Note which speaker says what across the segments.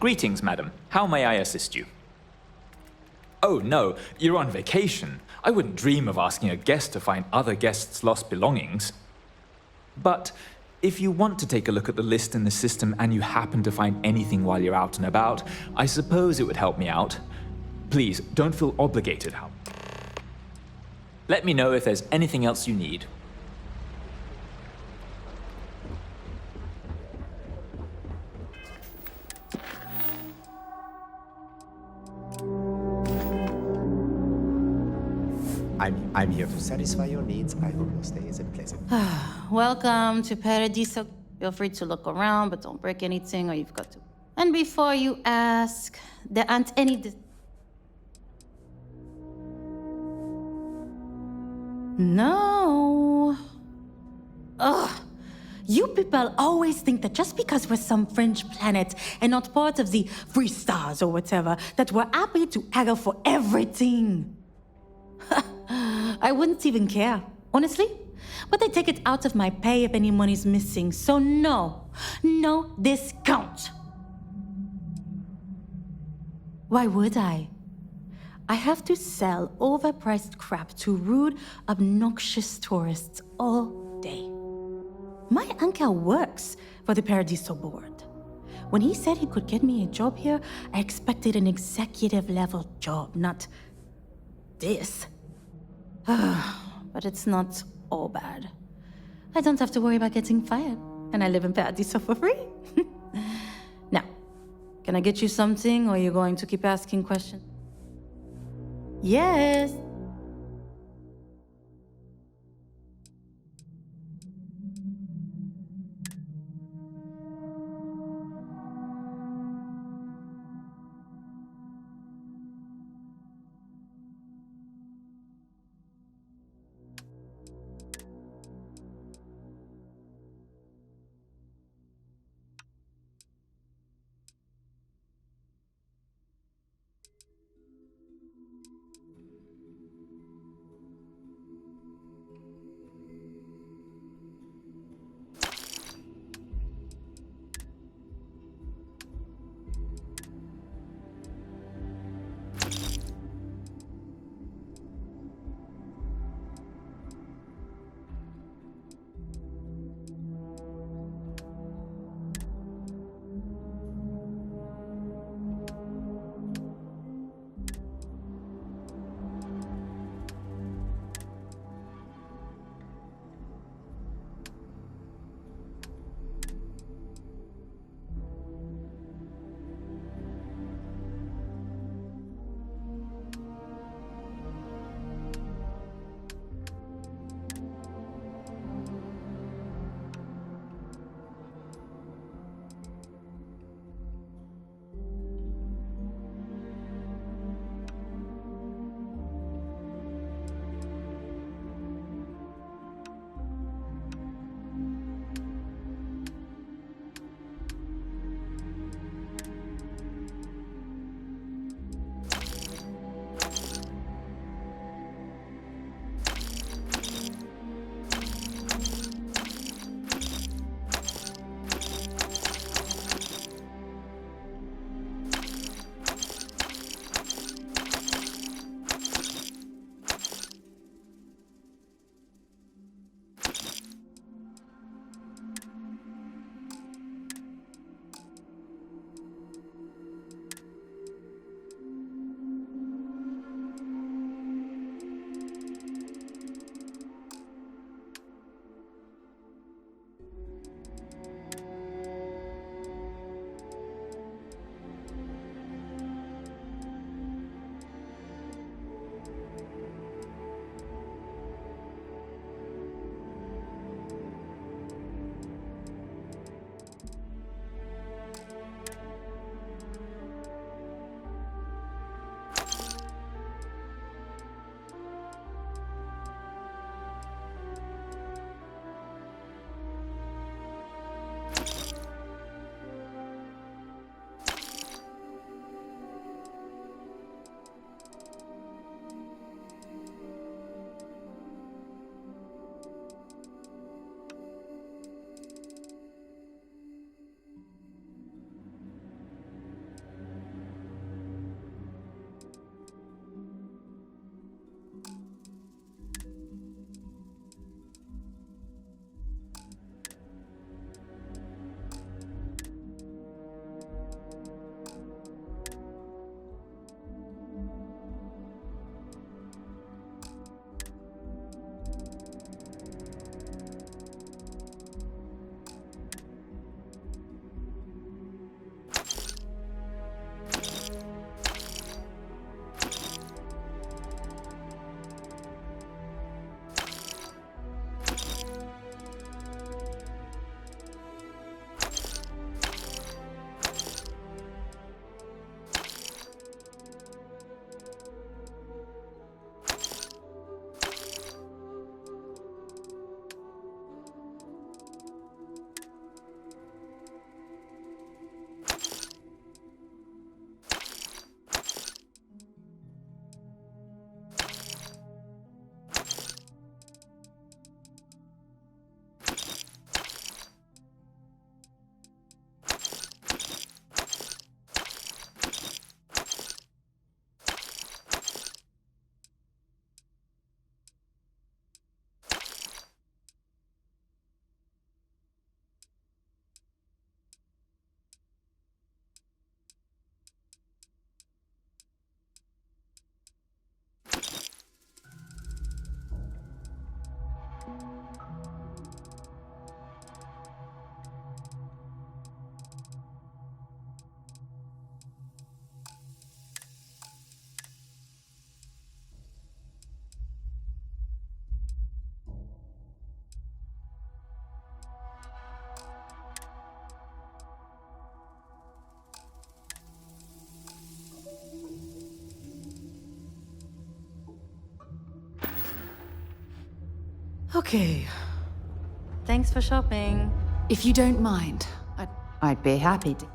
Speaker 1: Greetings, madam. How may I assist you? Oh, no, you're on vacation. I wouldn't dream of asking a guest to find other guests' lost belongings. But if you want to take a look at the list in the system and you happen to find anything while you're out and about, I suppose it would help me out. Please, don't feel obligated, Hal. Let me know if there's anything else you need.
Speaker 2: I'm here to satisfy your needs. I hope your stay is pleasant.
Speaker 3: Welcome to Paradiso. Feel free to look around, but don't break anything or you've got to. And before you ask, there aren't any... No. Ugh. You people always think that just because we're some fringe planet and not part of the free stars or whatever, that we're happy to haggle for everything. I wouldn't even care, honestly. But they take it out of my pay if any money's missing, so no discount. Why would I? I have to sell overpriced crap to rude, obnoxious tourists all day. My uncle works for the Paradiso board. When he said he could get me a job here, I expected an executive level job, not this. But it's not all bad. I don't have to worry about getting fired, and I live in Paradiso for free. Now, can I get you something, or are you going to keep asking questions? Yes. Okay. Thanks for shopping.
Speaker 4: If you don't mind,
Speaker 3: I'd be happy to.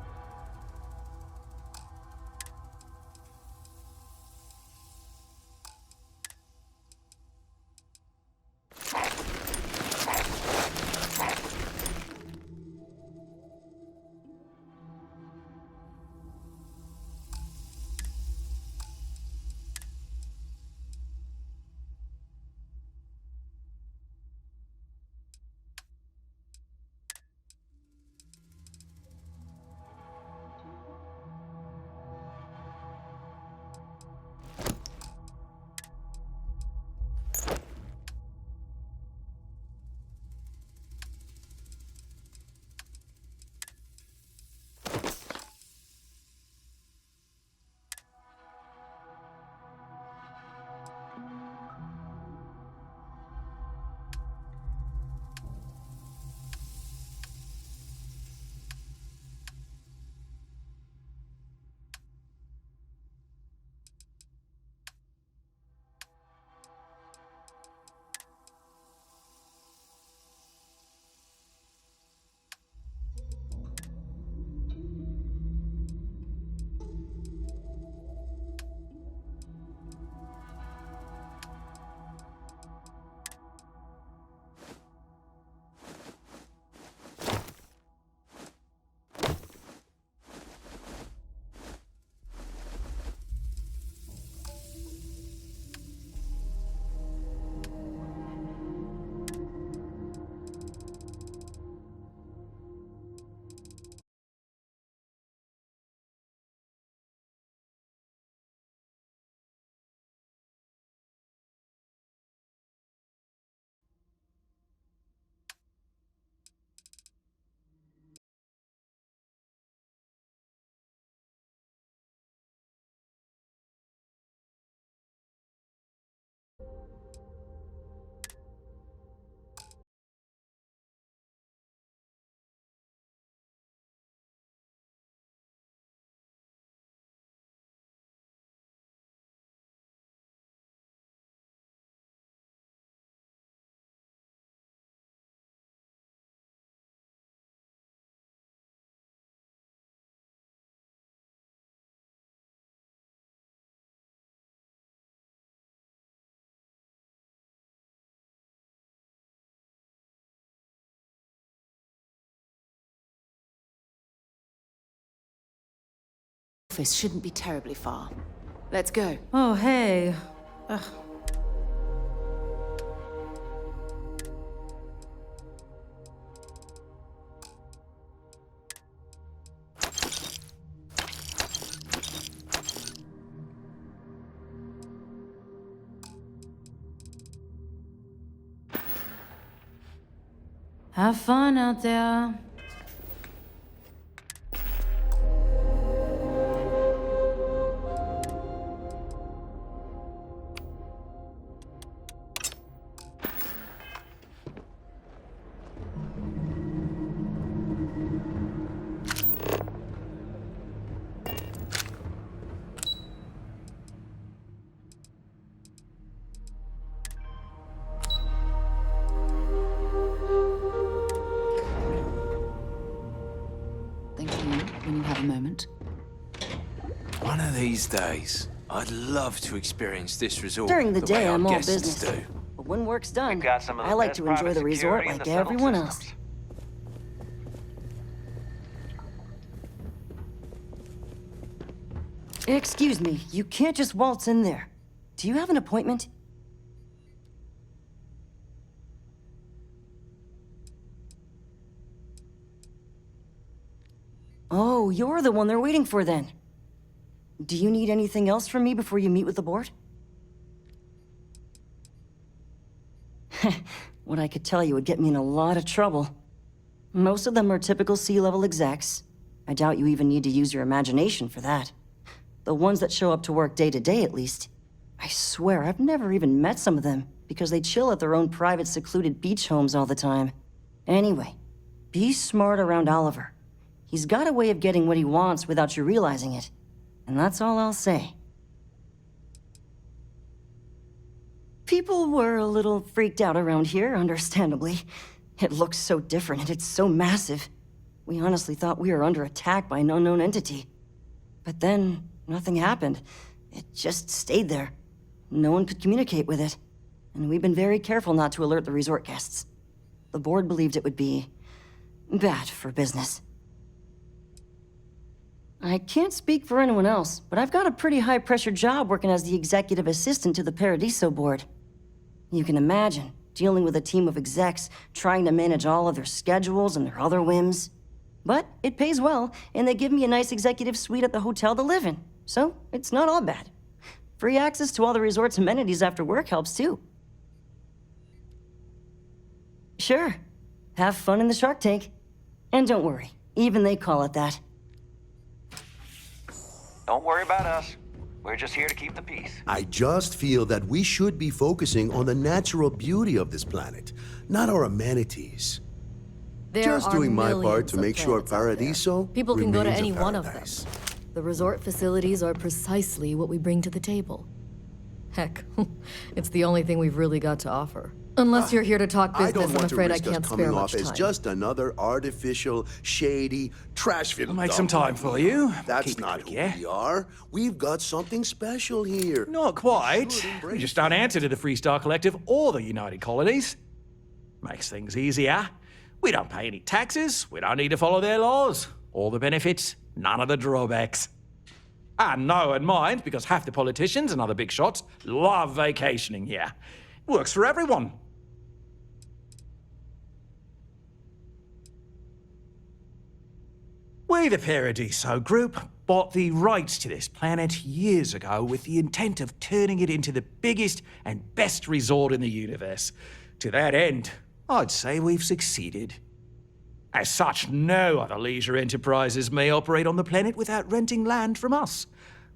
Speaker 4: office shouldn't be terribly far. Let's go.
Speaker 3: Oh, hey. Ugh. Have fun out there.
Speaker 4: Thank you when you have a moment.
Speaker 5: One of these days, I'd love to experience this resort
Speaker 6: During the
Speaker 5: way
Speaker 6: day,
Speaker 5: our
Speaker 6: I'm all
Speaker 5: guests
Speaker 6: business.
Speaker 5: do.
Speaker 6: But when work's done,
Speaker 7: We've got some of the
Speaker 6: I like
Speaker 7: best
Speaker 6: to enjoy
Speaker 7: private
Speaker 6: the resort
Speaker 7: security in
Speaker 6: like
Speaker 7: the shuttle
Speaker 6: everyone else.
Speaker 7: systems.
Speaker 6: Excuse me, you can't just waltz in there. Do you have an appointment? Oh, you're the one they're waiting for then. Do you need anything else from me before you meet with the board? What I could tell you would get me in a lot of trouble. Most of them are typical C-level execs. I doubt you even need to use your imagination for that. The ones that show up to work day to day, at least. I swear, I've never even met some of them, because they chill at their own private, secluded beach homes all the time. Anyway, be smart around Oliver. He's got a way of getting what he wants without you realizing it. And that's all I'll say. People were a little freaked out around here, understandably. It looks so different and it's so massive. We honestly thought we were under attack by an unknown entity. But then, nothing happened. It just stayed there. No one could communicate with it. And we've been very careful not to alert the resort guests. The board believed it would be bad for business. I can't speak for anyone else, but I've got a pretty high-pressure job working as the executive assistant to the Paradiso board. You can imagine, dealing with a team of execs, trying to manage all of their schedules and their other whims. But it pays well, and they give me a nice executive suite at the hotel to live in, so it's not all bad. Free access to all the resort's amenities after work helps too. Sure, have fun in the Shark Tank. And don't worry, even they call it that.
Speaker 7: Don't worry about us. We're just here to keep the peace.
Speaker 8: I just feel that we should be focusing on the natural beauty of this planet, not our amenities.
Speaker 9: There
Speaker 8: Just
Speaker 9: are
Speaker 8: doing my part
Speaker 9: millions
Speaker 8: to
Speaker 9: of
Speaker 8: make sure
Speaker 9: planets out there.
Speaker 8: Paradiso
Speaker 9: People can go to
Speaker 8: remains a
Speaker 9: any one of them.
Speaker 8: paradise.
Speaker 9: The resort facilities are precisely what we bring to the table. Heck, it's the only thing we've really got to offer. Unless you're here to talk
Speaker 8: I
Speaker 9: business,
Speaker 8: don't
Speaker 9: I'm
Speaker 8: want to
Speaker 9: afraid I
Speaker 8: risk us
Speaker 9: can't
Speaker 8: coming
Speaker 9: spare
Speaker 8: off
Speaker 9: much
Speaker 8: as
Speaker 9: time.
Speaker 8: just another artificial, shady, trash-filled
Speaker 5: I'll make some time for you.
Speaker 8: That's
Speaker 5: Keep it
Speaker 8: not
Speaker 5: quick,
Speaker 8: who
Speaker 5: yeah?
Speaker 8: we are. We've got something special here.
Speaker 10: Not quite.
Speaker 8: should
Speaker 10: We
Speaker 8: embrace
Speaker 10: just don't answer to the Freestar Collective or the United Colonies. Makes things easier. We don't pay any taxes, we don't need to follow their laws. All the benefits, none of the drawbacks. And no one minds because half the politicians and other big shots love vacationing here. Works for everyone. We, the Paradiso Group, bought the rights to this planet years ago with the intent of turning it into the biggest and best resort in the universe. To that end, I'd say we've succeeded. As such, no other leisure enterprises may operate on the planet without renting land from us.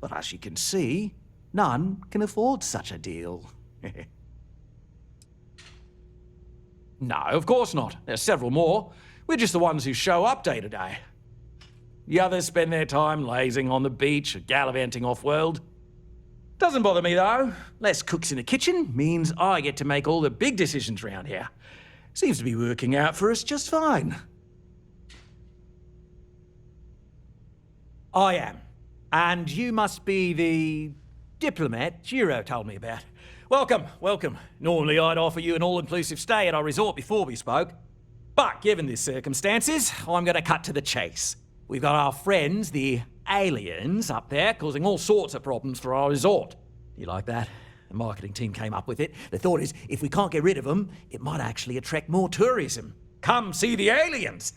Speaker 10: But as you can see, none can afford such a deal. No, of course not. There's several more. We're just the ones who show up day to day. The others spend their time lazing on the beach or gallivanting off-world. Doesn't bother me, though. Less cooks in the kitchen means I get to make all the big decisions around here. Seems to be working out for us just fine. I am. And you must be the diplomat Giro told me about. Welcome, welcome. Normally I'd offer you an all-inclusive stay at our resort before we spoke. But given the circumstances, I'm going to cut to the chase. We've got our friends, the aliens, up there causing all sorts of problems for our resort. You like that? The marketing team came up with it. The thought is, if we can't get rid of them, it might actually attract more tourism. Come see the aliens!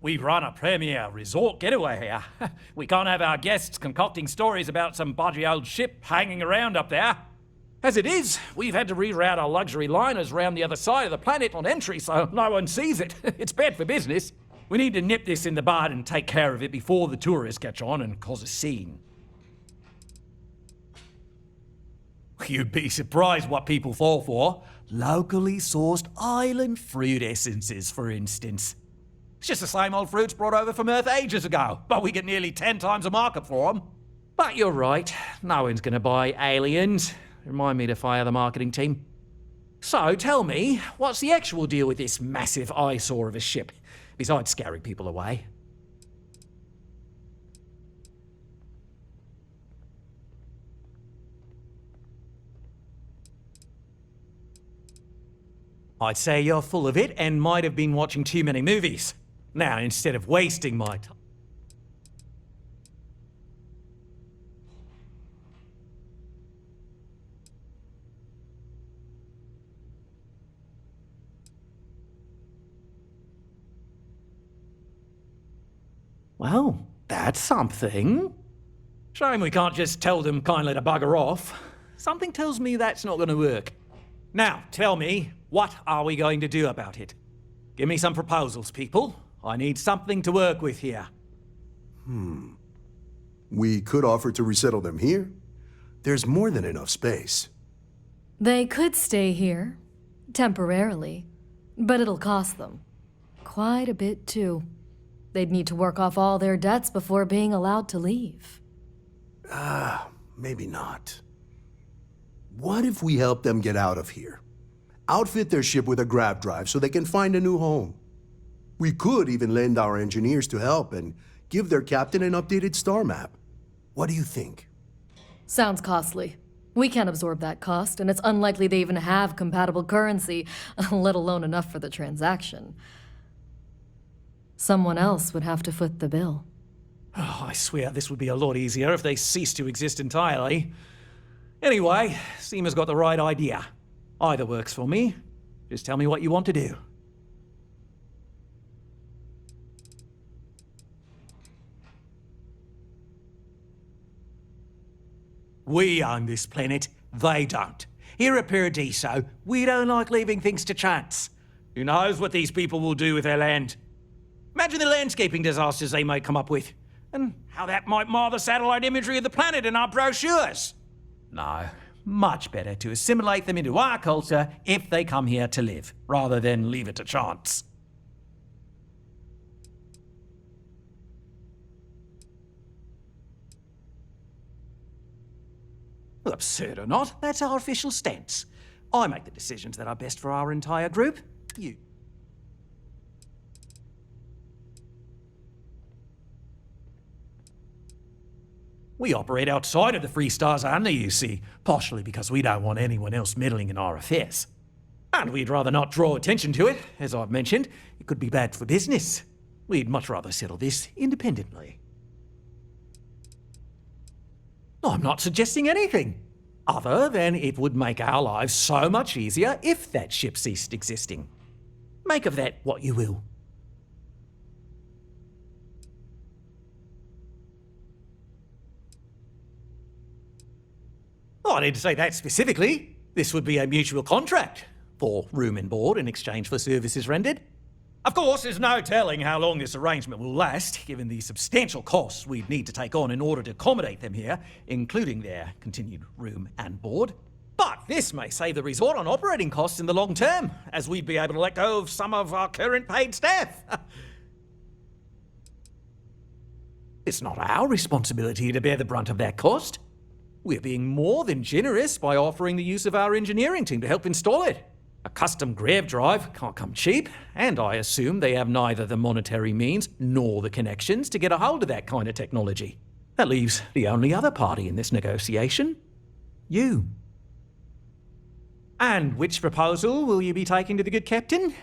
Speaker 10: We run a premier resort getaway here. We can't have our guests concocting stories about some budgy old ship hanging around up there. As it is, we've had to reroute our luxury liners round the other side of the planet on entry so no one sees it. It's bad for business. We need to nip this in the bud and take care of it before the tourists catch on and cause a scene. You'd be surprised what people fall for. Locally sourced island fruit essences, for instance. It's just the same old fruits brought over from Earth ages ago, but we get nearly 10 times the market for them. But you're right, no one's going to buy aliens. Remind me to fire the marketing team. So tell me, what's the actual deal with this massive eyesore of a ship, besides scaring people away? I'd say you're full of it and might have been watching too many movies. Now, instead of wasting my time... Well, that's something. Shame we can't just tell them kindly to bugger off. Something tells me that's not going to work. Now, tell me, what are we going to do about it? Give me some proposals, people. I need something to work with here.
Speaker 8: We could offer to resettle them here. There's more than enough space.
Speaker 9: They could stay here, temporarily, but it'll cost them. Quite a bit, too. They'd need to work off all their debts before being allowed to leave.
Speaker 8: maybe not. What if we help them get out of here? Outfit their ship with a grav drive so they can find a new home. We could even lend our engineers to help and give their captain an updated star map. What do you think?
Speaker 9: Sounds costly. We can't absorb that cost, and it's unlikely they even have compatible currency, let alone enough for the transaction. Someone else would have to foot the bill.
Speaker 10: Oh, I swear this would be a lot easier if they ceased to exist entirely. Anyway, Seema's got the right idea. Either works for me. Just tell me what you want to do. We own this planet, they don't. Here at Paradiso, we don't like leaving things to chance. Who knows what these people will do with their land? Imagine the landscaping disasters they might come up with, and how that might mar the satellite imagery of the planet in our brochures. No, much better to assimilate them into our culture if they come here to live, rather than leave it to chance. Well, absurd or not, that's our official stance. I make the decisions that are best for our entire group. You. We operate outside of the Free Stars only, you see, partially because we don't want anyone else meddling in our affairs. And we'd rather not draw attention to it, as I've mentioned. It could be bad for business. We'd much rather settle this independently. I'm not suggesting anything, other than it would make our lives so much easier if that ship ceased existing. Make of that what you will. Oh, I need to say that specifically. This would be a mutual contract for room and board in exchange for services rendered. Of course, there's no telling how long this arrangement will last, given the substantial costs we'd need to take on in order to accommodate them here, including their continued room and board. But this may save the resort on operating costs in the long term, as we'd be able to let go of some of our current paid staff. It's not our responsibility to bear the brunt of that cost. We're being more than generous by offering the use of our engineering team to help install it. A custom grav drive can't come cheap, and I assume they have neither the monetary means nor the connections to get a hold of that kind of technology. That leaves the only other party in this negotiation. You. And which proposal will you be taking to the good captain?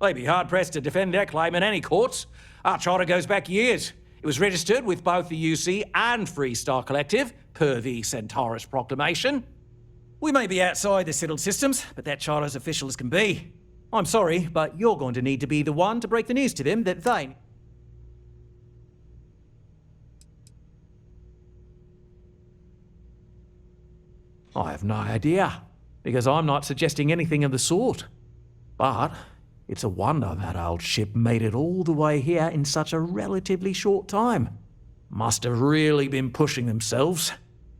Speaker 10: They'd be hard-pressed to defend their claim in any courts. Our charter goes back years. It was registered with both the UC and Free Star Collective, per the Centaurus Proclamation. We may be outside the settled systems, but that charter is official as can be. I'm sorry, but you're going to need to be the one to break the news to them that they... I have no idea, because I'm not suggesting anything of the sort. But it's a wonder that old ship made it all the way here in such a relatively short time. Must have really been pushing themselves.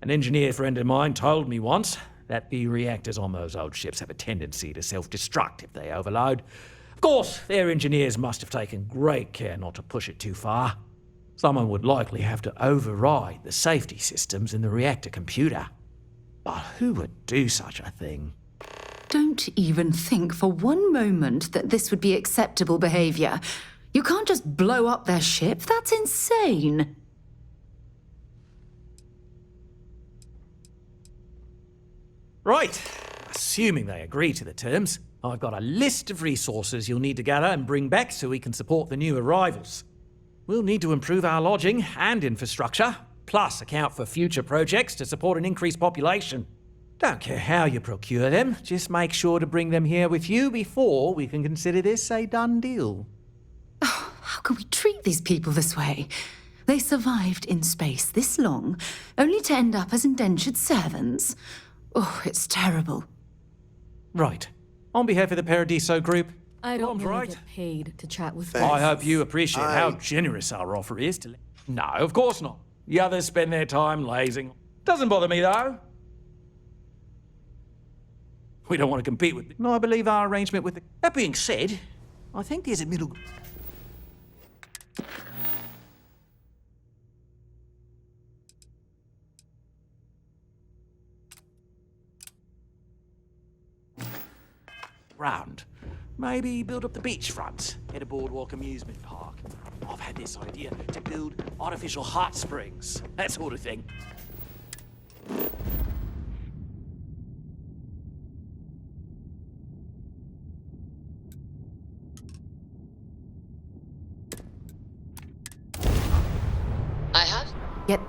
Speaker 10: An engineer friend of mine told me once that the reactors on those old ships have a tendency to self-destruct if they overload. Of course, their engineers must have taken great care not to push it too far. Someone would likely have to override the safety systems in the reactor computer. But who would do such a thing?
Speaker 4: Don't even think for one moment that this would be acceptable behavior. You can't just blow up their ship. That's insane.
Speaker 10: Right. Assuming they agree to the terms, I've got a list of resources you'll need to gather and bring back so we can support the new arrivals. We'll need to improve our lodging and infrastructure, plus account for future projects to support an increased population. Don't care how you procure them, just make sure to bring them here with you before we can consider this a done deal.
Speaker 4: Oh, how can we treat these people this way? They survived in space this long, only to end up as indentured servants. Oh, it's terrible.
Speaker 10: Right. On behalf of the Paradiso Group,
Speaker 9: I don't
Speaker 10: Tom's
Speaker 9: really
Speaker 10: right.
Speaker 9: get paid to chat with
Speaker 8: Thanks.
Speaker 10: I hope you appreciate how generous our offer is to... No, of course not. The others spend their time lazing. Doesn't bother me, though. We don't want to compete with... No, I believe our arrangement with the... That being said, I think there's a middle... round. Maybe build up the beachfront at a boardwalk amusement park. I've had this idea to build artificial hot springs, that sort of thing.
Speaker 4: I have? Yep.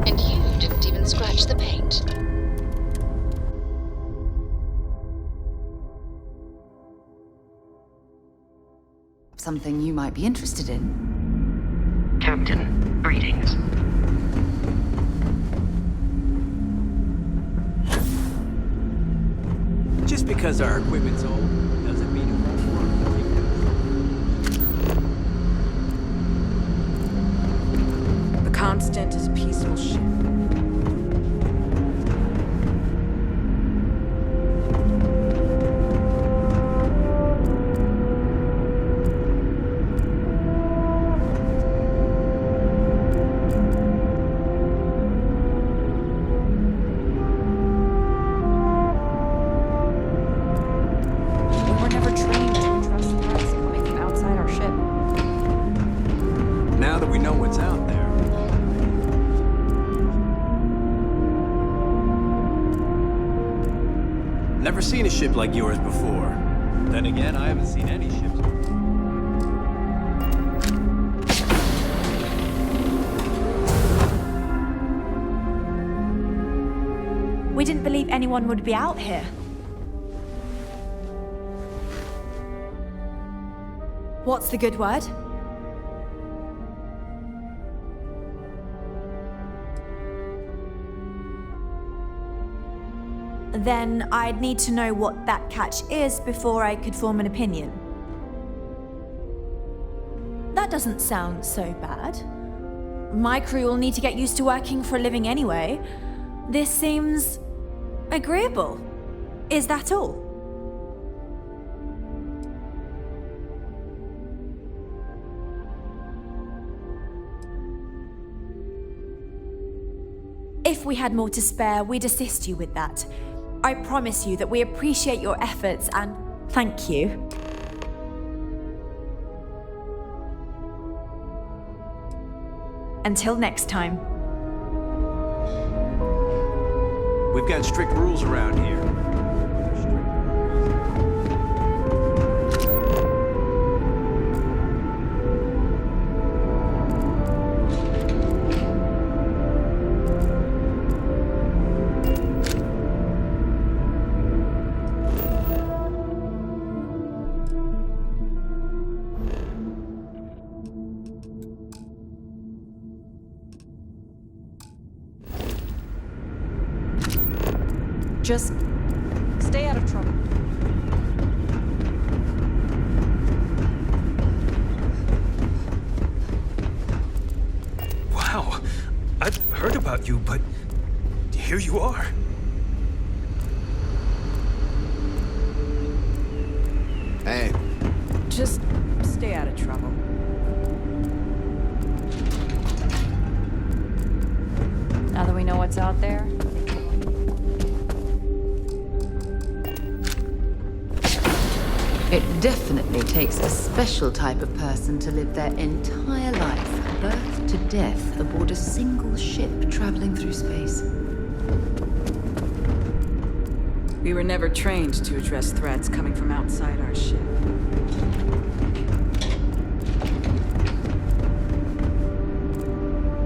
Speaker 4: And you didn't even scratch the paint. Something you might be interested in.
Speaker 11: Captain, greetings.
Speaker 5: Just because our equipment's old doesn't mean it won't work.
Speaker 12: The Constant is a peaceful ship.
Speaker 5: Now that we know what's out there. Never seen a ship like yours before. Then again, I haven't seen any ships before.
Speaker 13: We didn't believe anyone would be out here. What's the good word? Then I'd need to know what that catch is before I could form an opinion. That doesn't sound so bad. My crew will need to get used to working for a living anyway. This seems agreeable. Is that all? If we had more to spare, we'd assist you with that. I promise you that we appreciate your efforts and thank you. Until next time.
Speaker 5: We've got strict rules around here.
Speaker 12: Just stay out of trouble.
Speaker 5: Wow, I've heard about you, but here you are.
Speaker 2: Hey.
Speaker 12: Just stay out of trouble. Now that we know what's out there,
Speaker 4: It definitely takes a special type of person to live their entire life, birth to death, aboard a single ship traveling through space.
Speaker 12: we were never trained to address threats coming from outside our ship.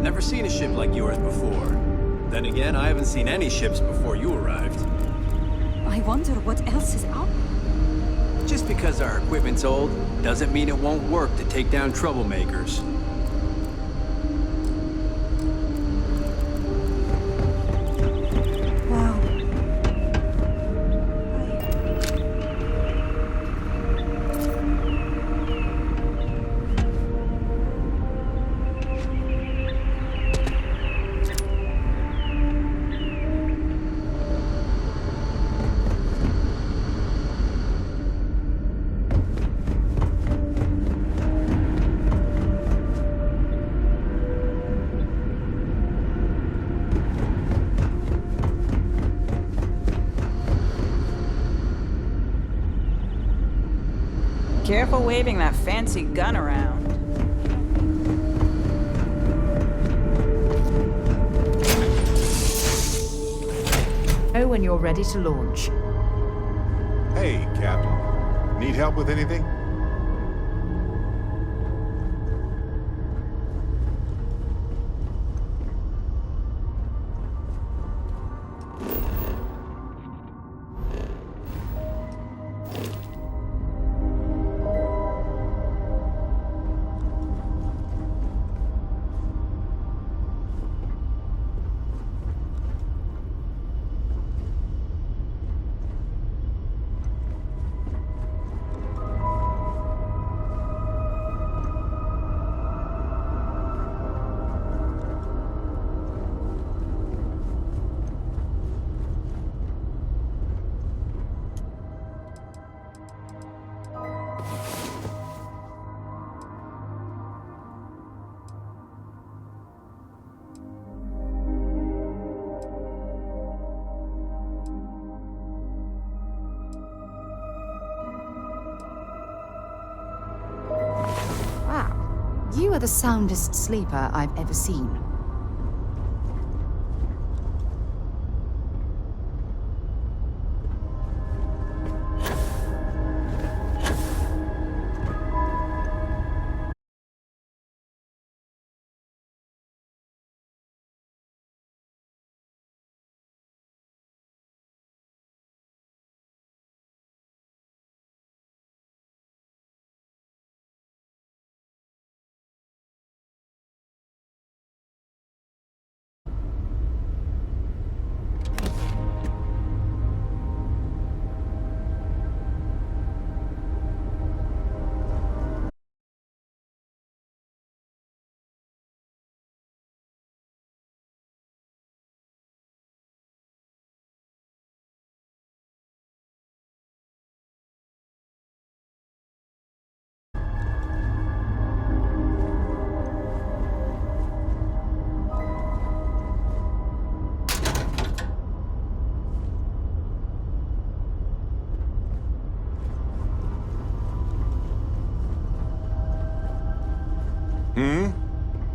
Speaker 5: Never seen a ship like yours before. Then again, I haven't seen any ships before you arrived.
Speaker 12: I wonder what else is out.
Speaker 5: Just because our equipment's old doesn't mean it won't work to take down troublemakers.
Speaker 12: Careful waving that fancy gun around.
Speaker 4: Know when you're ready to launch.
Speaker 11: Hey, Captain. Need help with anything?
Speaker 4: You are the soundest sleeper I've ever seen.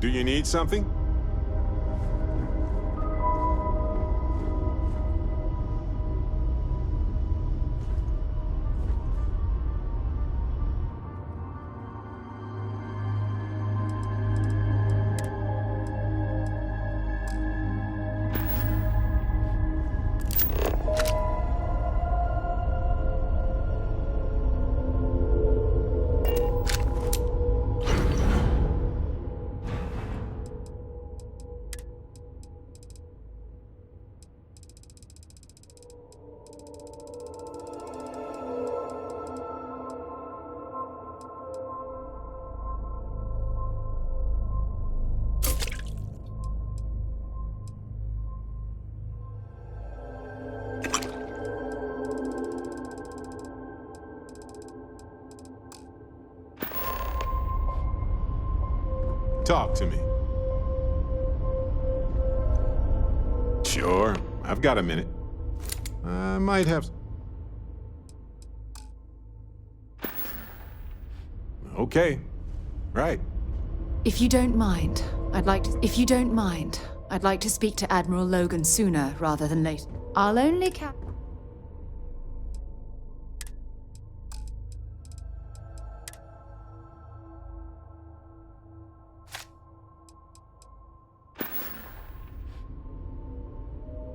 Speaker 11: Do you need something? Talk to me. Sure, I've got a minute. I might have... Okay, right.
Speaker 4: If you don't mind, I'd like to speak to Admiral Logan sooner rather than later. I'll only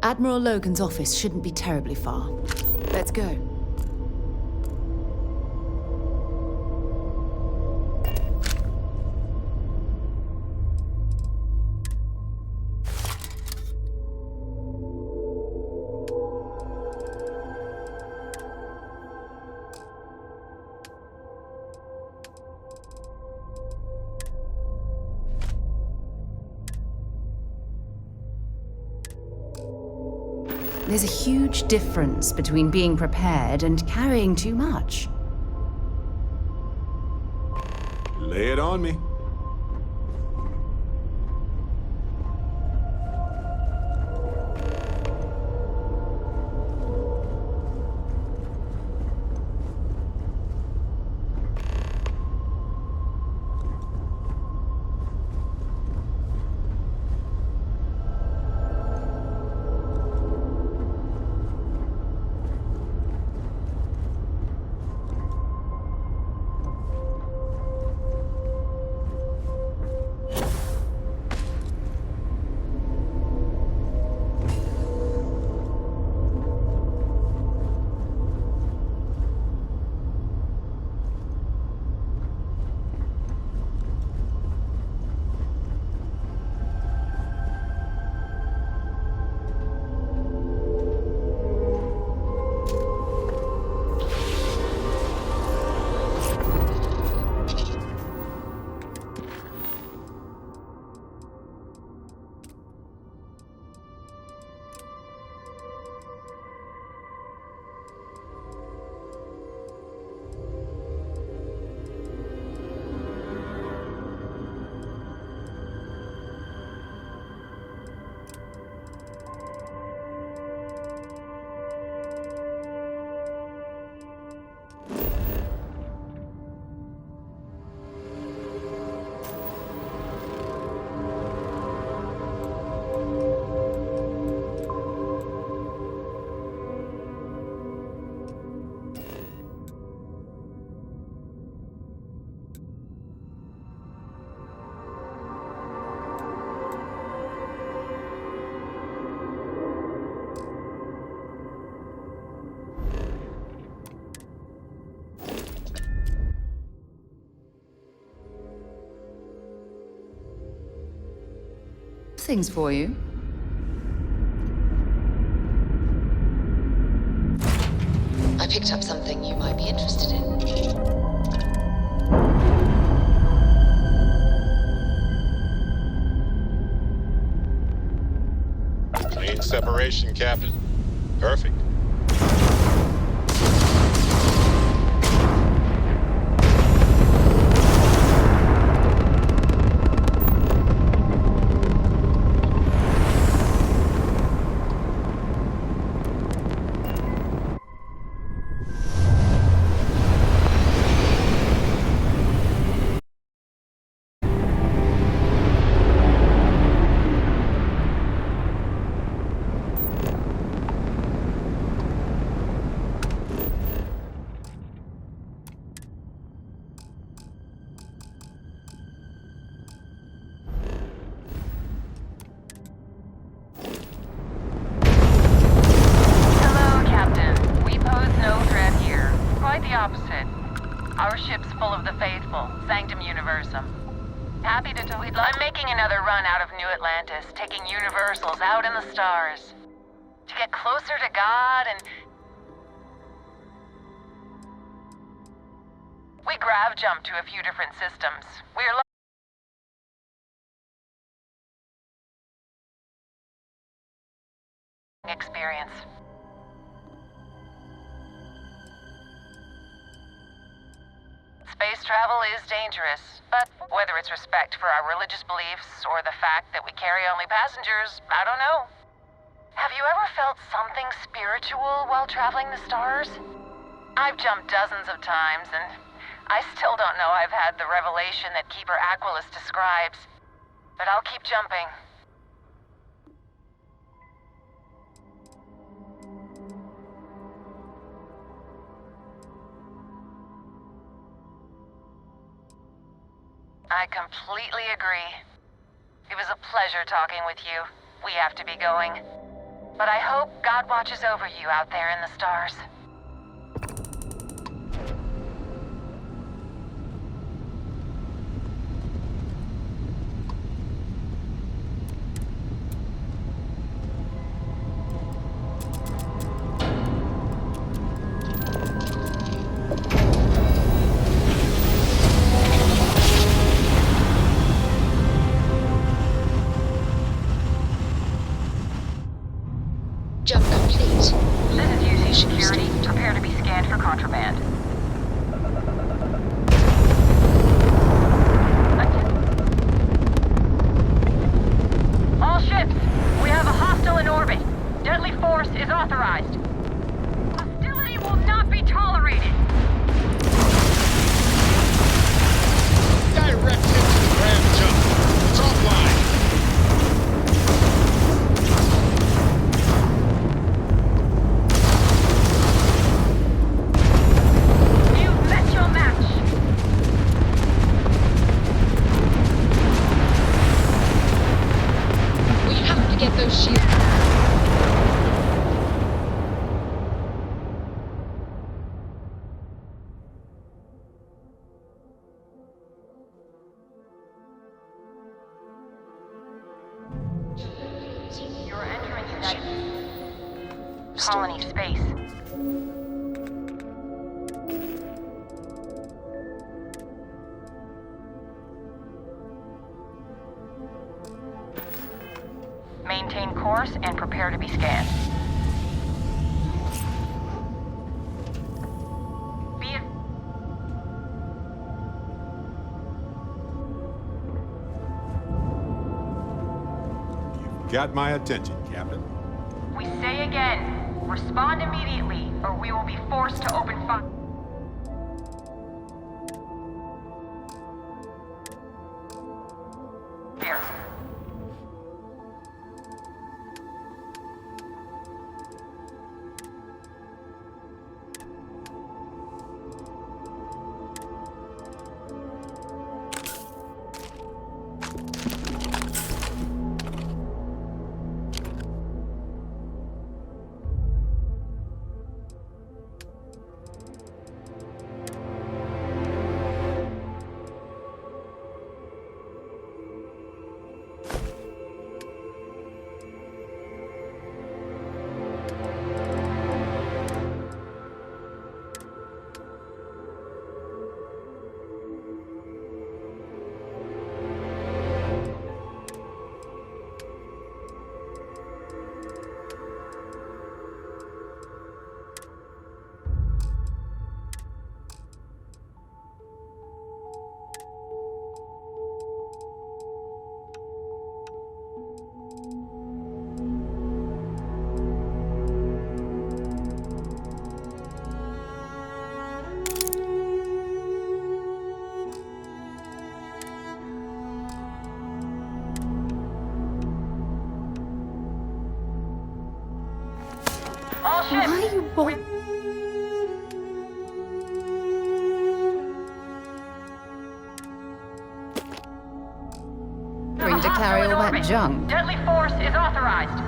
Speaker 4: Admiral Logan's office shouldn't be terribly far. Let's go. There's a huge difference between being prepared and carrying too much.
Speaker 11: Lay it on me.
Speaker 4: things for you.
Speaker 14: I picked up something you might be interested in.
Speaker 11: Clean separation, Captain. Perfect.
Speaker 15: Our ship's full of the faithful, Sanctum Universum. Happy to tell you, I'm making another run out of New Atlantis, taking Universals out in the stars. To get closer to God and... We grav jumped to a few different systems. We're experience. Space travel is dangerous, but whether it's respect for our religious beliefs or the fact that we carry only passengers, I don't know. Have you ever felt something spiritual while traveling the stars? I've jumped dozens of times, and I still don't know I've had the revelation that Keeper Aquilus describes. But I'll keep jumping. I completely agree. It was a pleasure talking with you. We have to be going. But I hope God watches over you out there in the stars.
Speaker 14: Jump complete.
Speaker 15: This is UC Security. Prepare to be scanned for contraband. All ships, we have a hostile in orbit. Deadly force is authorized. Hostility will not be tolerated.
Speaker 11: Direct hit to the grav jump. It's offline.
Speaker 14: Get those shields.
Speaker 15: You're entering United Colony space. Maintain course and prepare to be scanned.
Speaker 11: You've got my attention, Captain.
Speaker 15: We say again, respond immediately, or we will be forced to open fire.
Speaker 3: you both?
Speaker 4: To carry all that junk.
Speaker 15: Deadly force is authorized.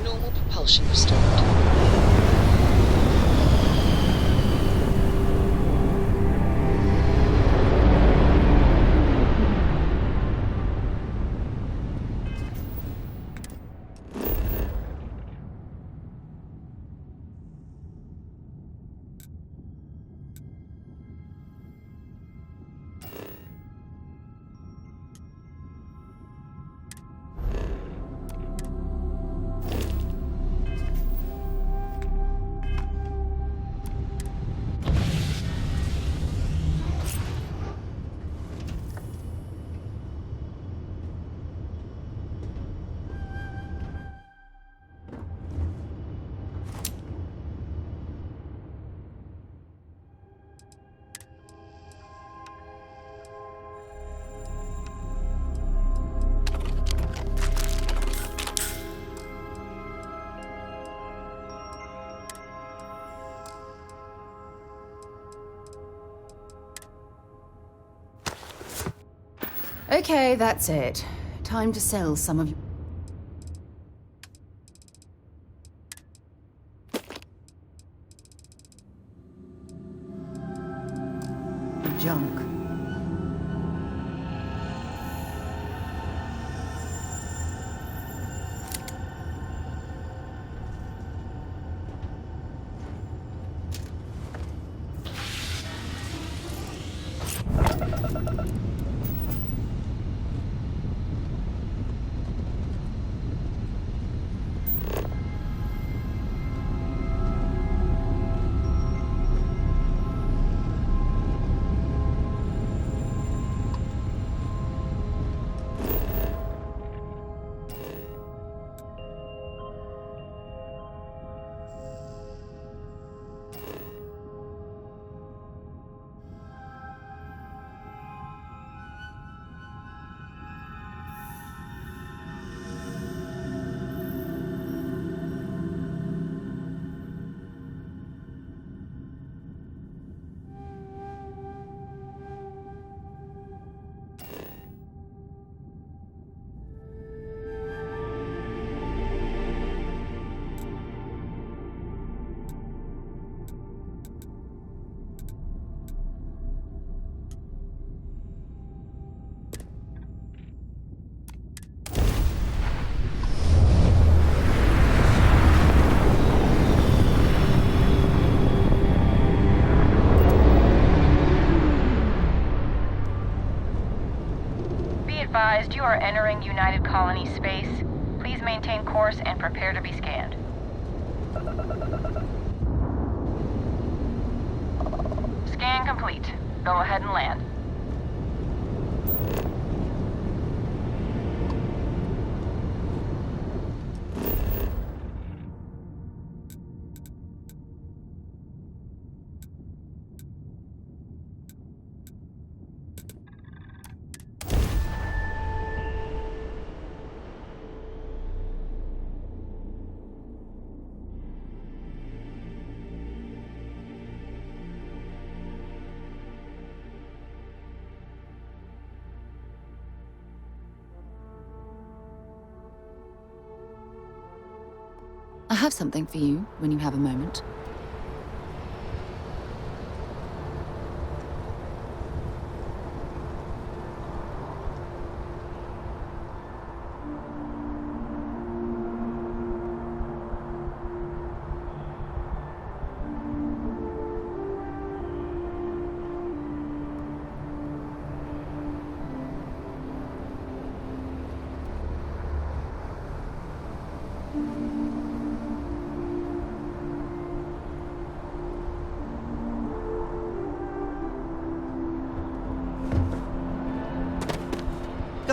Speaker 14: Normal propulsion restored.
Speaker 4: Okay, that's it. Time to sell some of you. Junk.
Speaker 15: Advised, you are entering United Colony space. Please maintain course and prepare to be scanned. Scan complete. Go ahead and land.
Speaker 4: I have something for you when you have a moment.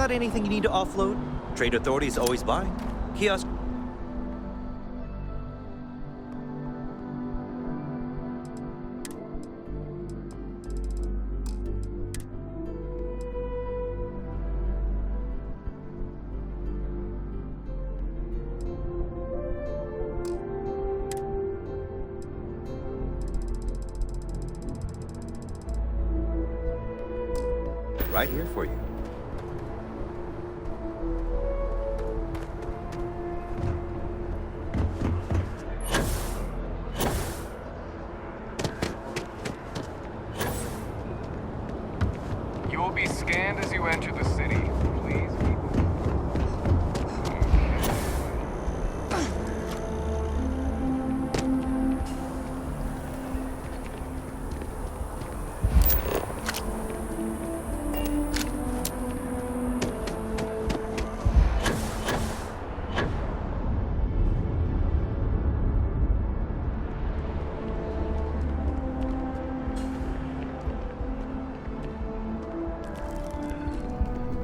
Speaker 16: got anything you need to offload? Trade Authority is always buying. Kiosk. Right here for you.
Speaker 17: You will be scanned as you enter the city. Please, people.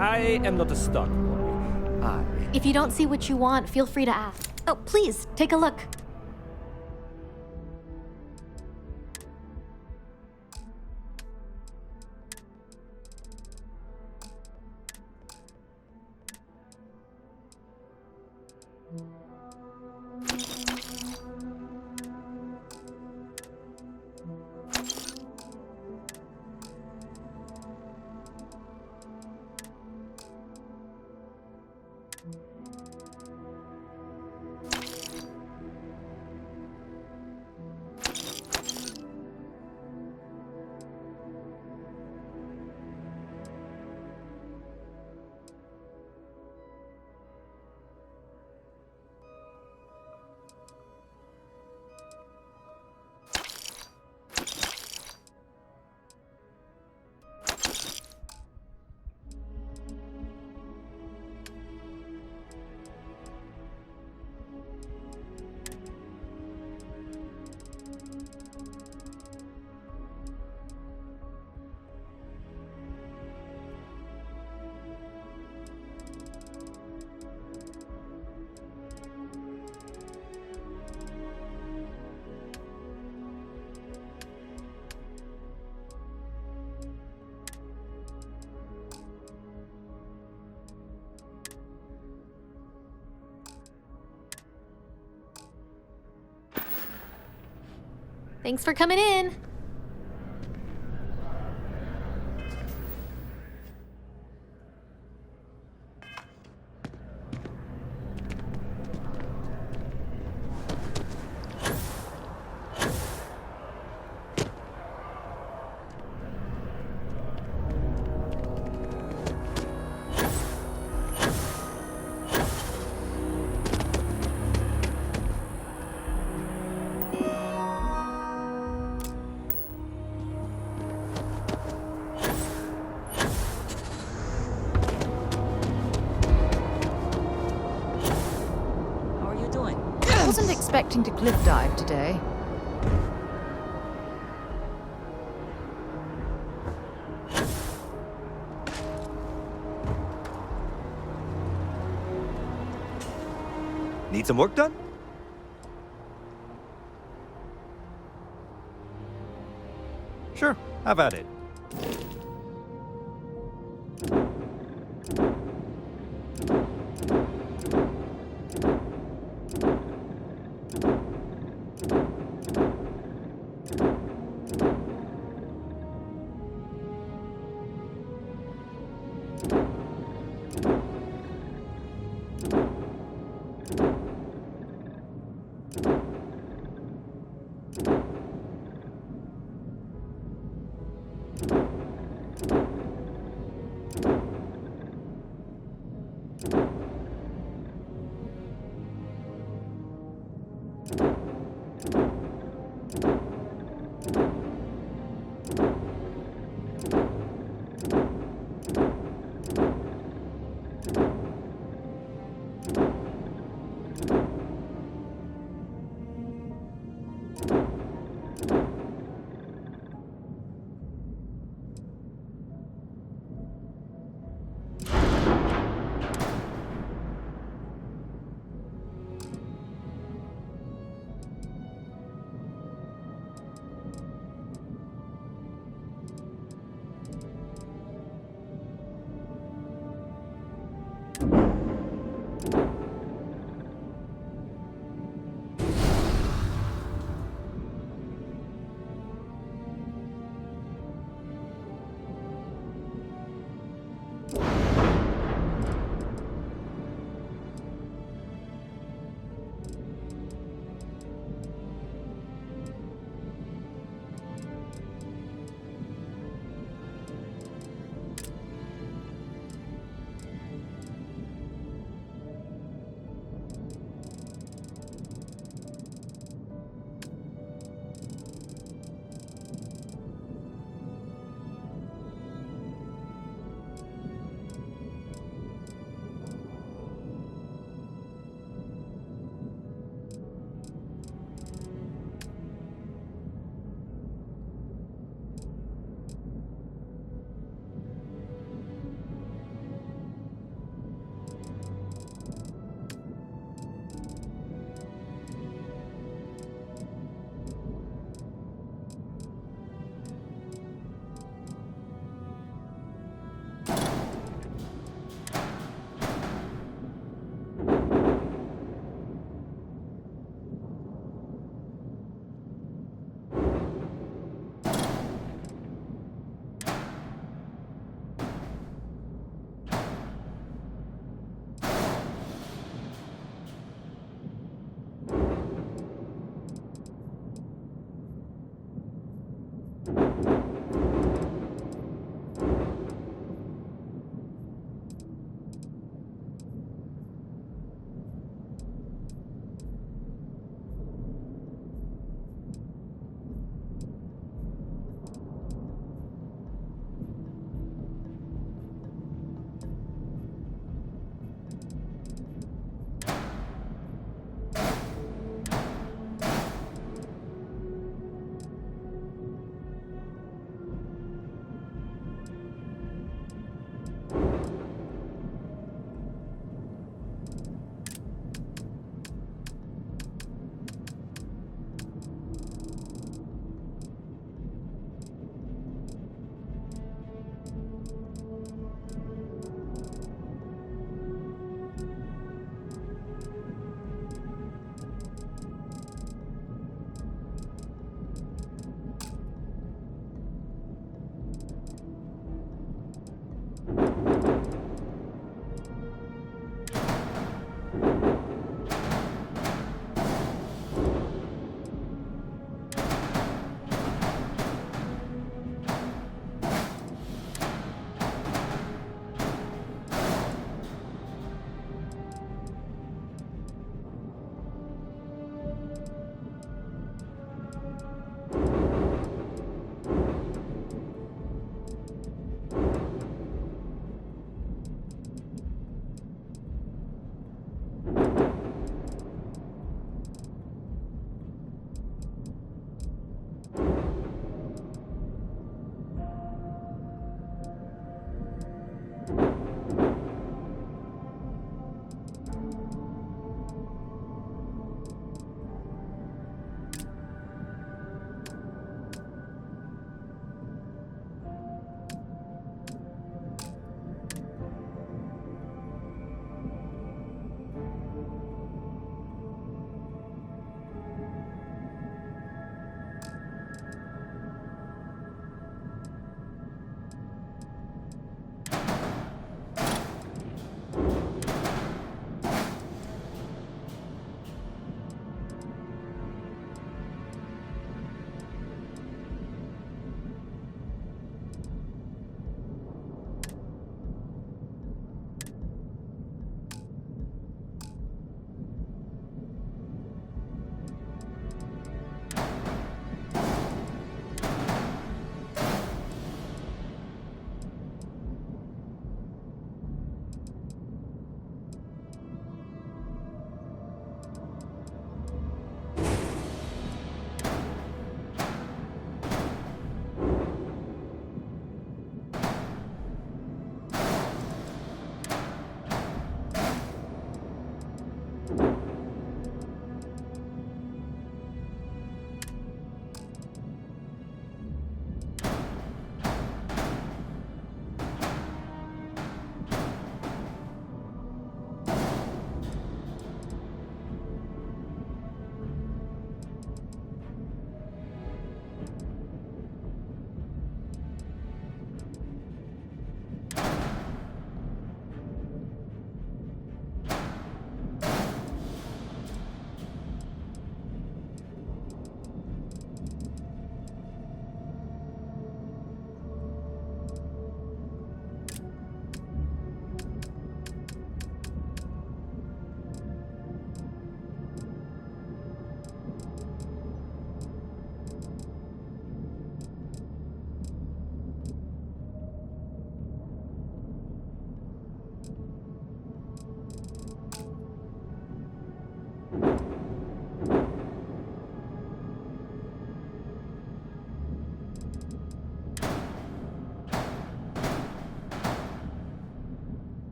Speaker 18: I am not a stunt boy.
Speaker 19: If you don't see what you want, feel free to ask. Oh, please, take a look. Thanks for coming in.
Speaker 9: Wasn't expecting to cliff dive today.
Speaker 16: Need some work done? Sure, have at it.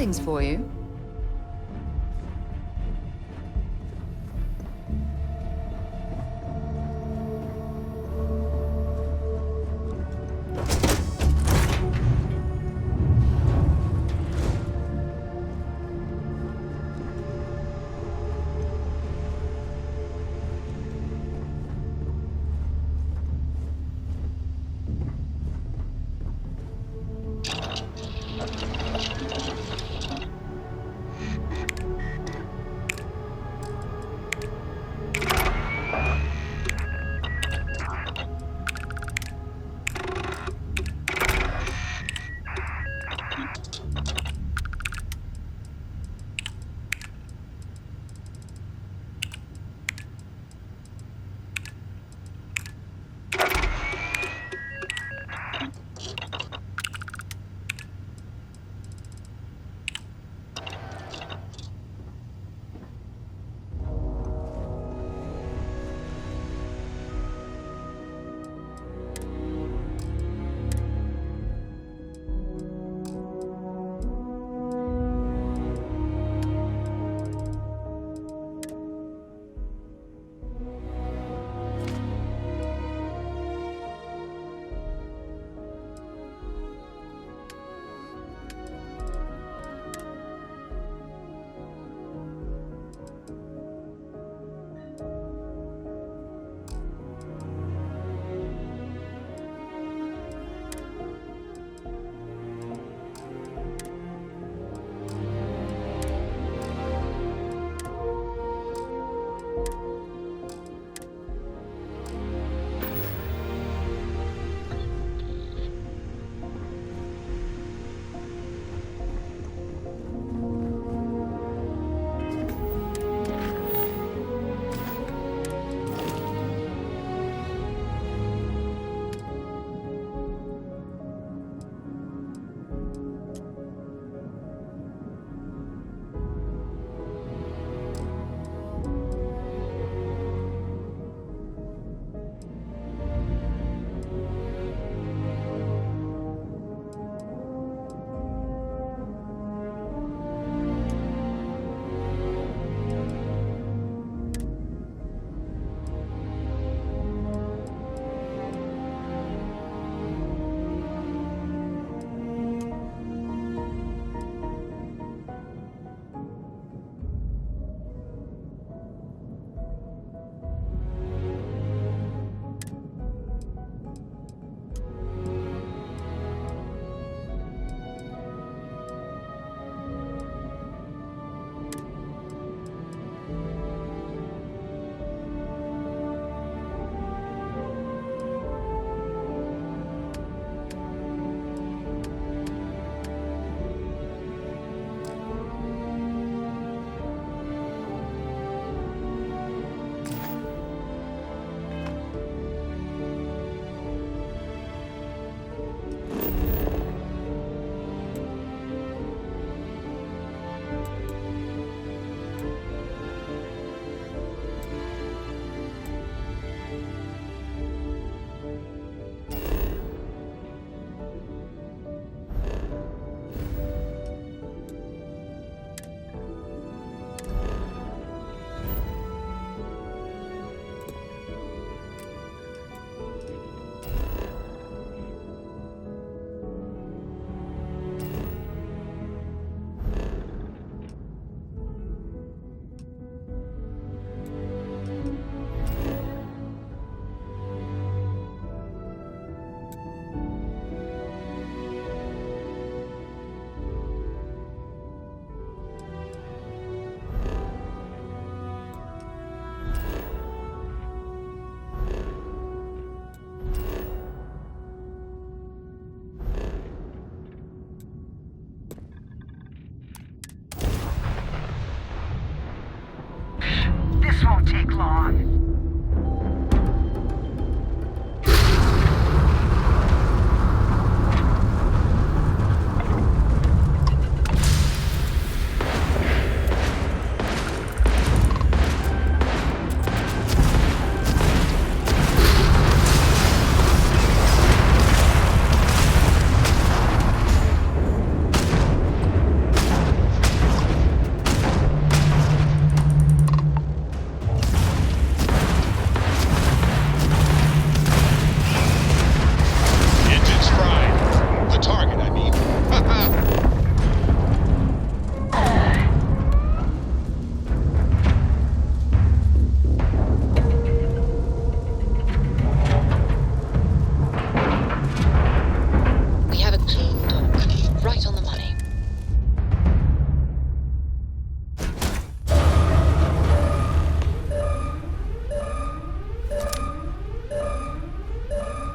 Speaker 4: things for you.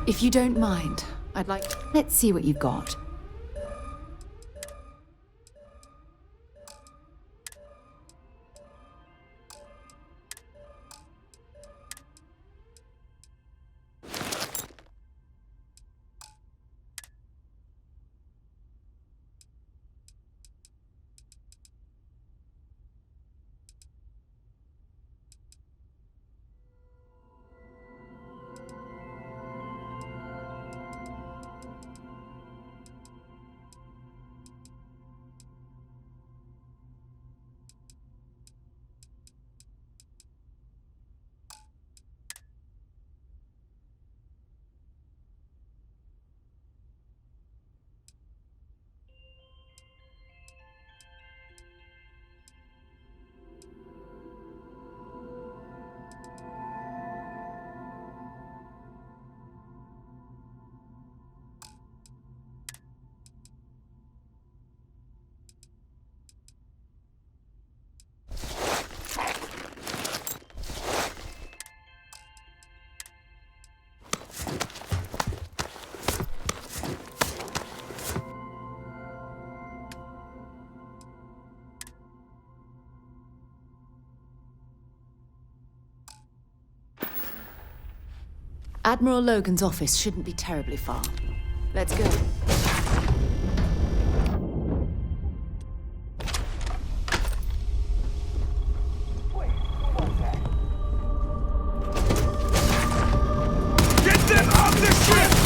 Speaker 4: If you don't mind, I'd like... Let's see what you've got. Admiral Logan's office shouldn't be terribly far. Let's go.
Speaker 5: Get them off the ship!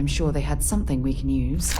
Speaker 4: I'm sure they had something we can use.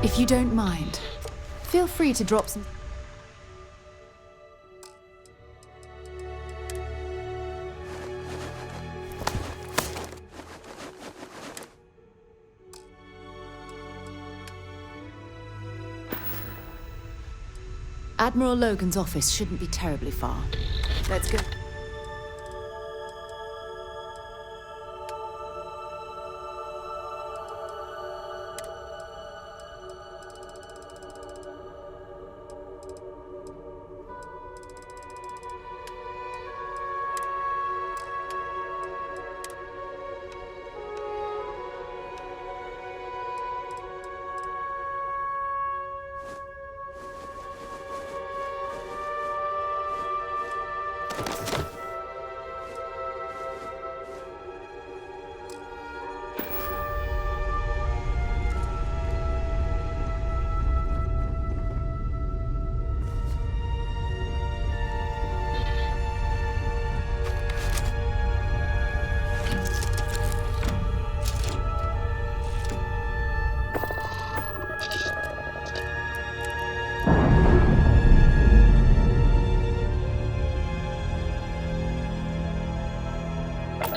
Speaker 4: If you don't mind, feel free to drop some... Admiral Logan's office shouldn't be terribly far. Let's go.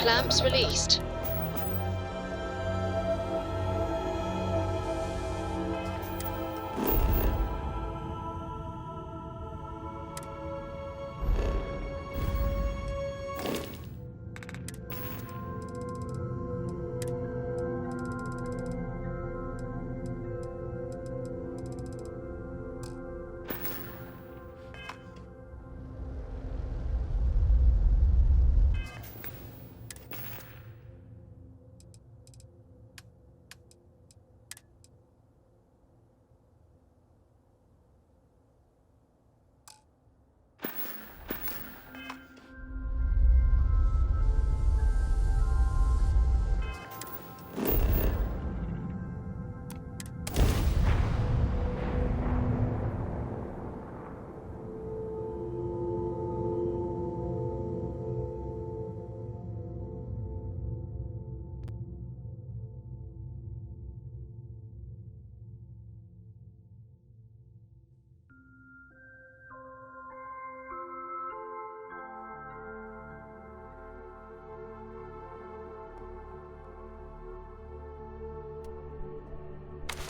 Speaker 14: Clamps released.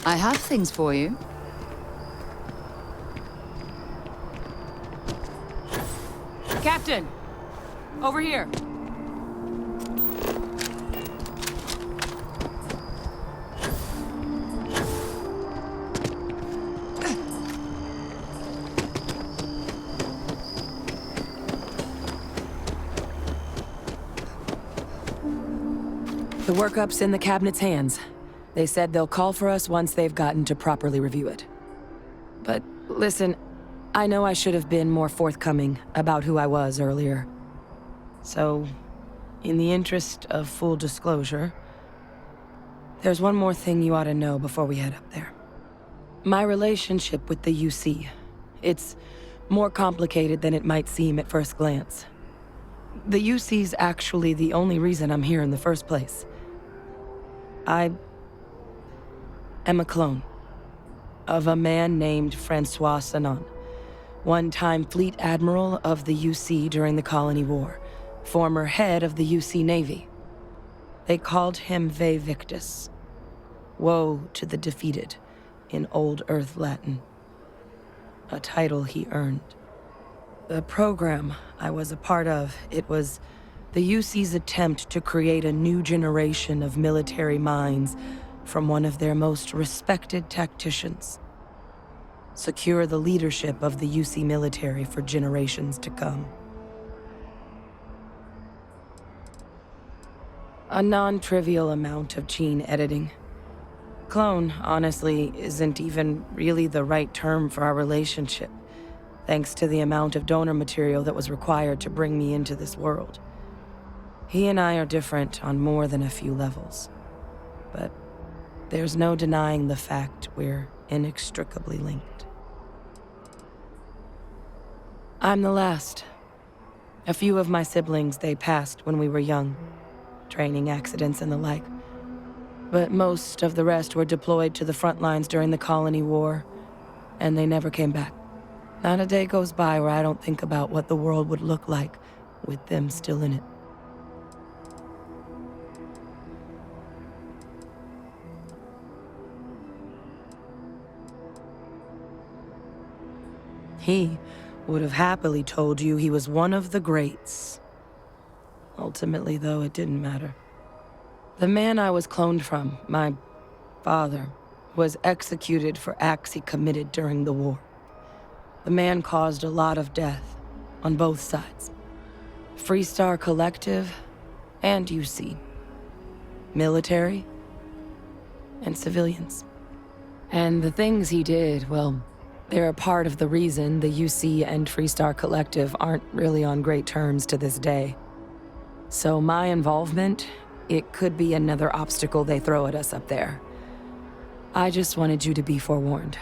Speaker 4: I have things for you. Captain! Over here!
Speaker 12: The workup's in the cabinet's hands. They said they'll call for us once they've gotten to properly review it. But listen, I know I should have been more forthcoming about who I was earlier. So, in the interest of full disclosure, there's one more thing you ought to know before we head up there. My relationship with the UC, it's more complicated than it might seem at first glance. The UC's actually the only reason I'm here in the first place. I am a clone of a man named Francois Sanon, one-time fleet admiral of the UC during the Colony War, former head of the UC Navy. They called him Ve Victus, woe to the defeated, in Old Earth Latin, a title he earned. The program I was a part of, it was the UC's attempt to create a new generation of military minds from one of their most respected tacticians. Secure the leadership of the UC military for generations to come. A non-trivial amount of gene editing. Clone, honestly, isn't even really the right term for our relationship, thanks to the amount of donor material that was required to bring me into this world. He and I are different on more than a few levels, but there's no denying the fact we're inextricably linked. I'm the last. A few of my siblings, they passed when we were young, training accidents and the like. But most of the rest were deployed to the front lines during the Colony War, and they never came back. Not a day goes by where I don't think about what the world would look like with them still in it. He would have happily told you he was one of the greats. Ultimately, though, it didn't matter. The man I was cloned from, my father, was executed for acts he committed during the war. The man caused a lot of death, on both sides. Freestar Collective and UC. Military and civilians. And the things he did, well, they're a part of the reason the UC and Freestar Collective aren't really on great terms to this day. So my involvement, it could be another obstacle they throw at us up there. I just wanted you to be forewarned.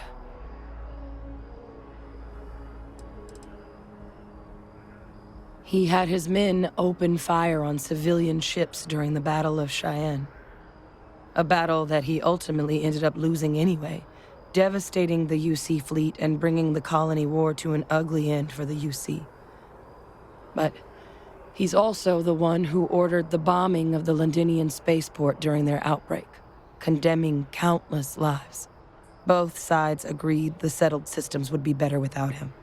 Speaker 12: He had his men open fire on civilian ships during the Battle of Cheyenne. A battle that he ultimately ended up losing anyway, devastating the UC fleet and bringing the Colony War to an ugly end for the UC. But he's also the one who ordered the bombing of the Londinian spaceport during their outbreak, condemning countless lives. Both sides agreed the settled systems would be better without him.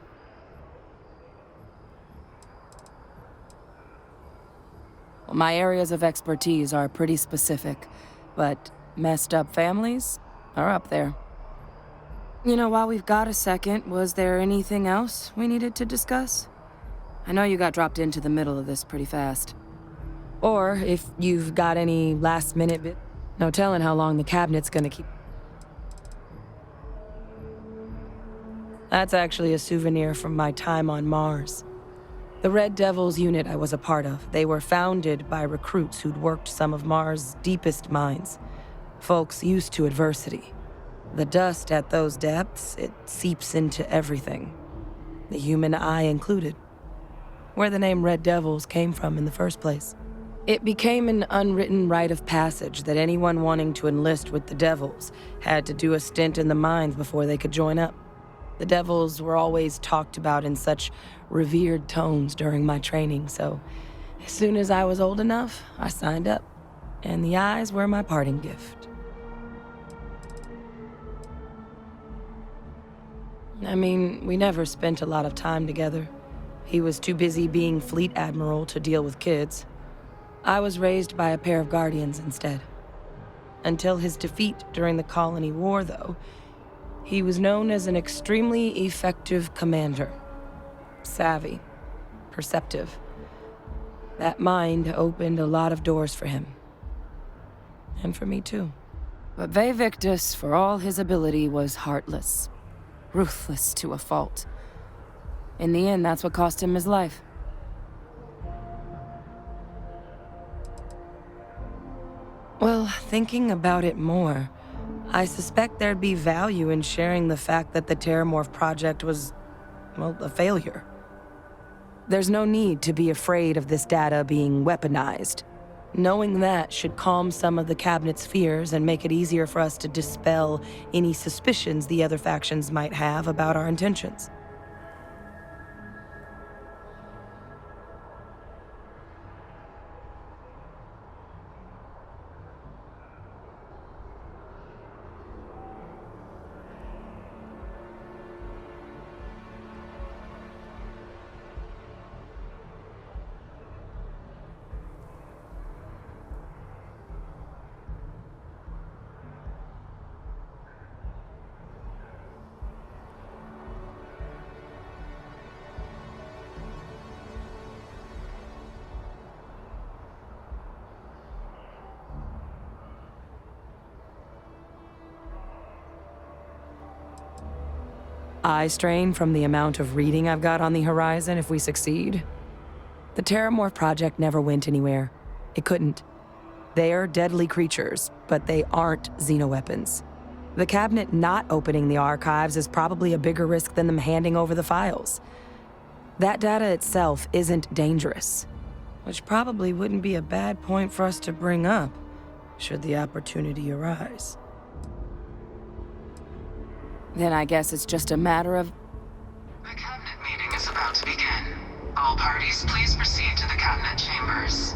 Speaker 12: My areas of expertise are pretty specific, but messed up families are up there. You know, while we've got a second, was there anything else we needed to discuss? I know you got dropped into the middle of this pretty fast. Or if you've got any last-minute bit, no telling how long the cabinet's gonna keep. That's actually a souvenir from my time on Mars. The Red Devils unit I was a part of, they were founded by recruits who'd worked some of Mars' deepest mines. Folks used to adversity. The dust at those depths, it seeps into everything. The human eye included. Where the name Red Devils came from in the first place. It became an unwritten rite of passage that anyone wanting to enlist with the Devils had to do a stint in the mines before they could join up. The Devils were always talked about in such revered tones during my training, so as soon as I was old enough, I signed up. And the eyes were my parting gift. I mean, we never spent a lot of time together. He was too busy being Fleet Admiral to deal with kids. I was raised by a pair of guardians instead. Until his defeat during the Colony War, though, he was known as an extremely effective commander. Savvy, perceptive. That mind opened a lot of doors for him. And for me, too. But Ve Victus, for all his ability, was heartless. Ruthless to a fault. In the end, that's what cost him his life. Well, thinking about it more, I suspect there'd be value in sharing the fact that the Terramorph project was, well, a failure. There's no need to be afraid of this data being weaponized. Knowing that should calm some of the Cabinet's fears and make it easier for us to dispel any suspicions the other factions might have about our intentions. Eye strain from the amount of reading I've got on the horizon if we succeed. The Terramorph project never went anywhere. It couldn't. They're deadly creatures, but they aren't xenoweapons. The Cabinet not opening the archives is probably a bigger risk than them handing over the files. That data itself isn't dangerous, which probably wouldn't be a bad point for us to bring up, should the opportunity arise. Then I guess it's just a matter of...
Speaker 20: The Cabinet meeting is about to begin. All parties, please proceed to the Cabinet chambers.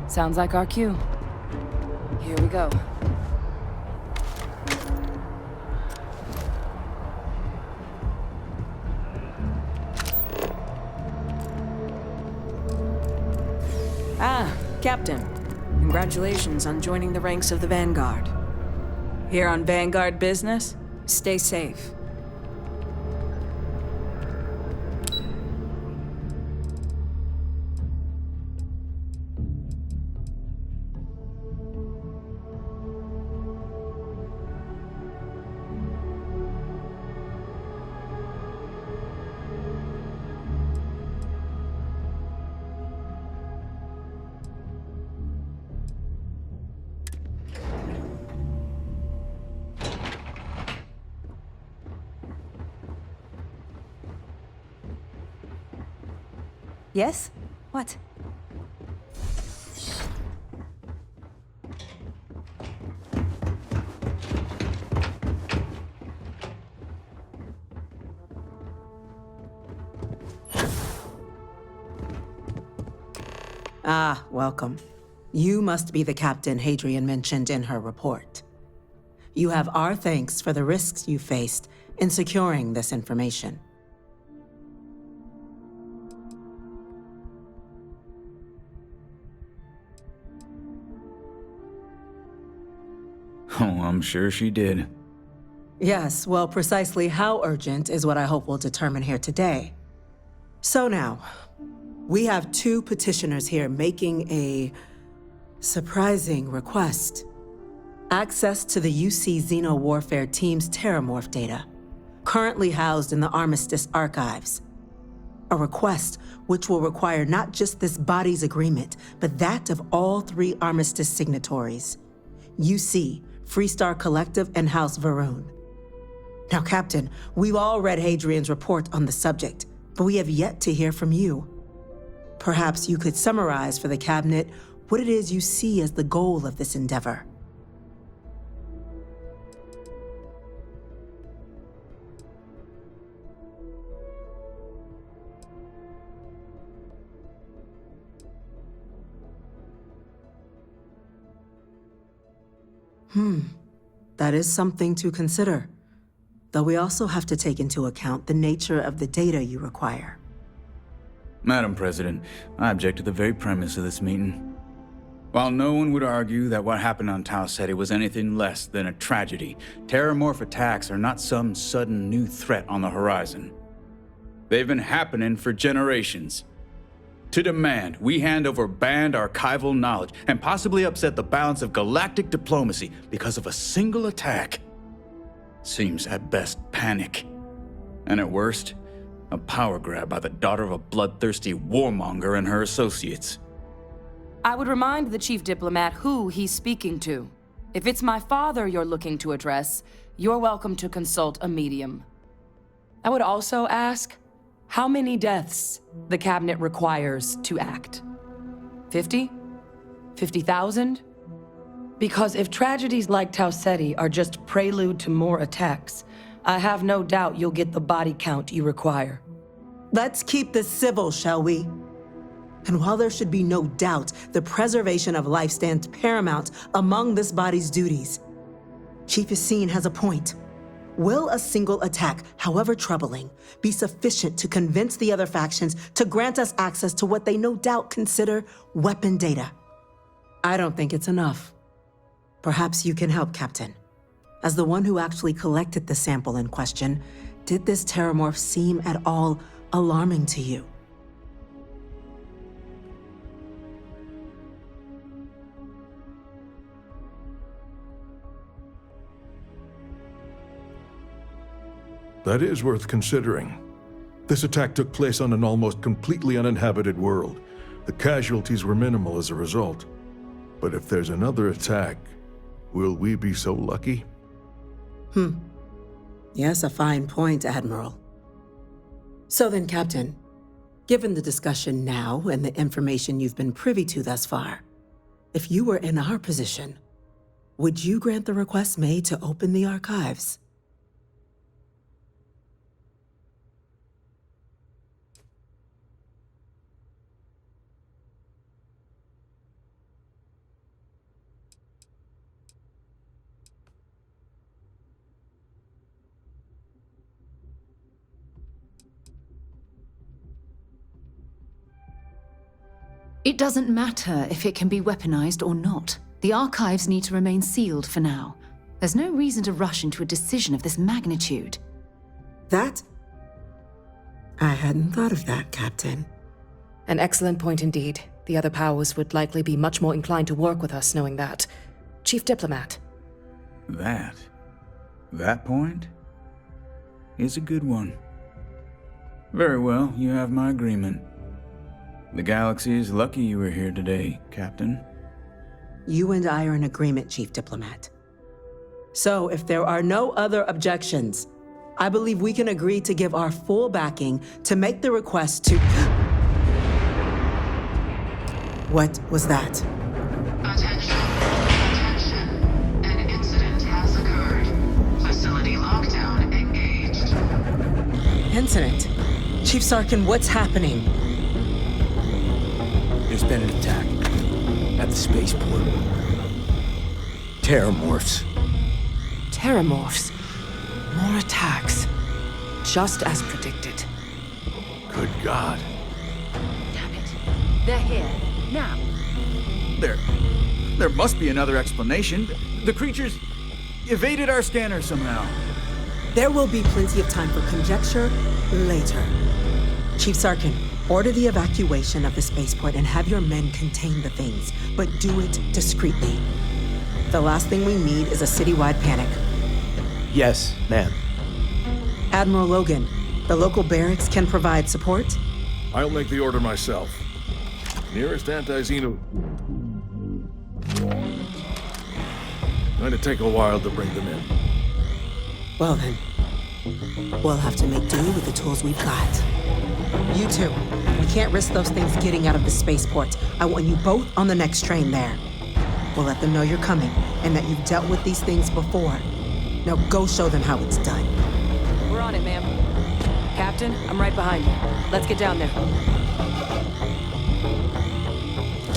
Speaker 12: Sounds like our cue. Here we go.
Speaker 21: Ah, Captain. Congratulations on joining the ranks of the Vanguard. Here on Vanguard business, stay safe.
Speaker 22: Yes? What?
Speaker 21: Ah, welcome. You must be the captain Hadrian mentioned in her report. You have our thanks for the risks you faced in securing this information.
Speaker 23: Oh, I'm sure she did.
Speaker 21: Yes, well, precisely how urgent is what I hope we'll determine here today. So now, we have two petitioners here making a surprising request. Access to the UC Xeno Warfare Team's Terramorph data, currently housed in the Armistice archives. A request which will require not just this body's agreement, but that of all three Armistice signatories. UC, Freestar Collective, and House Varun. Now, Captain, we've all read Hadrian's report on the subject, but we have yet to hear from you. Perhaps you could summarize for the Cabinet what it is you see as the goal of this endeavor. That is something to consider. Though we also have to take into account the nature of the data you require.
Speaker 1: Madam President, I object to the very premise of this meeting. While no one would argue that what happened on Tau Ceti was anything less than a tragedy, terramorph attacks are not some sudden new threat on the horizon. They've been happening for generations. To demand we hand over banned archival knowledge and possibly upset the balance of galactic diplomacy because of a single attack seems at best panic, and at worst, a power grab by the daughter of a bloodthirsty warmonger and her associates.
Speaker 12: I would remind the chief diplomat who he's speaking to. If it's my father you're looking to address, you're welcome to consult a medium. I would also ask how many deaths the cabinet requires to act. 50? 50,000? Because if tragedies like Tau Ceti are just prelude to more attacks, I have no doubt you'll get the body count you require.
Speaker 21: Let's keep this civil, shall we? And while there should be no doubt the preservation of life stands paramount among this body's duties, Chief Yassine has a point. Will a single attack, however troubling, be sufficient to convince the other factions to grant us access to what they no doubt consider weapon data? I don't think it's enough. Perhaps you can help, Captain. As the one who actually collected the sample in question, did this terramorph seem at all alarming to you?
Speaker 6: That is worth considering. This attack took place on an almost completely uninhabited world. The casualties were minimal as a result. But if there's another attack, will we be so lucky?
Speaker 21: Yes, a fine point, Admiral. So then, Captain, given the discussion now and the information you've been privy to thus far, if you were in our position, would you grant the request made to open the archives?
Speaker 4: It doesn't matter if it can be weaponized or not. The archives need to remain sealed for now. There's no reason to rush into a decision of this magnitude.
Speaker 21: That? I hadn't thought of that, Captain.
Speaker 12: An excellent point indeed. The other powers would likely be much more inclined to work with us knowing that. Chief Diplomat.
Speaker 1: That point is a good one. Very well, you have my agreement. The galaxy is lucky you were here today, Captain.
Speaker 21: You and I are in agreement, Chief Diplomat. So, if there are no other objections, I believe we can agree to give our full backing to make the request to... What was that?
Speaker 20: Attention. An incident has occurred. Facility lockdown engaged.
Speaker 21: Incident? Chief Sarkin, what's happening?
Speaker 5: There's been an attack at the spaceport. Terramorphs.
Speaker 12: Terramorphs. More attacks. Just as predicted.
Speaker 6: Good God.
Speaker 4: Damn it. They're here. Now.
Speaker 1: There must be another explanation. The creatures evaded our scanner somehow.
Speaker 21: There will be plenty of time for conjecture later. Chief Sarkin, order the evacuation of the spaceport and have your men contain the things, but do it discreetly. The last thing we need is a citywide panic.
Speaker 2: Yes, ma'am.
Speaker 21: Admiral Logan, the local barracks can provide support?
Speaker 6: I'll make the order myself. Nearest anti-xeno... Going to take a while to bring them in.
Speaker 21: Well then, we'll have to make do with the tools we've got. You two, we can't risk those things getting out of the spaceport. I want you both on the next train there. We'll let them know you're coming and that you've dealt with these things before. Now go show them how it's done.
Speaker 12: We're on it, ma'am. Captain, I'm right behind you. Let's get down there.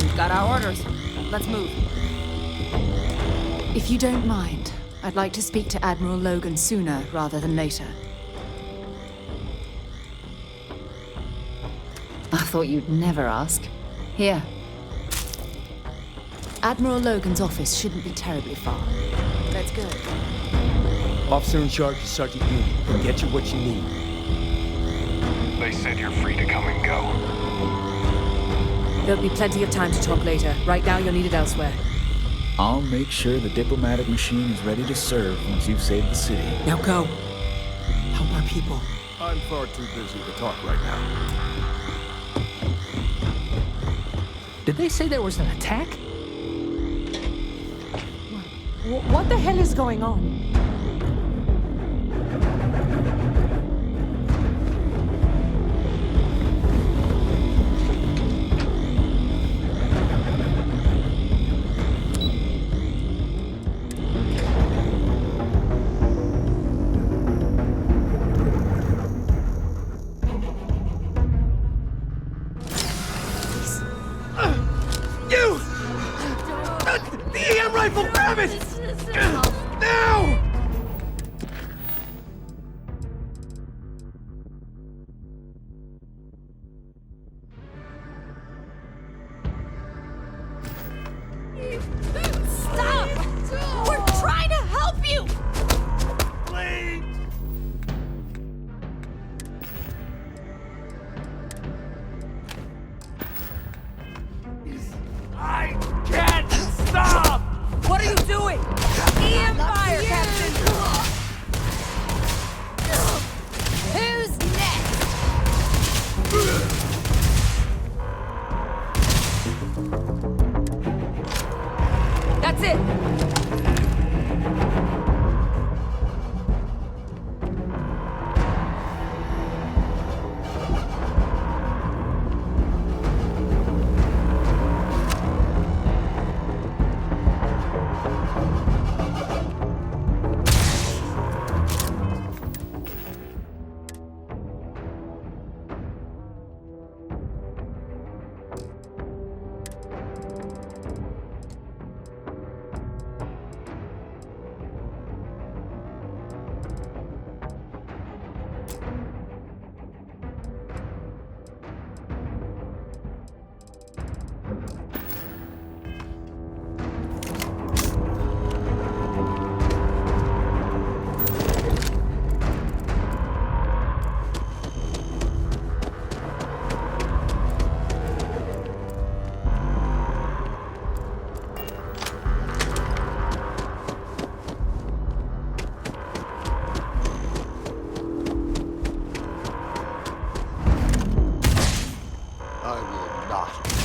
Speaker 12: We've got our orders. Let's move.
Speaker 4: If you don't mind, I'd like to speak to Admiral Logan sooner rather than later. I thought you'd never ask. Here. Admiral Logan's office shouldn't be terribly far. Let's go.
Speaker 18: Officer in charge is Sergeant Yu. He'll get you what you need.
Speaker 17: They said you're free to come and go.
Speaker 12: There'll be plenty of time to talk later. Right now, you're needed elsewhere.
Speaker 1: I'll make sure the diplomatic machine is ready to serve once you've saved the city.
Speaker 21: Now go. Help our people.
Speaker 6: I'm far too busy to talk right now.
Speaker 7: Did they say there was an attack?
Speaker 21: What the hell is going on?
Speaker 10: You! The EM rifle, grab it! Now!
Speaker 13: Stop! We're trying to help you!
Speaker 10: Please! I can't stop!
Speaker 12: What are you doing? EM fire, Captain!
Speaker 13: Who's next?
Speaker 12: That's it!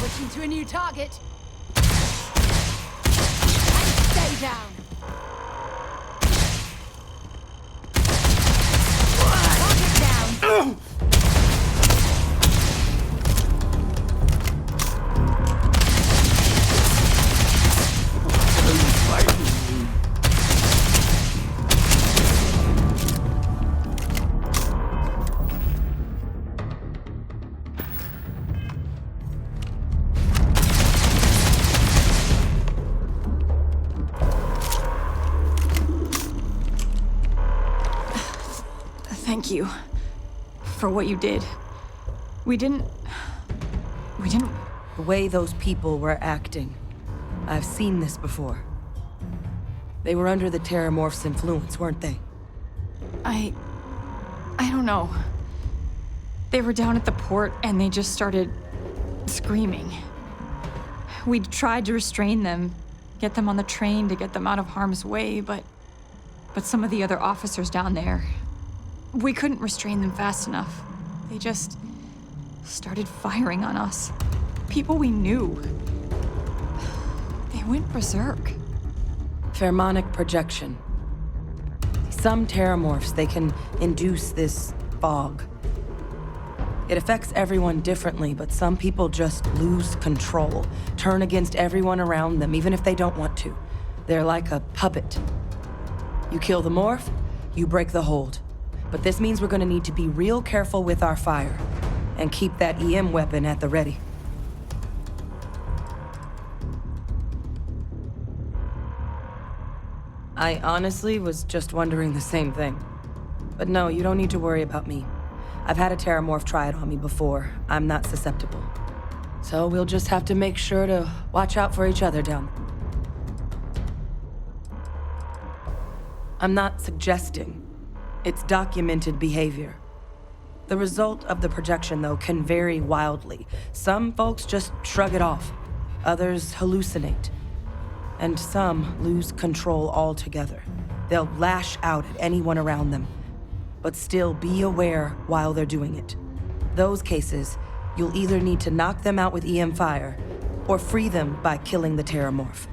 Speaker 4: Switching to a new target. And stay down. Target down.
Speaker 13: Thank you for what you did. We didn't...
Speaker 12: The way those people were acting. I've seen this before. They were under the Terramorph's influence, weren't they?
Speaker 13: I don't know. They were down at the port and they just started screaming. We tried to restrain them, get them on the train to get them out of harm's way, but some of the other officers down there, we couldn't restrain them fast enough. They just started firing on us. People we knew. They went berserk.
Speaker 12: Pheromonic projection. Some Terramorphs, they can induce this fog. It affects everyone differently, but some people just lose control, turn against everyone around them, even if they don't want to. They're like a puppet. You kill the morph, you break the hold. But this means we're gonna need to be real careful with our fire, and keep that EM weapon at the ready. I honestly was just wondering the same thing. But no, you don't need to worry about me. I've had a Terramorph try it on me before. I'm not susceptible. So we'll just have to make sure to watch out for each other down there. I'm not suggesting. It's documented behavior. The result of the projection, though, can vary wildly. Some folks just shrug it off. Others hallucinate. And some lose control altogether. They'll lash out at anyone around them, but still be aware while they're doing it. Those cases, you'll either need to knock them out with EM fire, or free them by killing the Terramorph.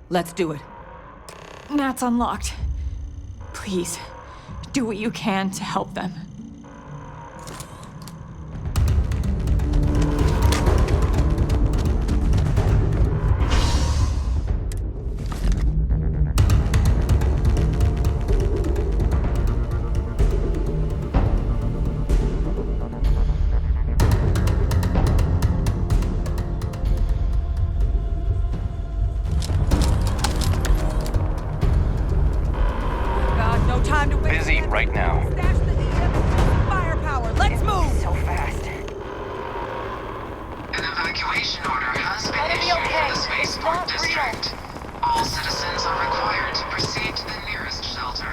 Speaker 12: Let's do it.
Speaker 13: Nat's unlocked. Please, do what you can to help them.
Speaker 17: Busy right now.
Speaker 12: Firepower, let's move!
Speaker 15: So fast.
Speaker 20: An evacuation order has been issued in the spaceport district. All citizens are required to proceed to the nearest shelter.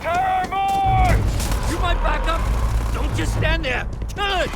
Speaker 18: Terramorph! You might back up. Don't just stand there. Kill it!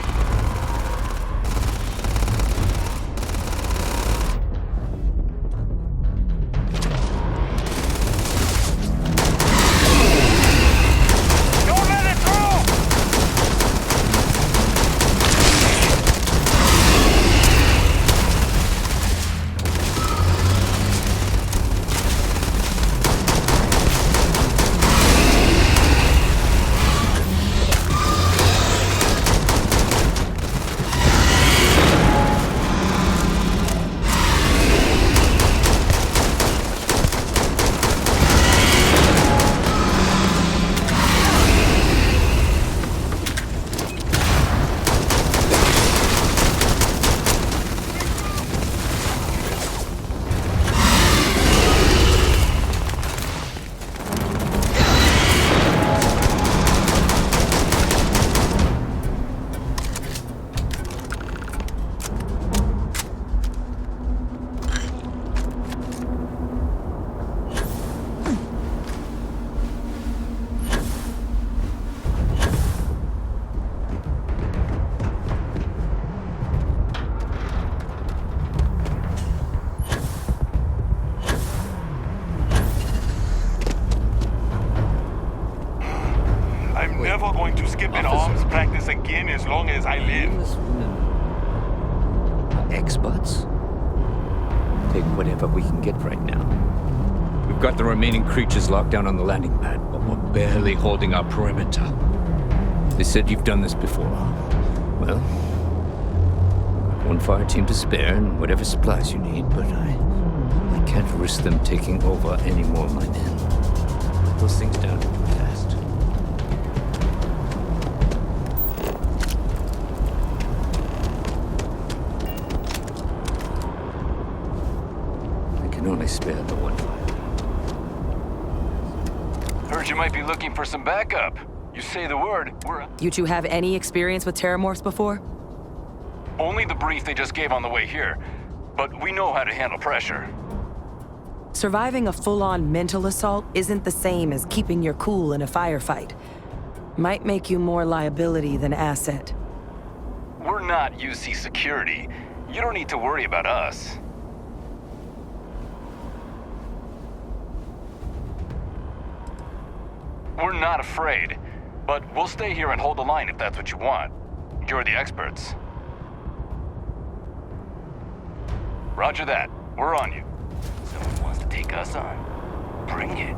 Speaker 17: I'm never going to skip an arms practice again as long as I live.
Speaker 8: Experts? Take whatever we can get right now. We've got the remaining creatures locked down on the landing pad, but we're barely holding our perimeter. They said you've done this before. Well, one fire team to spare and whatever supplies you need, but I can't risk them taking over any more of my men. Put those things down fast. I can only spare the one fire.
Speaker 17: Heard you might be looking for some backup. You say the word, we're...
Speaker 12: You two have any experience with Terramorphs before?
Speaker 17: Only the brief they just gave on the way here. But we know how to handle pressure.
Speaker 12: Surviving a full-on mental assault isn't the same as keeping your cool in a firefight. Might make you more liability than asset.
Speaker 17: We're not UC security. You don't need to worry about us. We're not afraid, but we'll stay here and hold the line if that's what you want. You're the experts. Roger that. We're on you. Someone wants to take us on. Bring it.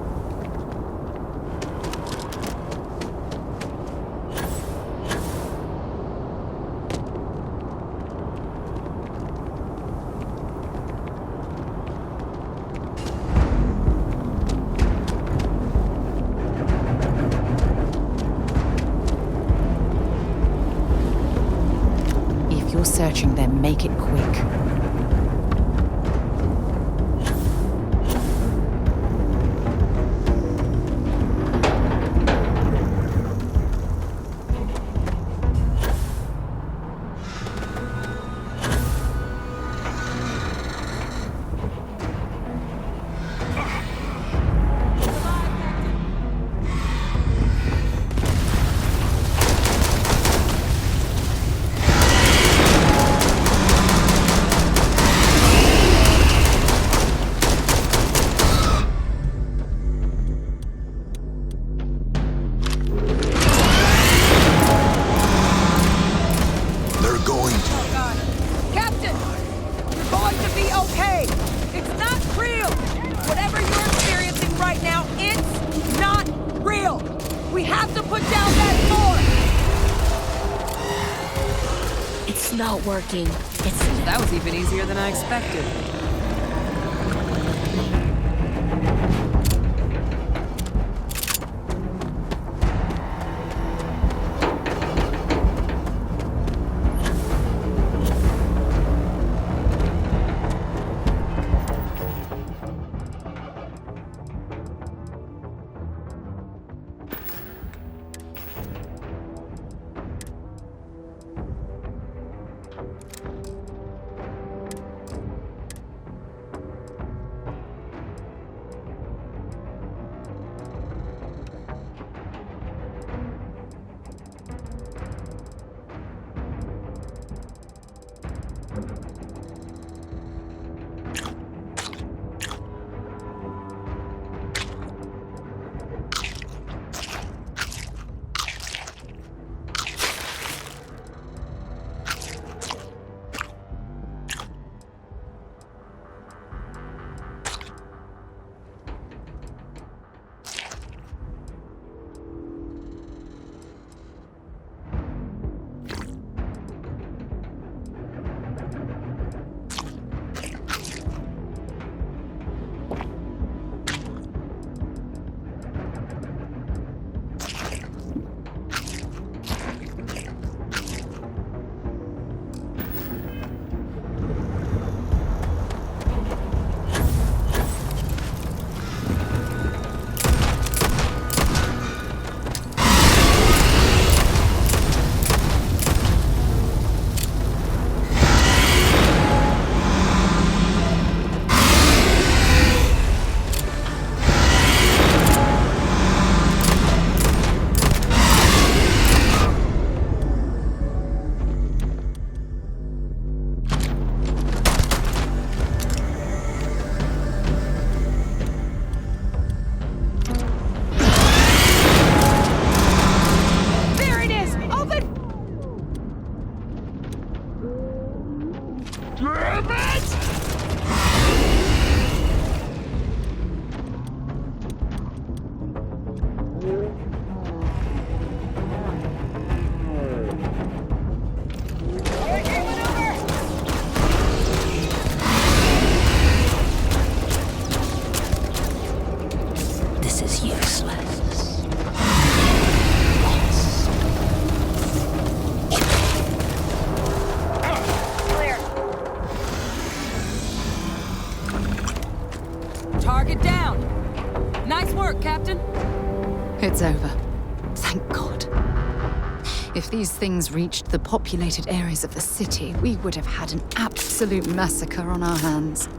Speaker 4: If you're searching them, make it quick.
Speaker 12: real! Whatever you're experiencing right now, it's not real! We have to put down that fort!
Speaker 9: It's not working.
Speaker 12: That was even easier than I expected. Target down. Nice work, Captain.
Speaker 4: It's over. Thank God. If these things reached the populated areas of the city, we would have had an absolute massacre on our hands.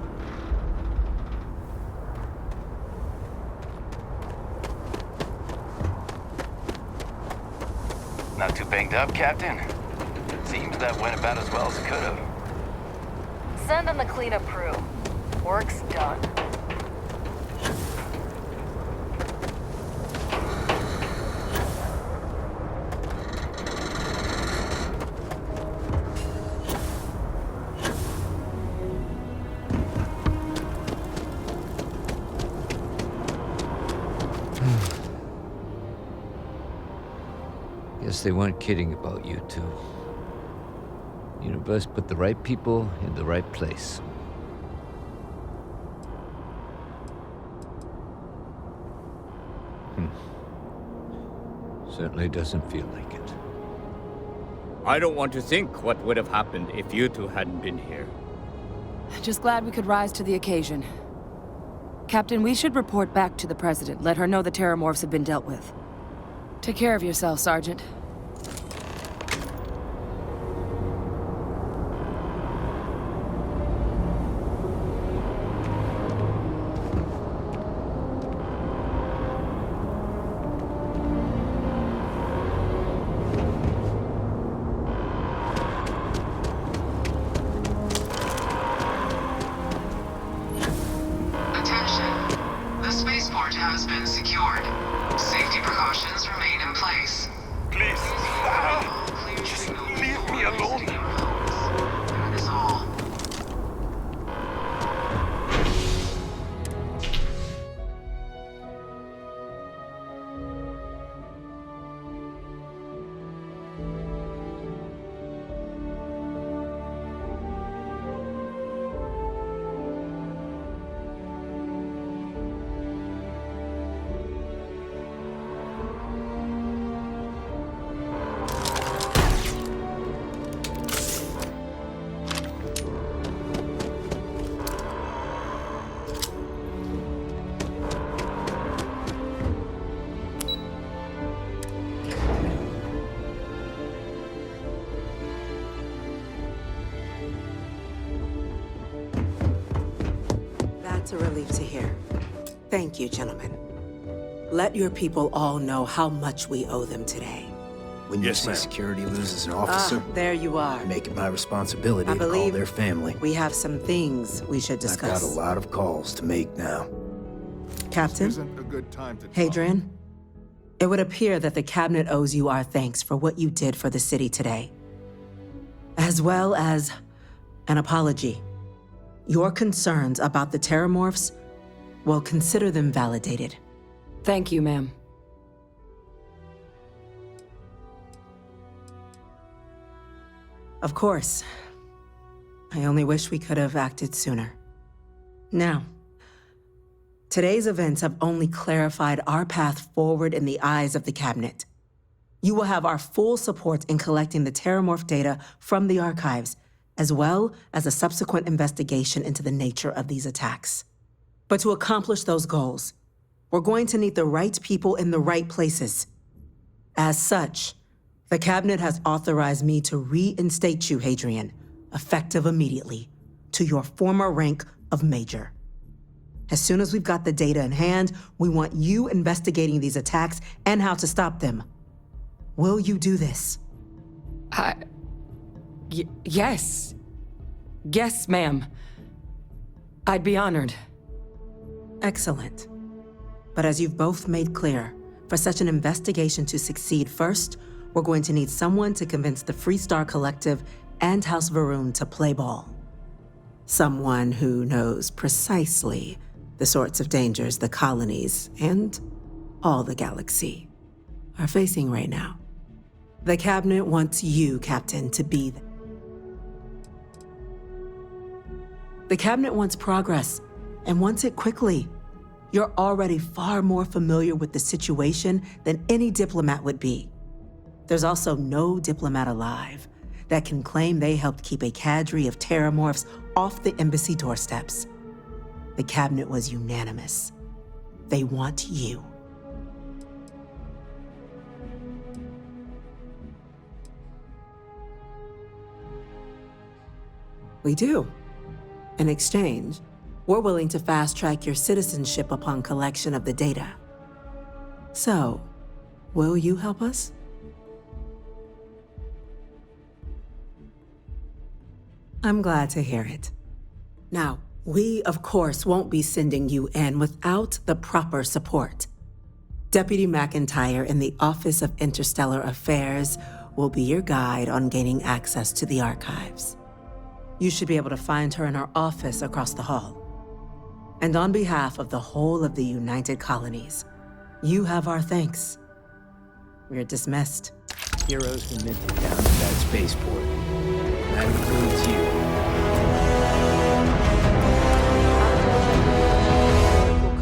Speaker 17: Not too banged up, Captain? Seems that went about as well as it could have.
Speaker 9: Send in the cleanup crew. Work's done.
Speaker 8: Guess they weren't kidding about you two. Universe put the right people in the right place. Certainly doesn't feel like it. I don't want to think what would have happened if you two hadn't been here.
Speaker 12: Just glad we could rise to the occasion. Captain, we should report back to the President. Let her know the Terramorphs have been dealt with. Take care of yourself, Sergeant.
Speaker 20: The spaceport has been secured. Safety precautions remain in place.
Speaker 17: Please,
Speaker 21: That's a relief to hear. Thank you, gentlemen. Let your people all know how much we owe them today.
Speaker 3: When you see security loses an officer,
Speaker 21: there you are.
Speaker 3: I make it my responsibility
Speaker 21: I
Speaker 3: to call
Speaker 21: believe
Speaker 3: their family.
Speaker 21: we have some things we should
Speaker 3: I've got
Speaker 21: discuss.
Speaker 3: a lot of calls to make now.
Speaker 21: Captain,
Speaker 6: Isn't a good time to
Speaker 21: Hadrian, it would appear that the Cabinet owes you our thanks for what you did for the city today, as well as an apology. Your concerns about the Terramorphs, well, consider them validated.
Speaker 12: Thank you, ma'am.
Speaker 21: Of course. I only wish we could have acted sooner. Now, today's events have only clarified our path forward in the eyes of the Cabinet. You will have our full support in collecting the Terramorph data from the archives, as well as a subsequent investigation into the nature of these attacks. But to accomplish those goals, we're going to need the right people in the right places. As such, the Cabinet has authorized me to reinstate you, Hadrian, effective immediately, to your former rank of Major. As soon as we've got the data in hand, we want you investigating these attacks and how to stop them. Will you do this?
Speaker 12: Yes. Yes, ma'am. I'd be honored.
Speaker 21: Excellent. But as you've both made clear, for such an investigation to succeed first, we're going to need someone to convince the Freestar Collective and House Varun to play ball. Someone who knows precisely the sorts of dangers the colonies and all the galaxy are facing right now. The Cabinet wants you, Captain, to be The Cabinet wants progress, and wants it quickly. You're already far more familiar with the situation than any diplomat would be. There's also no diplomat alive that can claim they helped keep a cadre of Terramorphs off the embassy doorsteps. The Cabinet was unanimous. They want you. We do. In exchange, we're willing to fast-track your citizenship upon collection of the data. So, will you help us? I'm glad to hear it. Now, we, of course, won't be sending you in without the proper support. Deputy McIntyre in the Office of Interstellar Affairs will be your guide on gaining access to the archives. You should be able to find her in her office across the hall. And on behalf of the whole of the United Colonies, you have our thanks. We're dismissed.
Speaker 3: Heroes were minted down to that spaceport. That includes you.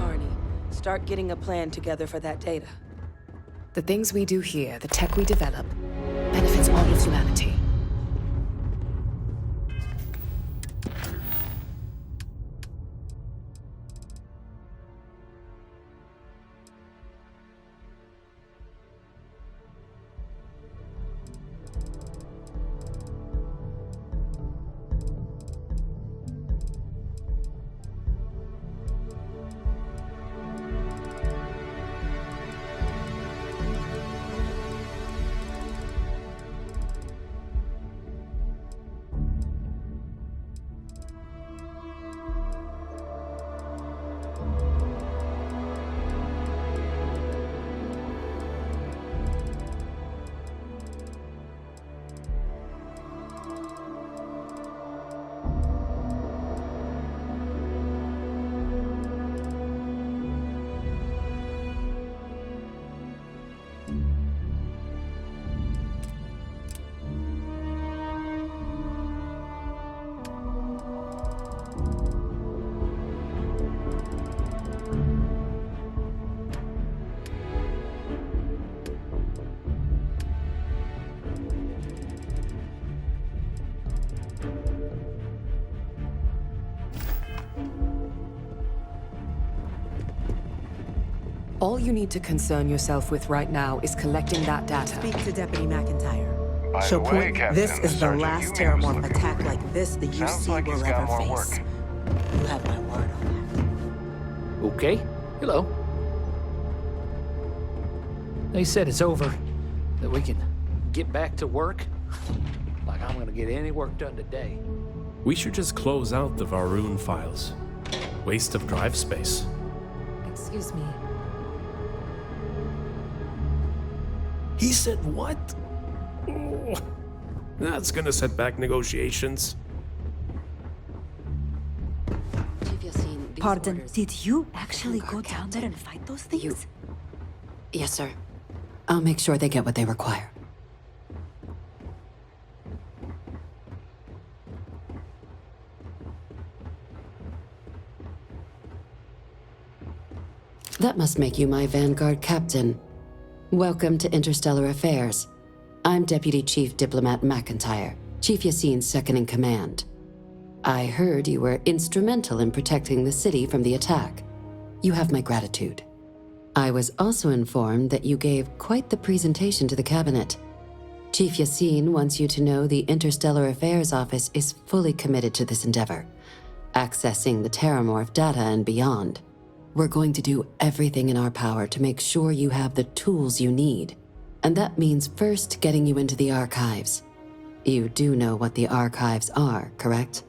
Speaker 12: Carney, start getting a plan together for that data.
Speaker 11: The things we do here, the tech we develop, benefits all of humanity. All you need to concern yourself with right now is collecting that data.
Speaker 21: Speak to Deputy McIntyre.
Speaker 23: By
Speaker 21: She'll
Speaker 23: the way,
Speaker 21: point,
Speaker 23: Captain,
Speaker 21: this is the
Speaker 23: Sergeant
Speaker 21: last
Speaker 23: Eumenes was
Speaker 21: Terramorph
Speaker 23: looking
Speaker 21: attack
Speaker 23: for you.
Speaker 21: like this the
Speaker 23: Sounds
Speaker 21: UC
Speaker 23: like he's
Speaker 21: will
Speaker 23: got
Speaker 21: ever
Speaker 23: more
Speaker 21: face.
Speaker 23: work.
Speaker 21: You have my word on that.
Speaker 7: Okay. Hello. They said it's over. That we can get back to work. Like I'm gonna get any work done today.
Speaker 16: We should just close out the Varun files. Waste of drive space.
Speaker 12: Excuse me.
Speaker 16: He said what? Oh, that's gonna set back negotiations.
Speaker 22: Pardon, did you actually go down there and fight those things?
Speaker 14: Yes, sir. I'll make sure they get what they require. That must make you my Vanguard captain. Welcome to Interstellar Affairs. I'm Deputy Chief Diplomat McIntyre, Chief Yassine's second-in-command. I heard you were instrumental in protecting the city from the attack. You have my gratitude. I was also informed that you gave quite the presentation to the cabinet. Chief Yassine wants you to know the Interstellar Affairs Office is fully committed to this endeavor, accessing the Terramorph data and beyond. We're going to do everything in our power to make sure you have the tools you need. And that means first getting you into the archives. You do know what the archives are, correct?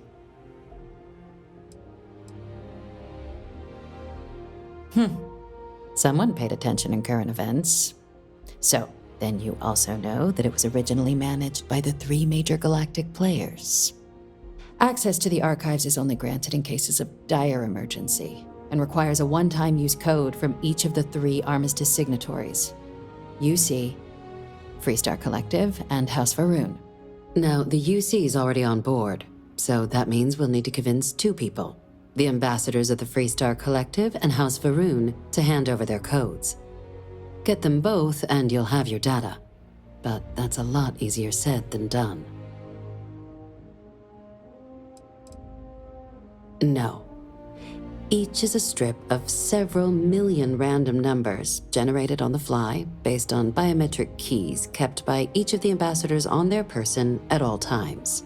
Speaker 19: Someone paid attention in current events. So, then you also know that it was originally managed by the 3 major galactic players. Access to the archives is only granted in cases of dire emergency, and requires a one-time use code from each of the 3 Armistice signatories. UC, Freestar Collective, and House Varun.
Speaker 14: Now, the UC is already on board, so that means we'll need to convince 2 people. The ambassadors of the Freestar Collective and House Varun to hand over their codes. Get them both and you'll have your data. But that's a lot easier said than done. No. Each is a strip of several million random numbers generated on the fly based on biometric keys kept by each of the ambassadors on their person at all times.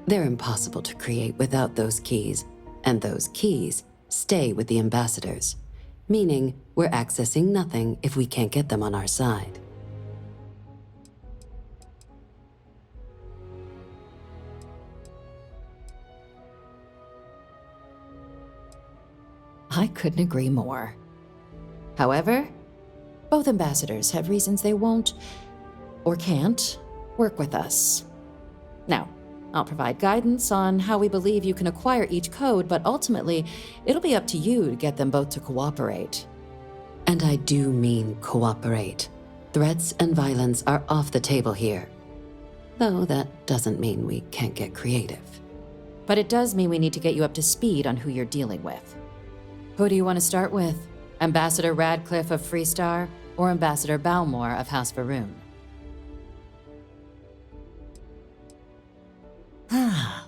Speaker 14: They're impossible to create without those keys, and those keys stay with the ambassadors, meaning we're accessing nothing if we can't get them on our side.
Speaker 19: I couldn't agree more. However, both ambassadors have reasons they won't, or can't, work with us. Now, I'll provide guidance on how we believe you can acquire each code, but ultimately, it'll be up to you to get them both to cooperate.
Speaker 14: And I do mean cooperate. Threats and violence are off the table here. Though that doesn't mean we can't get creative.
Speaker 19: But it does mean we need to get you up to speed on who you're dealing with. Who do you want to start with? Ambassador Radcliffe of Freestar, or Ambassador Balmore of House Varun? Ah,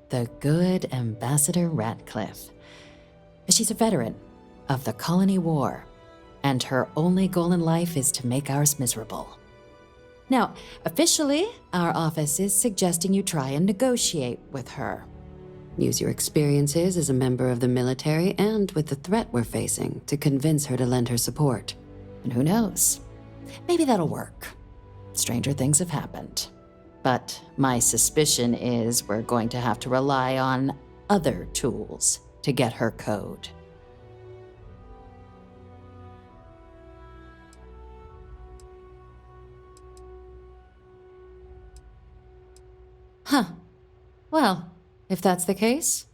Speaker 19: the good Ambassador Radcliffe. She's a veteran of the Colony War, and her only goal in life is to make ours miserable. Now, officially, our office is suggesting you try and negotiate with her.
Speaker 14: Use your experiences as a member of the military and with the threat we're facing to convince her to lend her support.
Speaker 19: And who knows? Maybe that'll work. Stranger things have happened. But my suspicion is we're going to have to rely on other tools to get her code. Huh. Well, if that's the case,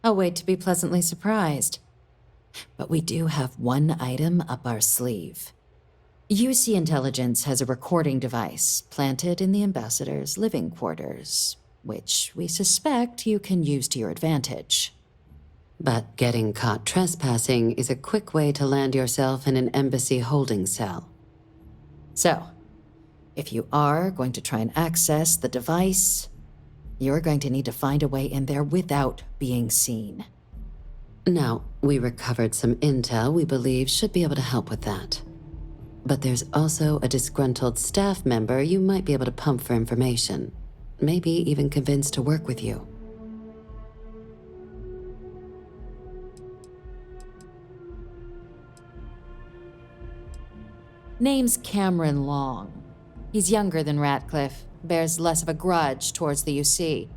Speaker 19: I'll wait to be pleasantly surprised. But we do have one item up our sleeve. UC Intelligence has a recording device planted in the ambassador's living quarters, which we suspect you can use to your advantage.
Speaker 14: But getting caught trespassing is a quick way to land yourself in an embassy holding cell.
Speaker 19: So, if you are going to try and access the device, you're going to need to find a way in there without being seen.
Speaker 14: Now, we recovered some intel we believe should be able to help with that. But there's also a disgruntled staff member you might be able to pump for information. Maybe even convince to work with you.
Speaker 19: Name's Cameron Long. He's younger than Ratcliffe, bears less of a grudge towards the UC.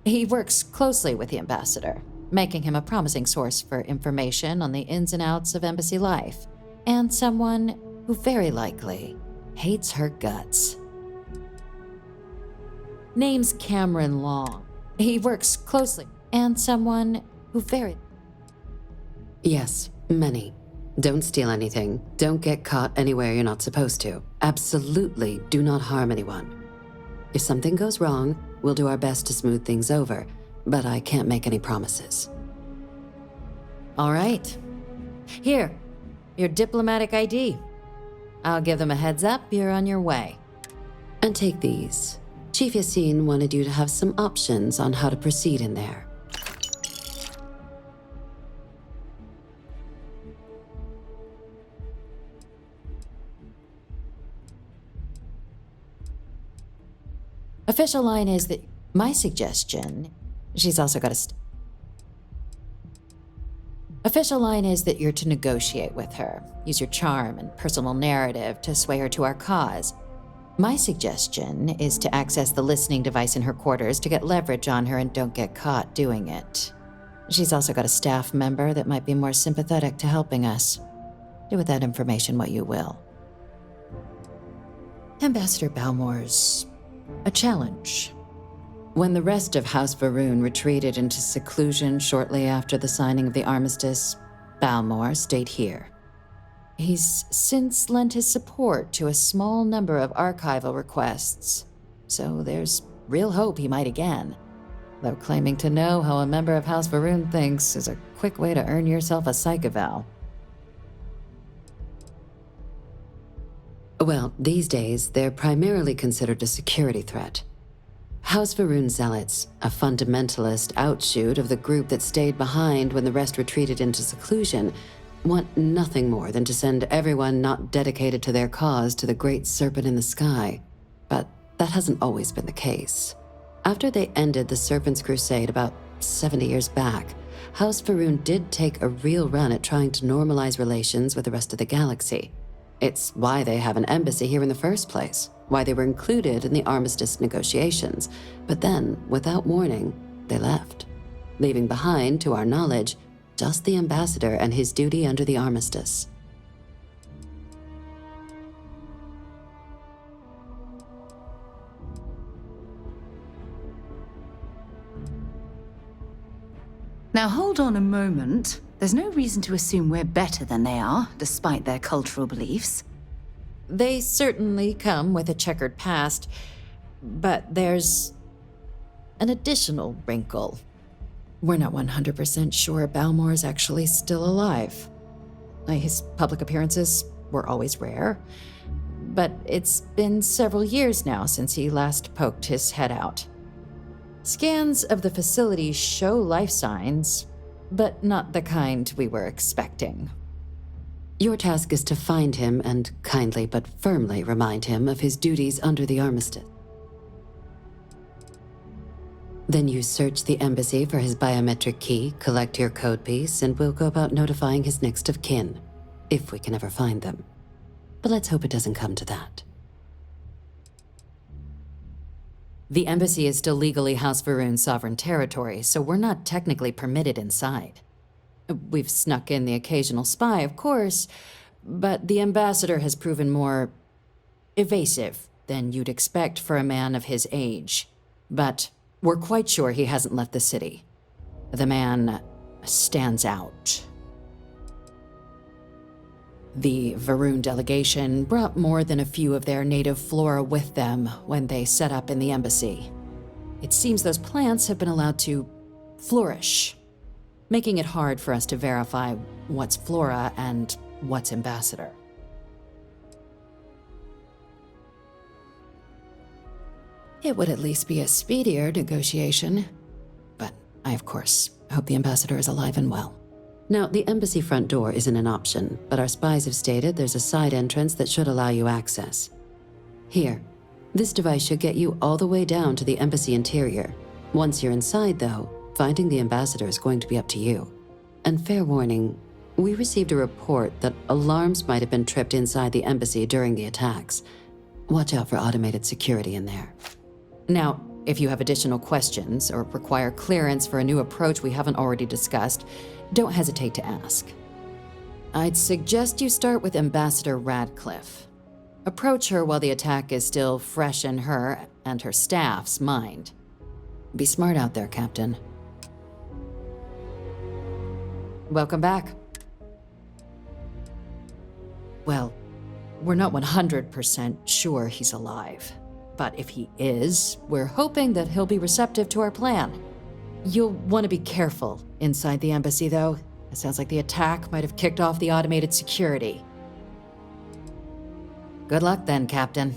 Speaker 19: He works closely with the ambassador, making him a promising source for information on the ins and outs of embassy life, and someone who very likely hates her guts. Name's Cameron Long. He works closely, and someone who very...
Speaker 14: Yes, many. Don't steal anything. Don't get caught anywhere you're not supposed to. Absolutely do not harm anyone. If something goes wrong, we'll do our best to smooth things over, but I can't make any promises.
Speaker 19: All right. Here, your diplomatic ID. I'll give them a heads up, you're on your way.
Speaker 14: And take these. Chief Yassine wanted you to have some options on how to proceed in there.
Speaker 19: Official line is that my suggestion, she's also got a Official line is that you're to negotiate with her. Use your charm and personal narrative to sway her to our cause. My suggestion is to access the listening device in her quarters to get leverage on her and don't get caught doing it. She's also got a staff member that might be more sympathetic to helping us. Do with that information what you will. Ambassador Balmore's a challenge. When the rest of House Varun retreated into seclusion shortly after the signing of the armistice, Balmore stayed here. He's since lent his support to a small number of archival requests, so there's real hope he might again. Though claiming to know how a member of House Varun thinks is a quick way to earn yourself a psych eval.
Speaker 14: Well, these days, they're primarily considered a security threat. House Varun Zealots, a fundamentalist outshoot of the group that stayed behind when the rest retreated into seclusion, want nothing more than to send everyone not dedicated to their cause to the great serpent in the sky. But that hasn't always been the case. After they ended the Serpent's Crusade about 70 years back, House Varun did take a real run at trying to normalize relations with the rest of the galaxy. It's why they have an embassy here in the first place, why they were included in the armistice negotiations. But then, without warning, they left, leaving behind, to our knowledge, just the ambassador and his duty under the armistice.
Speaker 4: Now hold on a moment. There's no reason to assume we're better than they are, despite their cultural beliefs.
Speaker 19: They certainly come with a checkered past, but there's an additional wrinkle. We're not 100% sure Balmore's actually still alive. His public appearances were always rare, but it's been several years now since he last poked his head out. Scans of the facility show life signs, but not the kind we were expecting.
Speaker 14: Your task is to find him and kindly but firmly remind him of his duties under the armistice. Then you search the embassy for his biometric key, collect your code piece, and we'll go about notifying his next of kin, if we can ever find them. But let's hope it doesn't come to that.
Speaker 19: The embassy is still legally House Varun's sovereign territory, so we're not technically permitted inside. We've snuck in the occasional spy, of course, but the ambassador has proven more evasive than you'd expect for a man of his age. But we're quite sure he hasn't left the city. The man stands out. The Varun delegation brought more than a few of their native flora with them when they set up in the embassy. It seems those plants have been allowed to flourish, making it hard for us to verify what's flora and what's ambassador. It would at least be a speedier negotiation, but I, of course, hope the ambassador is alive and well.
Speaker 14: Now, the embassy front door isn't an option, but our spies have stated there's a side entrance that should allow you access. Here, this device should get you all the way down to the embassy interior. Once you're inside, though, finding the ambassador is going to be up to you. And fair warning, We received a report that alarms might have been tripped inside the embassy during the attacks. Watch out for automated security in there. Now, if you have additional questions or require clearance for a new approach we haven't already discussed, don't hesitate to ask. I'd suggest you start with Ambassador Radcliffe. Approach her while the attack is still fresh in her and her staff's mind. Be smart out there, Captain. Welcome back. Well, we're not 100% sure he's alive. But if he is, we're hoping that he'll be receptive to our plan. You'll want to be careful inside the embassy, though. It sounds like the attack might have kicked off the automated security. Good luck then, Captain.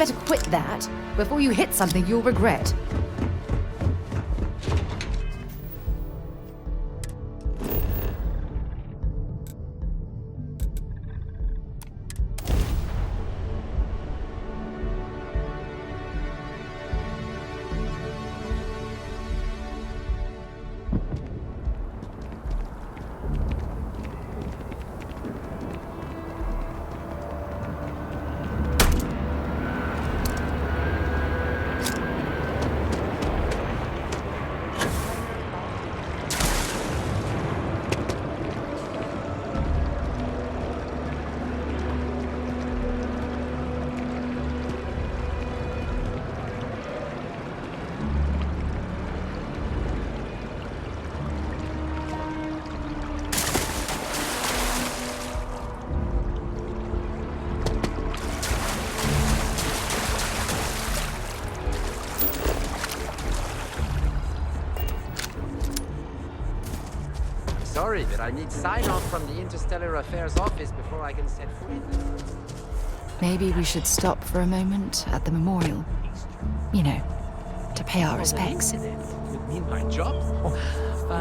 Speaker 4: better quit that before you hit something you'll regret.
Speaker 3: Sorry, but I need sign-off from the Interstellar Affairs office before I can set free.
Speaker 4: Maybe we should stop for a moment at the memorial. You know, to pay our respects.
Speaker 3: You mean my job?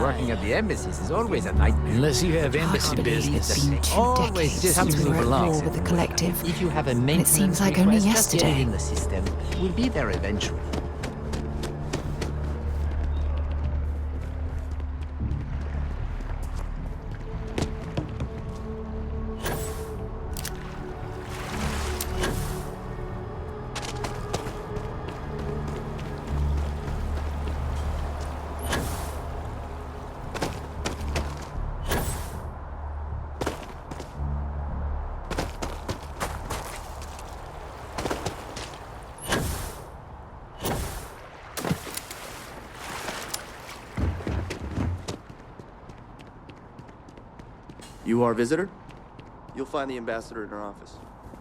Speaker 3: Working at the embassies is always a nightmare.
Speaker 7: Unless you have embassy business. Always just
Speaker 4: Since we
Speaker 7: move
Speaker 4: were at
Speaker 7: along.
Speaker 4: war with the collective.
Speaker 3: If you have a
Speaker 4: And it
Speaker 3: maintenance
Speaker 4: seems like only
Speaker 3: request, just get it
Speaker 4: yesterday.
Speaker 3: in the system. We'll be there eventually.
Speaker 2: You are a visitor? You'll find the ambassador in her office.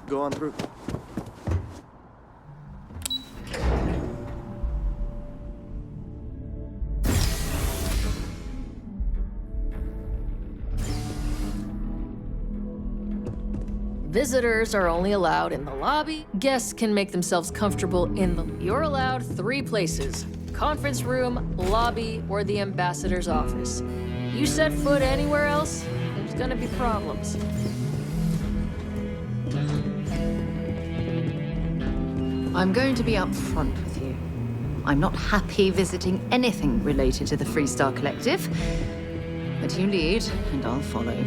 Speaker 2: Go on through.
Speaker 9: Visitors are only allowed in the lobby. Guests can make themselves comfortable in the... You're allowed 3 places: conference room, lobby, or the ambassador's office. You set foot anywhere else, there's gonna be problems.
Speaker 4: I'm going to be upfront with you. I'm not happy visiting anything related to the Freestar Collective. But you lead, and I'll follow.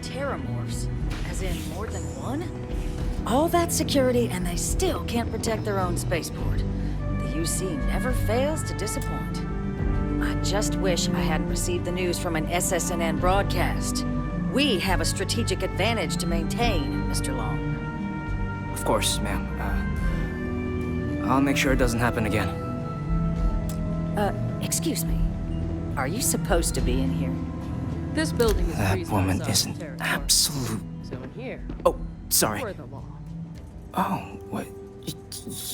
Speaker 22: Terramorphs? As in more than one? All that security and they still can't protect their own spaceport. The UC never fails to disappoint. I just wish I hadn't received the news from an SSNN broadcast. We have a strategic advantage to maintain, Mr. Long.
Speaker 5: Of course, ma'am. I'll make sure it doesn't happen again.
Speaker 22: Excuse me. Are you supposed to be in here?
Speaker 9: This building is
Speaker 5: That
Speaker 9: Freestar's
Speaker 5: woman
Speaker 9: sovereign
Speaker 5: isn't
Speaker 9: territory.
Speaker 5: absolute.
Speaker 9: So in here,
Speaker 5: Oh, sorry.
Speaker 9: we're the law.
Speaker 5: Oh, what?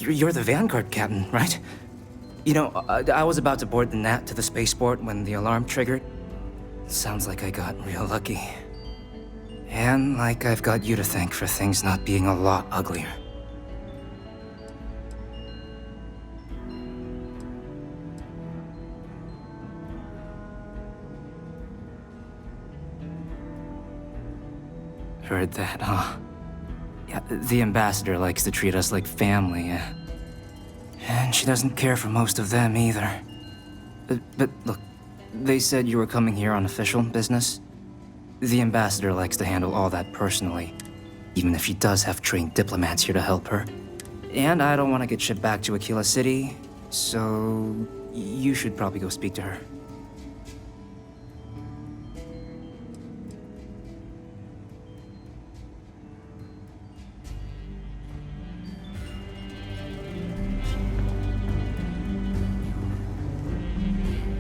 Speaker 5: You're the Vanguard captain, right? You know, I was about to board the Nat to the spaceport when the alarm triggered. Sounds like I got real lucky. And like I've got you to thank for things not being a lot uglier. Heard that, huh? Yeah, the ambassador likes to treat us like family, yeah. And she doesn't care for most of them either. But look, they said you were coming here on official business. The ambassador likes to handle all that personally, even if she does have trained diplomats here to help her. And I don't want to get shipped back to Aquila City, so you should probably go speak to her.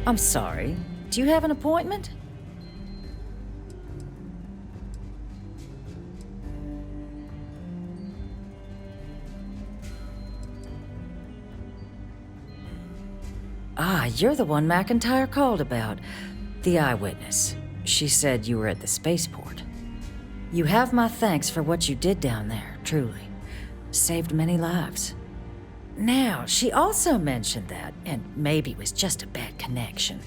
Speaker 22: I'm sorry. Do you have an appointment? Ah, you're the one McIntyre called about. The eyewitness. She said you were at the spaceport. You have my thanks for what you did down there, truly. Saved many lives. Now, she also mentioned that, and maybe it was just a bad connection,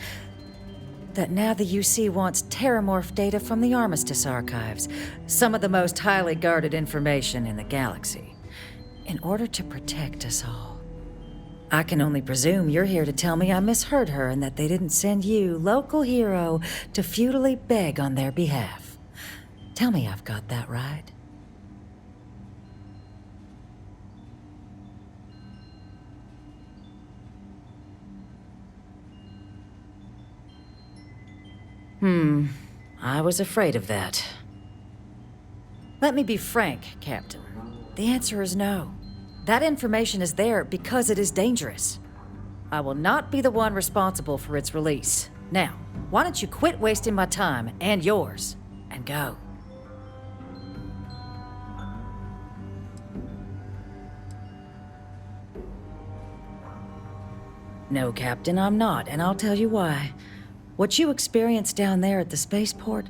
Speaker 22: that now the UC wants terramorph data from the Armistice archives, some of the most highly guarded information in the galaxy, in order to protect us all. I can only presume you're here to tell me I misheard her and that they didn't send you, local hero, to futilely beg on their behalf. Tell me I've got that right. I was afraid of that. Let me be frank, Captain. The answer is no. That information is there because it is dangerous. I will not be the one responsible for its release. Now, why don't you quit wasting my time and yours, and go? No, Captain, I'm not, and I'll tell you why. What you experienced down there at the spaceport,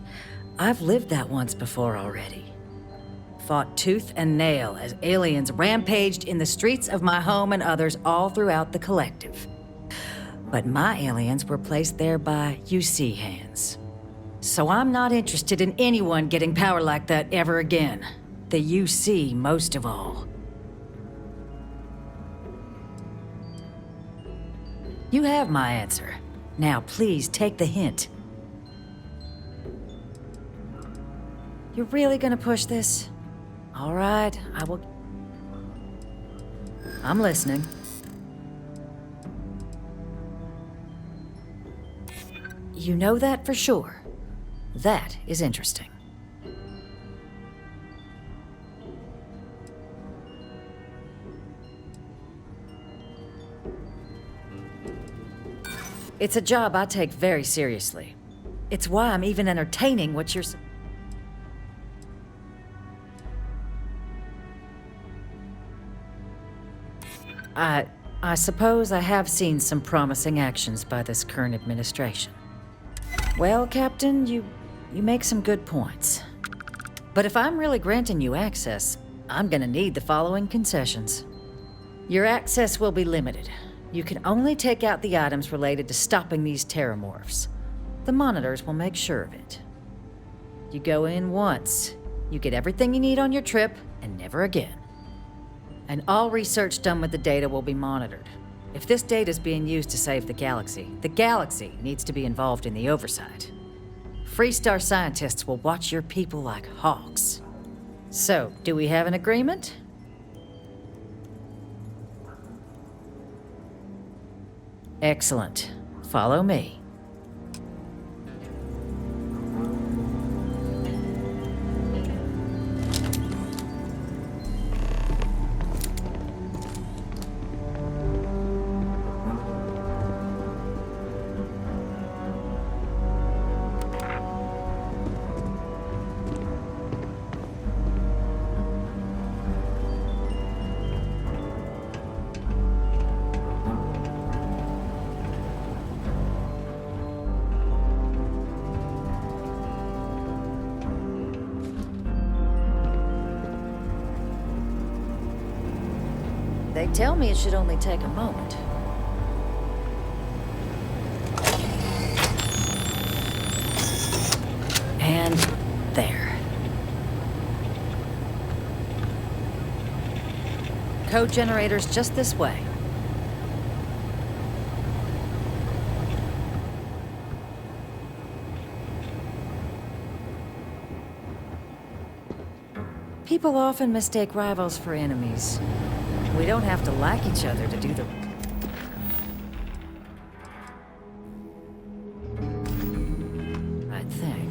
Speaker 22: I've lived that once before already. Fought tooth and nail as aliens rampaged in the streets of my home and others all throughout the collective. But my aliens were placed there by UC hands. So I'm not interested in anyone getting power like that ever again. The UC most of all. You have my answer. Now please take the hint. You're really gonna push this? All right, I will... I'm listening. You know that for sure. That is interesting. It's a job I take very seriously. It's why I'm even entertaining what you're... I suppose I have seen some promising actions by this current administration. Well, Captain, you make some good points. But if I'm really granting you access, I'm gonna need the following concessions. Your access will be limited. You can only take out the items related to stopping these terramorphs. The monitors will make sure of it. You go in once, you get everything you need on your trip, and never again. And all research done with the data will be monitored. If this data is being used to save the galaxy needs to be involved in the oversight. Freestar scientists will watch your people like hawks. So, do we have an agreement? Excellent. Follow me. They tell me it should only take a moment. And there. Code generators just this way. People often mistake rivals for enemies. We don't have to like each other to do the right thing.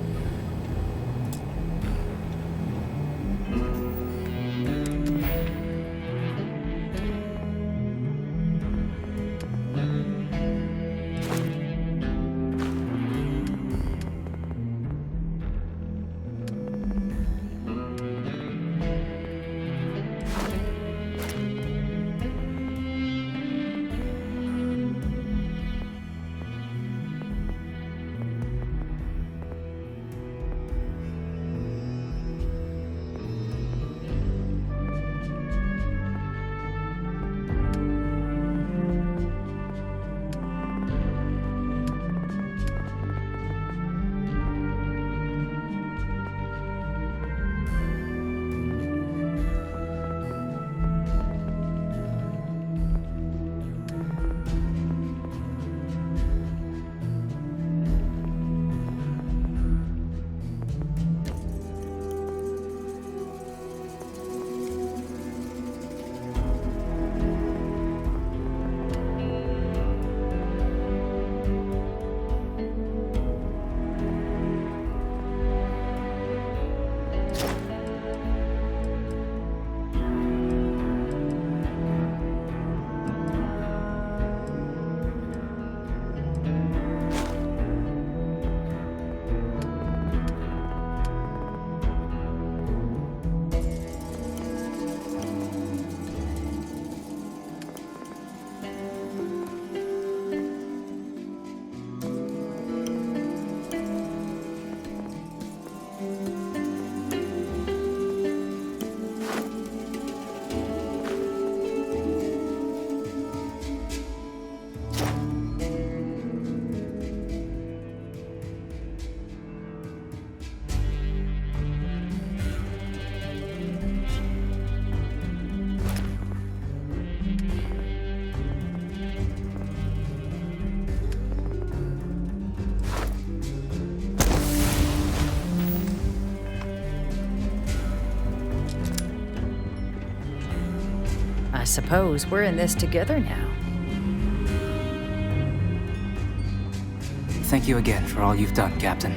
Speaker 22: suppose we're in this together now.
Speaker 5: Thank you again for all you've done, Captain.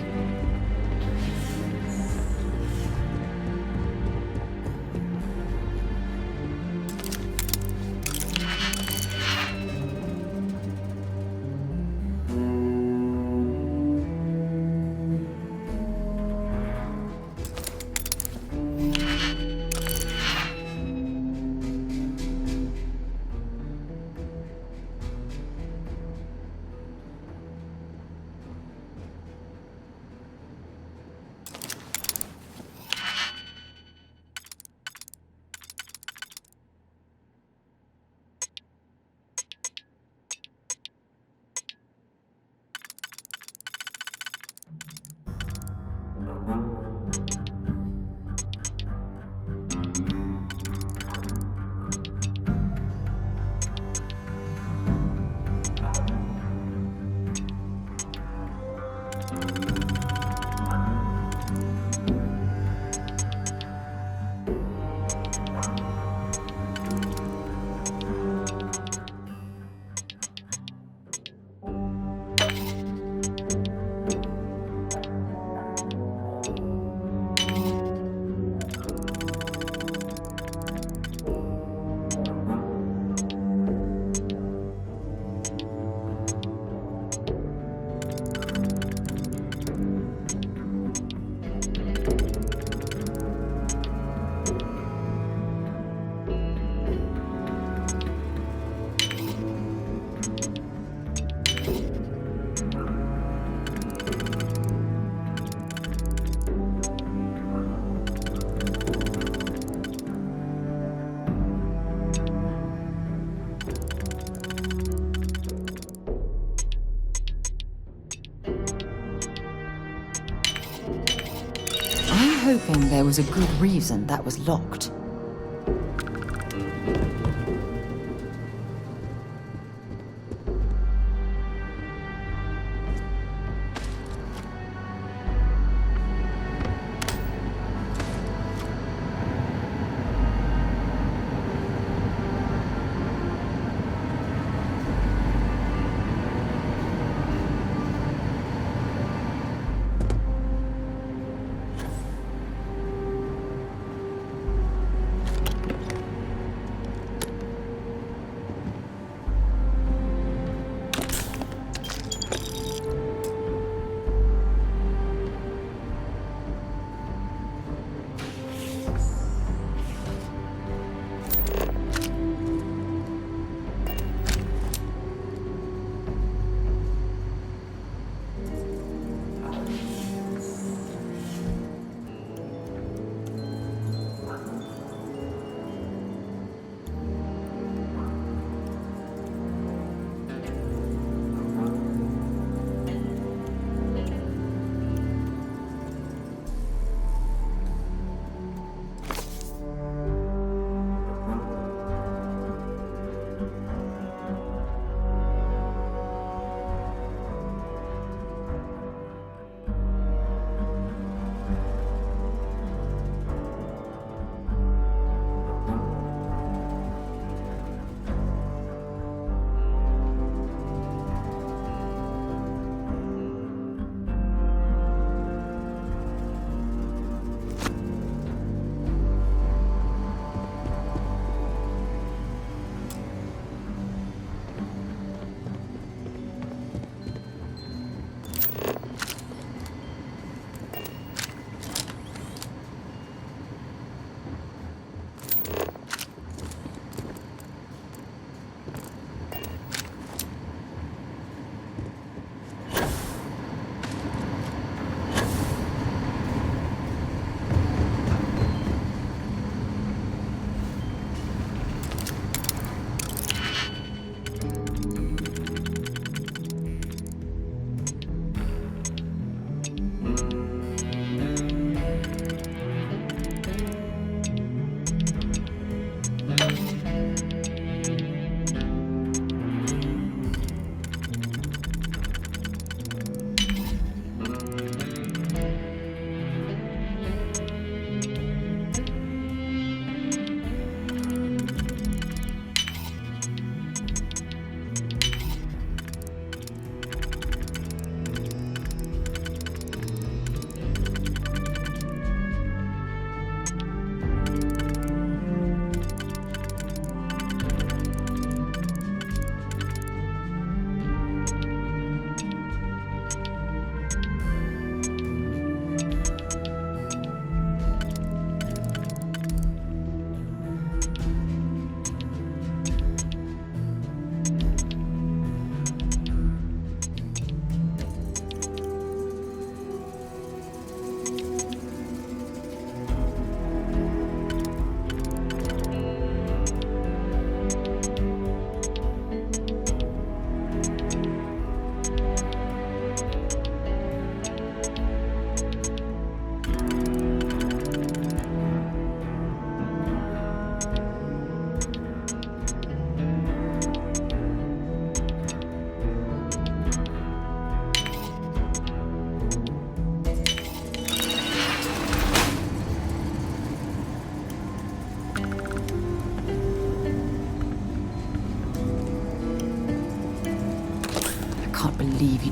Speaker 4: I'm hoping there was a good reason that was locked.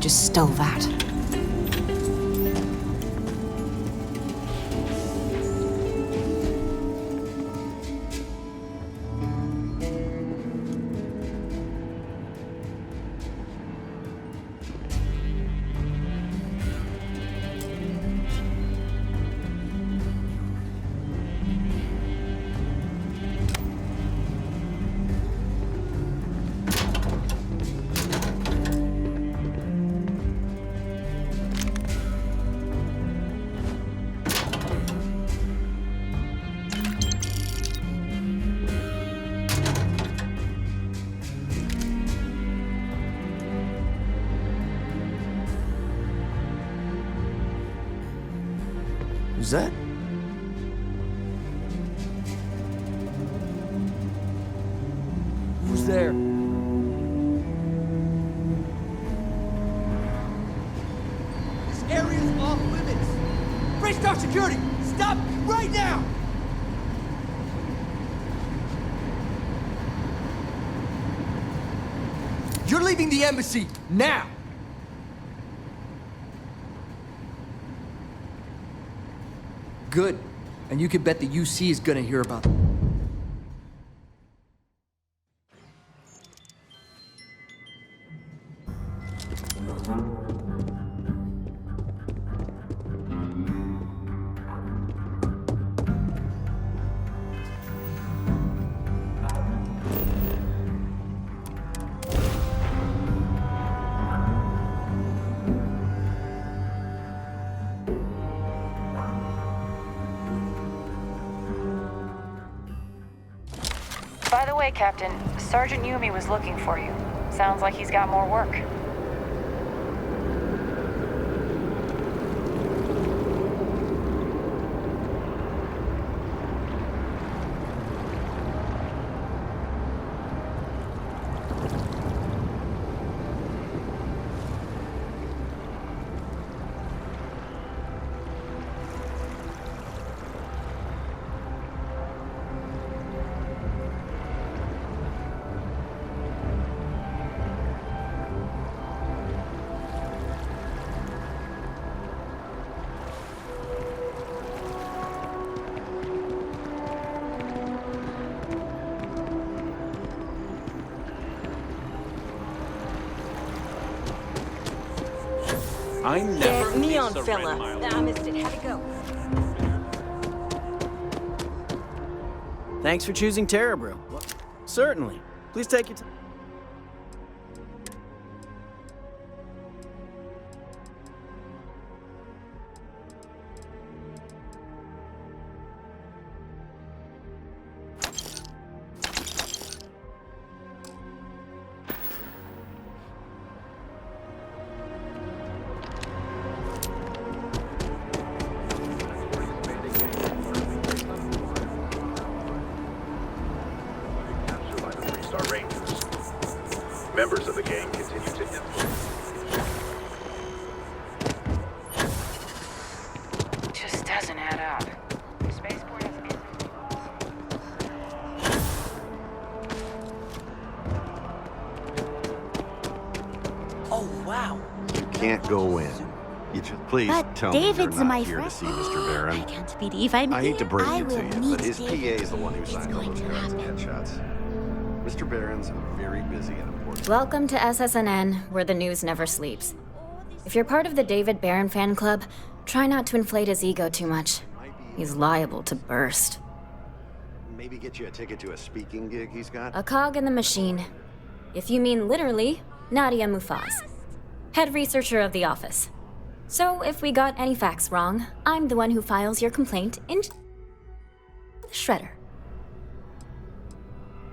Speaker 4: just stole that.
Speaker 2: Who's that?
Speaker 1: Who's there?
Speaker 18: This area is off limits. Freestyle security, stop right now! You're leaving the embassy now! Good. And you can bet the UC is gonna hear about it.
Speaker 15: By the way, Captain, Sergeant Yumi was looking for you. Sounds like he's got more work.
Speaker 10: I never
Speaker 23: neon
Speaker 10: miss a
Speaker 23: fella.
Speaker 10: red mile.
Speaker 23: I missed it. How'd it go?
Speaker 1: Thanks for choosing Terra Brew. Well, certainly. Please take your time.
Speaker 6: Members of the gang continue to
Speaker 15: Just doesn't add up. Spaceport has
Speaker 23: Oh, wow.
Speaker 24: You can't go in. You just please
Speaker 25: But
Speaker 24: tell
Speaker 25: David's
Speaker 24: me you're
Speaker 25: my
Speaker 24: not here
Speaker 25: friend.
Speaker 24: to see Mr. Barron.
Speaker 25: I can't believe I'm
Speaker 24: I hate to
Speaker 25: here.
Speaker 24: break
Speaker 25: I
Speaker 24: it to
Speaker 25: will
Speaker 24: you,
Speaker 25: meet
Speaker 24: but his PA
Speaker 25: David.
Speaker 24: is the one who signed all
Speaker 25: going
Speaker 24: those
Speaker 25: to
Speaker 24: cards and
Speaker 25: happen.
Speaker 24: headshots. Mr. Barron's very busy and important.
Speaker 19: Welcome to SSNN, where the news never sleeps. If you're part of the David Barron fan club, try not to inflate his ego too much. He's liable to burst.
Speaker 24: Maybe get you a ticket to a speaking gig he's got?
Speaker 19: A cog in the machine. If you mean literally, Nadia Mufaz, head researcher of the office. So if we got any facts wrong, I'm the one who files your complaint in the shredder.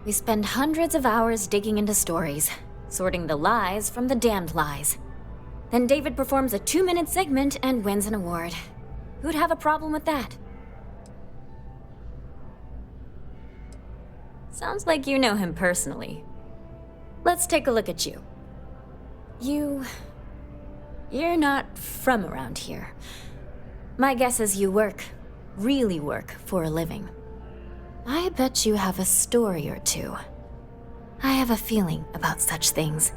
Speaker 19: We spend hundreds of hours digging into stories, sorting the lies from the damned lies. Then David performs a 2-minute segment and wins an award. Who'd have a problem with that? Sounds like you know him personally. Let's take a look at you. You're not from around here. My guess is you really work for a living. I bet you have a story or two. I have a feeling about such things.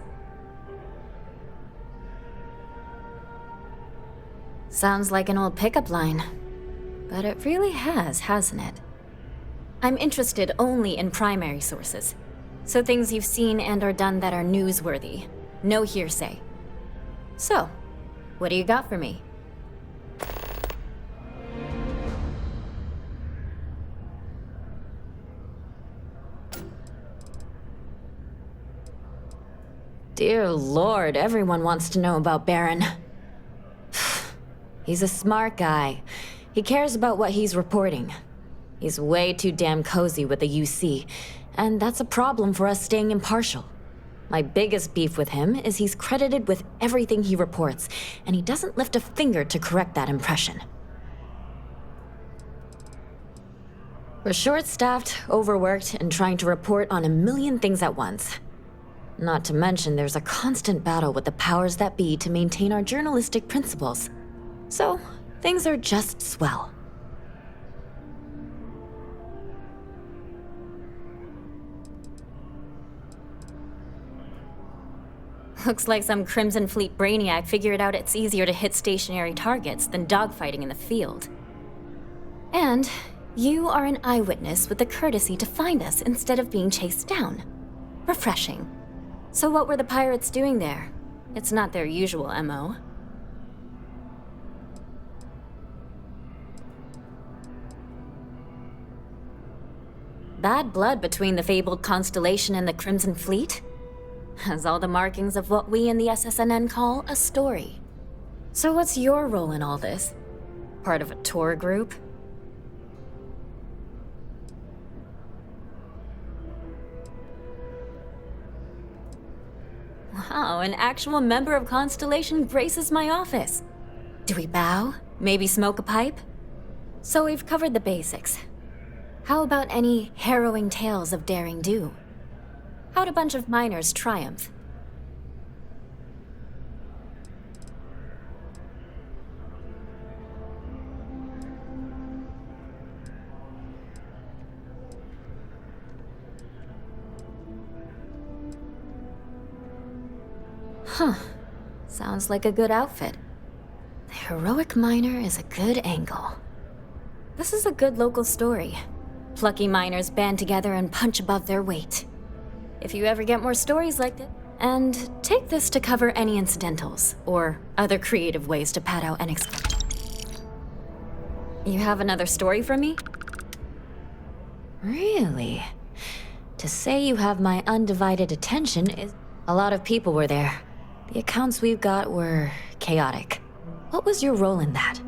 Speaker 19: Sounds like an old pickup line. But it really has, hasn't it? I'm interested only in primary sources. So things you've seen and or done that are newsworthy. No hearsay. So, what do you got for me? Dear Lord, everyone wants to know about Baron. He's a smart guy. He cares about what he's reporting. He's way too damn cozy with the UC, and that's a problem for us staying impartial. My biggest beef with him is he's credited with everything he reports, and he doesn't lift a finger to correct that impression. We're short-staffed, overworked, and trying to report on a million things at once. Not to mention there's a constant battle with the powers that be to maintain our journalistic principles. So, things are just swell. Looks like some Crimson Fleet brainiac figured out it's easier to hit stationary targets than dogfighting in the field. And you are an eyewitness with the courtesy to find us instead of being chased down. Refreshing. So what were the pirates doing there? It's not their usual MO. Bad blood between the fabled Constellation and the Crimson Fleet? Has all the markings of what we in the SSNN call a story. So what's your role in all this? Part of a tour group? Wow, an actual member of Constellation graces my office. Do we bow? Maybe smoke a pipe? So we've covered the basics. How about any harrowing tales of daring do? How'd a bunch of miners triumph? Huh. Sounds like a good outfit. The heroic miner is a good angle. This is a good local story. Plucky miners band together and punch above their weight. If you ever get more stories like this, and take this to cover any incidentals, or other creative ways to pad out unexpected. You have another story for me? Really? To say you have my undivided attention is... A lot of people were there. The accounts we've got were chaotic. What was your role in that?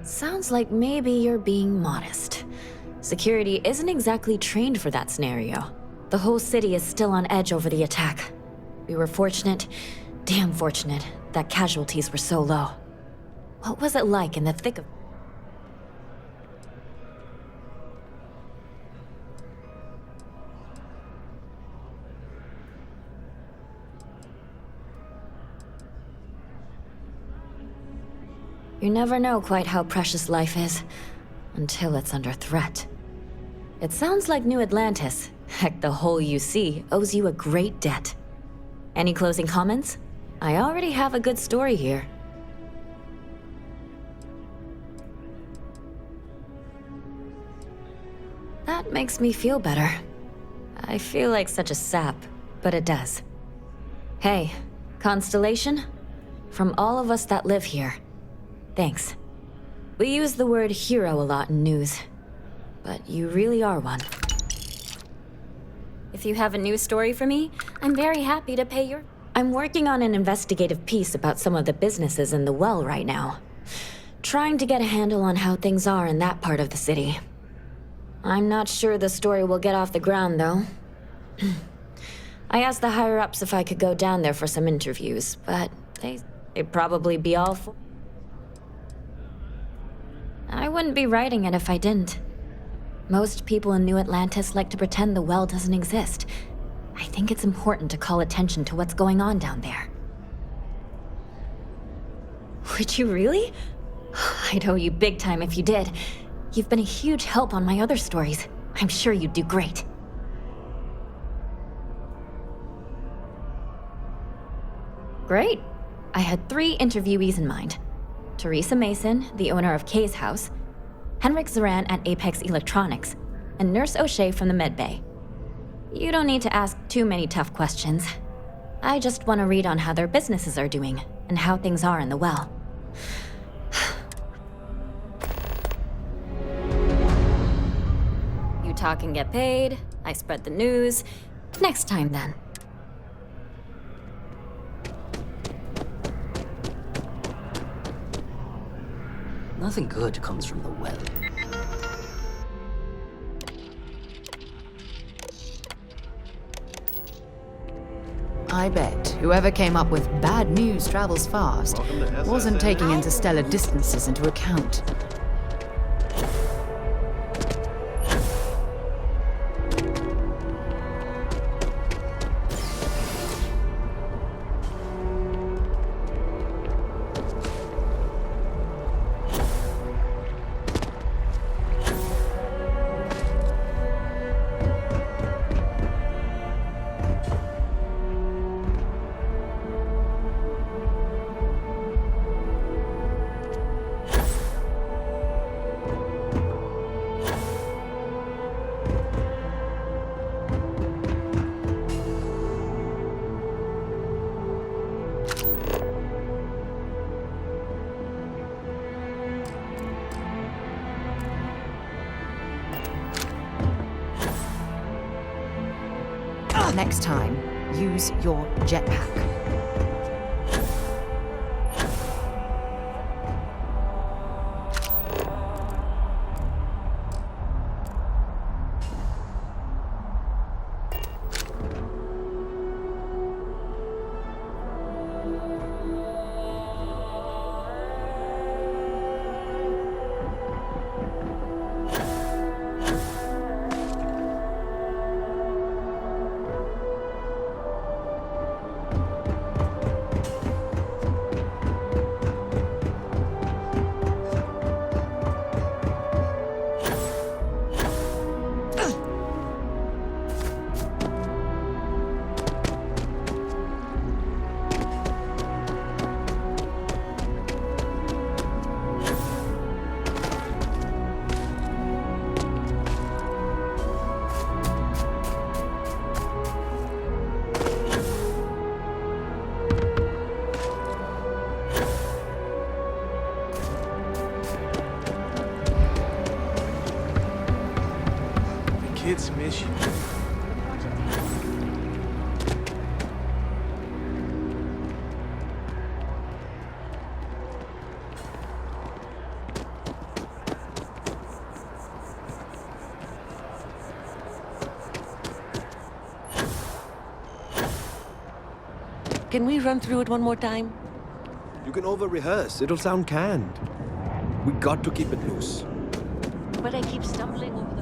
Speaker 19: Sounds like maybe you're being modest. Security isn't exactly trained for that scenario. The whole city is still on edge over the attack. We were fortunate, damn fortunate, that casualties were so low. What was it like in the thick of... You never know quite how precious life is, until it's under threat. It sounds like New Atlantis, heck, the whole UC, owes you a great debt. Any closing comments? I already have a good story here. That makes me feel better. I feel like such a sap, but it does. Hey, Constellation? From all of us that live here, thanks. We use the word hero a lot in news, but you really are one. If you have a news story for me, I'm very happy to pay your... I'm working on an investigative piece about some of the businesses in the well right now. Trying to get a handle on how things are in that part of the city. I'm not sure the story will get off the ground, though. I asked the higher-ups if I could go down there for some interviews, but they'd probably be all for... I wouldn't be writing it if I didn't. Most people in New Atlantis like to pretend the well doesn't exist. I think it's important to call attention to what's going on down there. Would you really? I'd owe you big time if you did.
Speaker 8: You've been a huge help on my other stories. I'm sure you'd do great. Great. I had 3 interviewees in mind. Teresa Mason, the owner of Kay's house, Henrik Zoran at Apex Electronics, and Nurse O'Shea from the Med Bay. You don't need to ask too many tough questions. I just want to read on how their businesses are doing, and how things are in the well. You talk and get paid, I spread the news. Next time then.
Speaker 13: Nothing good comes from the well.
Speaker 4: I bet whoever came up with bad news travels fast wasn't taking interstellar distances into account. Next time, use your jetpack.
Speaker 10: Kids miss you.
Speaker 17: Can we run through it one more time?
Speaker 1: You can over-rehearse. It'll sound canned. We got to keep it loose.
Speaker 17: But I keep stumbling over the...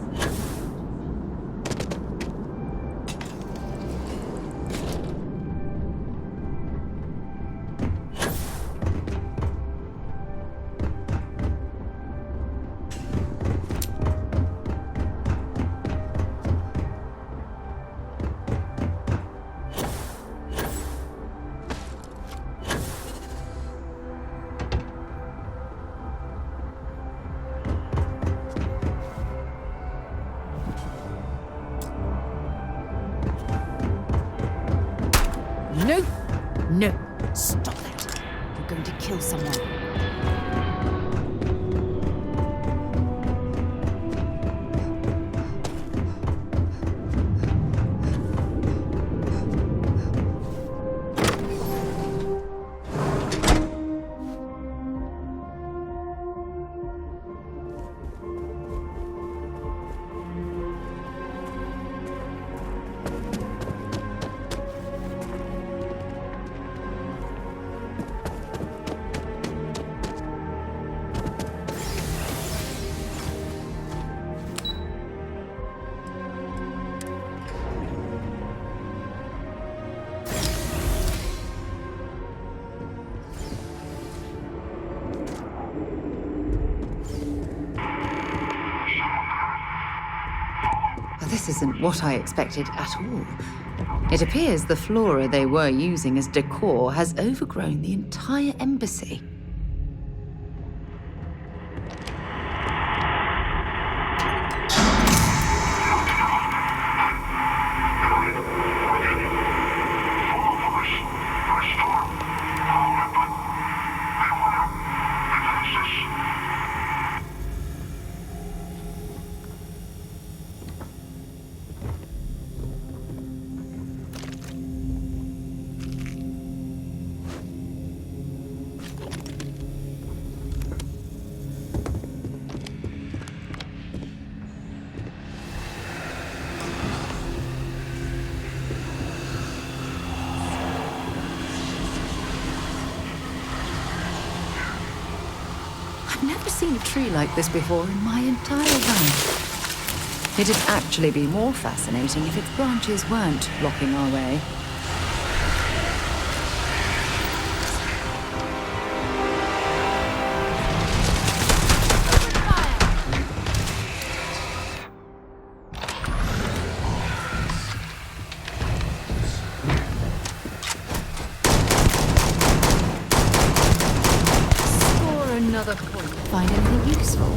Speaker 4: this isn't what I expected at all. It appears the flora they were using as decor has overgrown the entire embassy. I've never seen a tree like this before in my entire life. It'd actually be more fascinating if its branches weren't blocking our way. Another point. Find anything useful?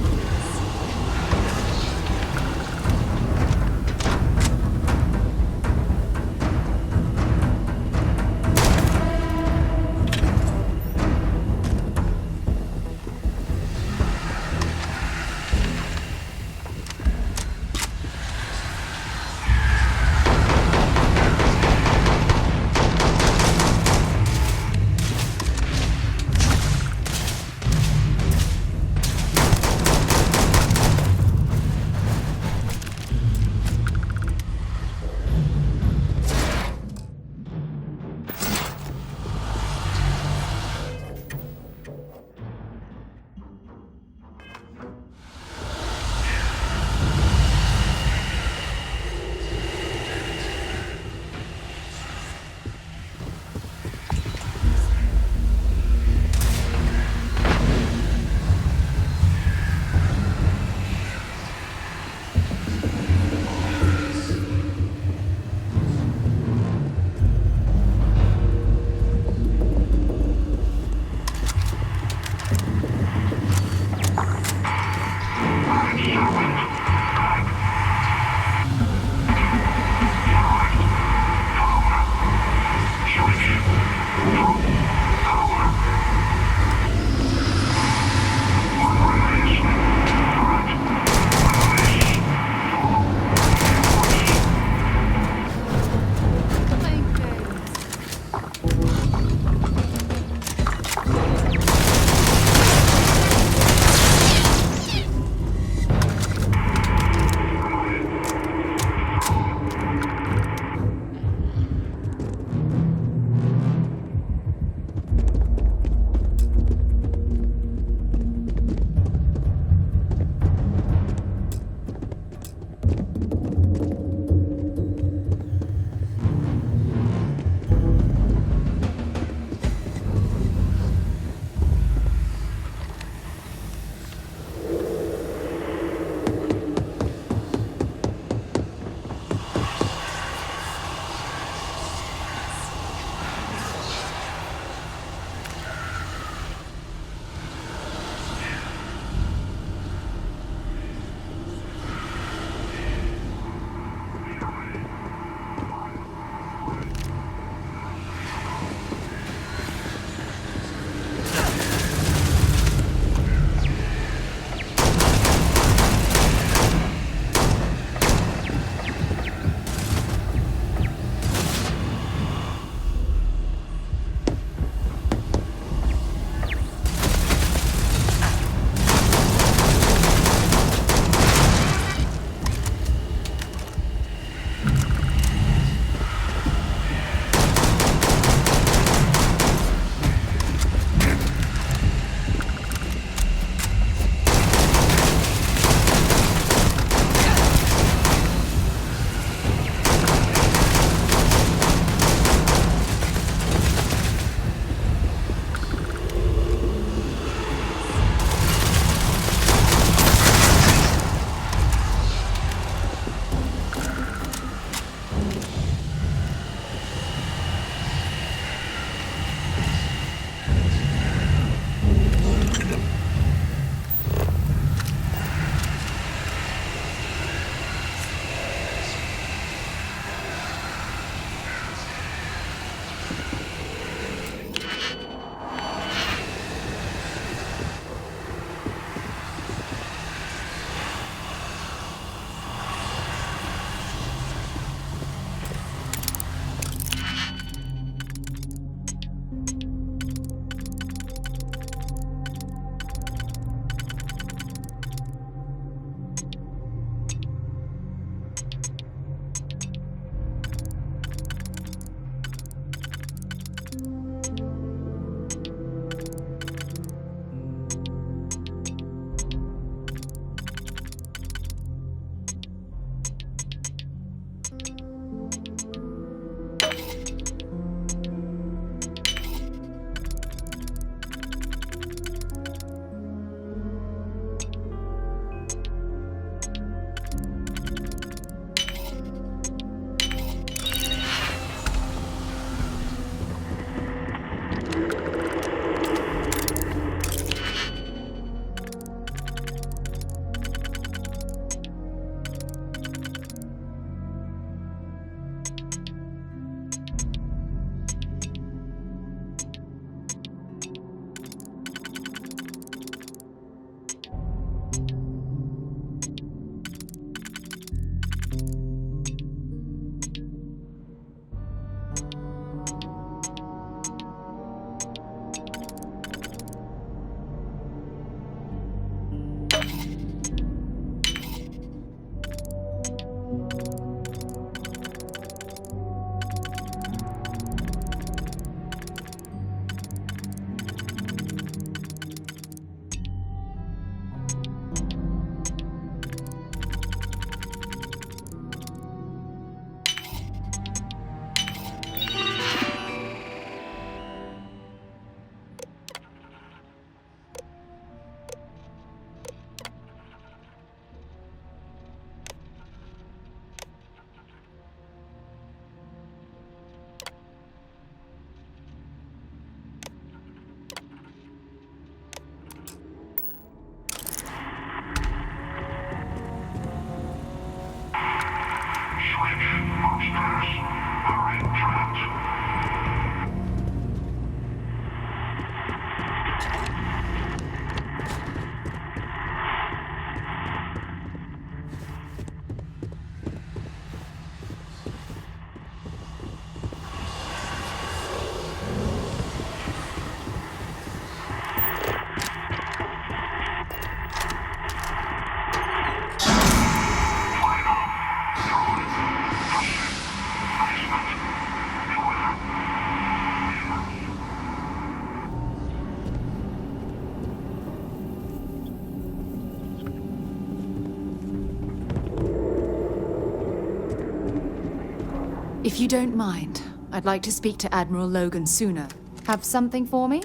Speaker 4: If you don't mind, I'd like to speak to Admiral Logan sooner. Have something for me?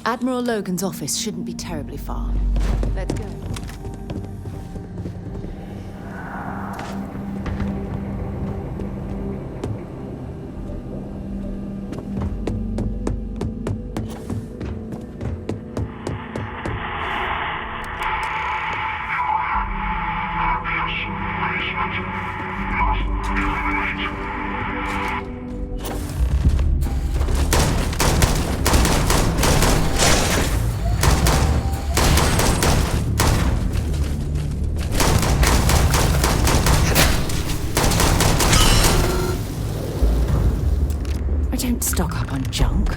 Speaker 4: Admiral Logan's office shouldn't be terribly far. Let's go. I don't stock up on junk.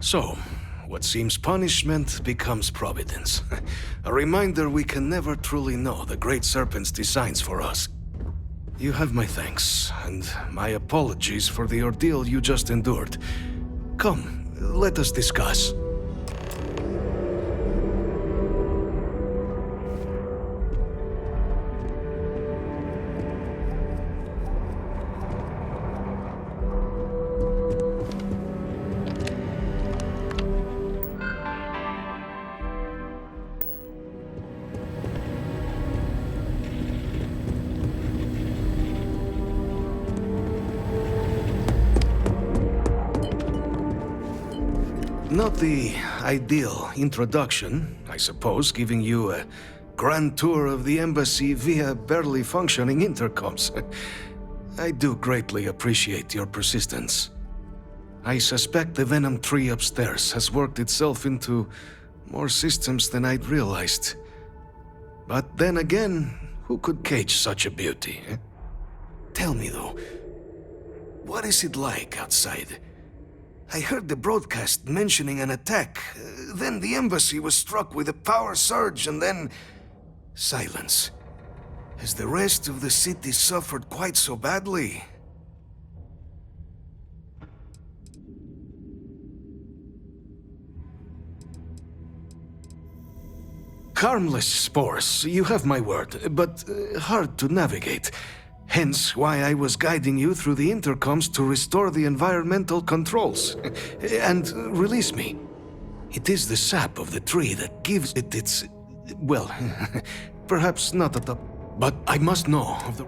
Speaker 1: So, what seems punishment becomes providence. A reminder we can never truly know the Great Serpent's designs for us. You have my thanks, and my apologies for the ordeal you just endured. Come, let us discuss. Not the ideal introduction, I suppose, giving you a grand tour of the embassy via barely functioning intercoms. I do greatly appreciate your persistence. I suspect the Venom tree upstairs has worked itself into more systems than I'd realized. But then again, who could cage such a beauty? Tell me though, what is it like outside? I heard the broadcast mentioning an attack. Then the embassy was struck with a power surge and then silence. Has the rest of the city suffered quite so badly? Harmless spores, you have my word, but hard to navigate. Hence why I was guiding you through the intercoms to restore the environmental controls. And release me. It is the sap of the tree that gives it its... well, perhaps not at the... but I must know of the...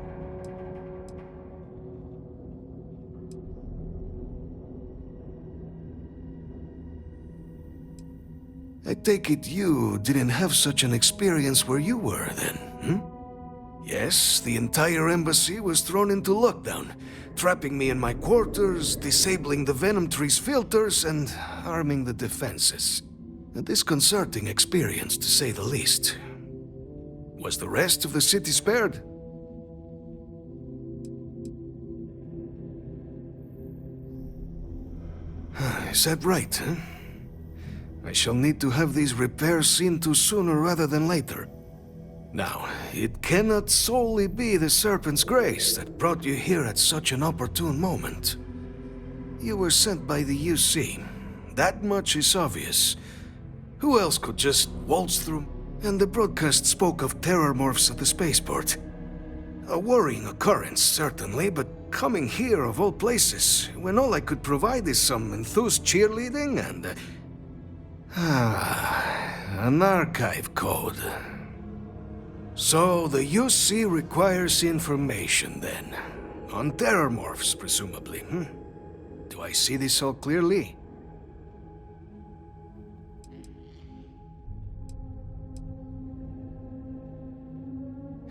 Speaker 1: I take it you didn't have such an experience where you were then, hmm? Yes, the entire embassy was thrown into lockdown, trapping me in my quarters, disabling the Venom tree's filters, and arming the defenses. A disconcerting experience, to say the least. Was the rest of the city spared? Is that right, huh? I shall need to have these repairs seen to sooner rather than later. Now, it cannot solely be the Serpent's grace that brought you here at such an opportune moment. You were sent by the UC. That much is obvious. Who else could just waltz through? And the broadcast spoke of terror morphs at the spaceport. A worrying occurrence, certainly, but coming here of all places, when all I could provide is some enthused cheerleading and... an archive code. So the UC requires information, then. On terror morphs, presumably, hmm? Do I see this all clearly?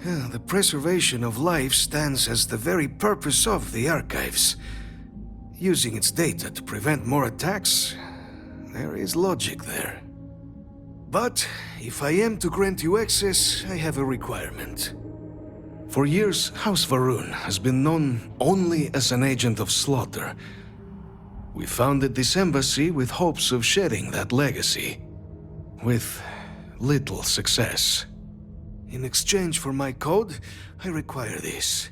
Speaker 1: The preservation of life stands as the very purpose of the archives. Using its data to prevent more attacks, there is logic there. But if I am to grant you access, I have a requirement. For years, House Varun has been known only as an agent of slaughter. We founded this embassy with hopes of shedding that legacy. With little success. In exchange for my code, I require this.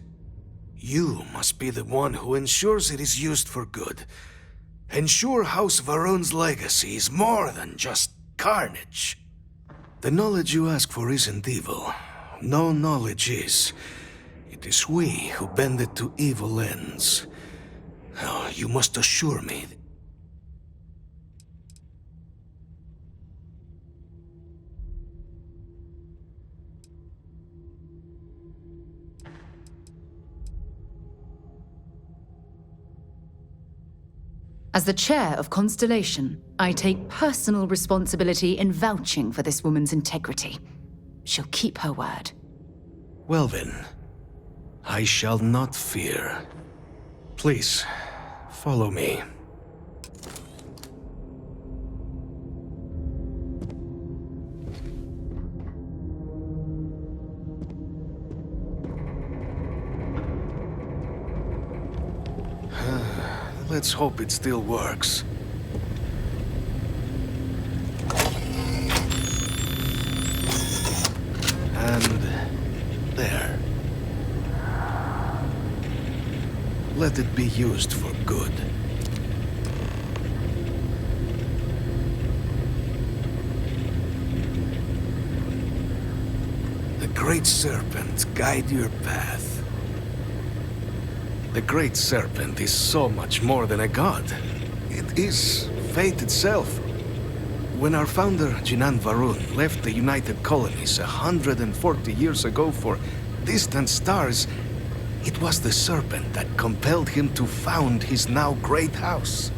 Speaker 1: You must be the one who ensures it is used for good. Ensure House Varun's legacy is more than just carnage. The knowledge you ask for isn't evil. No knowledge is. It is we who bend it to evil ends. Oh, you must assure me.
Speaker 4: As the chair of Constellation, I take personal responsibility in vouching for this woman's integrity. She'll keep her word.
Speaker 1: Well then, I shall not fear. Please, follow me. Let's hope it still works. And there. Let it be used for good. The Great Serpent guide your path. The Great Serpent is so much more than a god. It is fate itself. When our founder, Jinan Varun, left the United Colonies 140 years ago for distant stars, it was the Serpent that compelled him to found his now great house.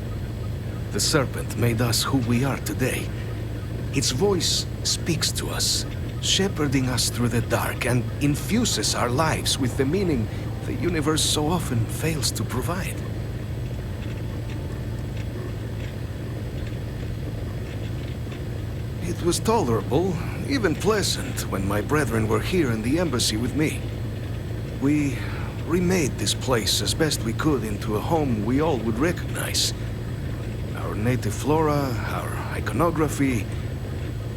Speaker 1: The Serpent made us who we are today. Its voice speaks to us, shepherding us through the dark, and infuses our lives with the meaning the universe so often fails to provide. It was tolerable, even pleasant, when my brethren were here in the embassy with me. We remade this place as best we could into a home we all would recognize. Our native flora, our iconography,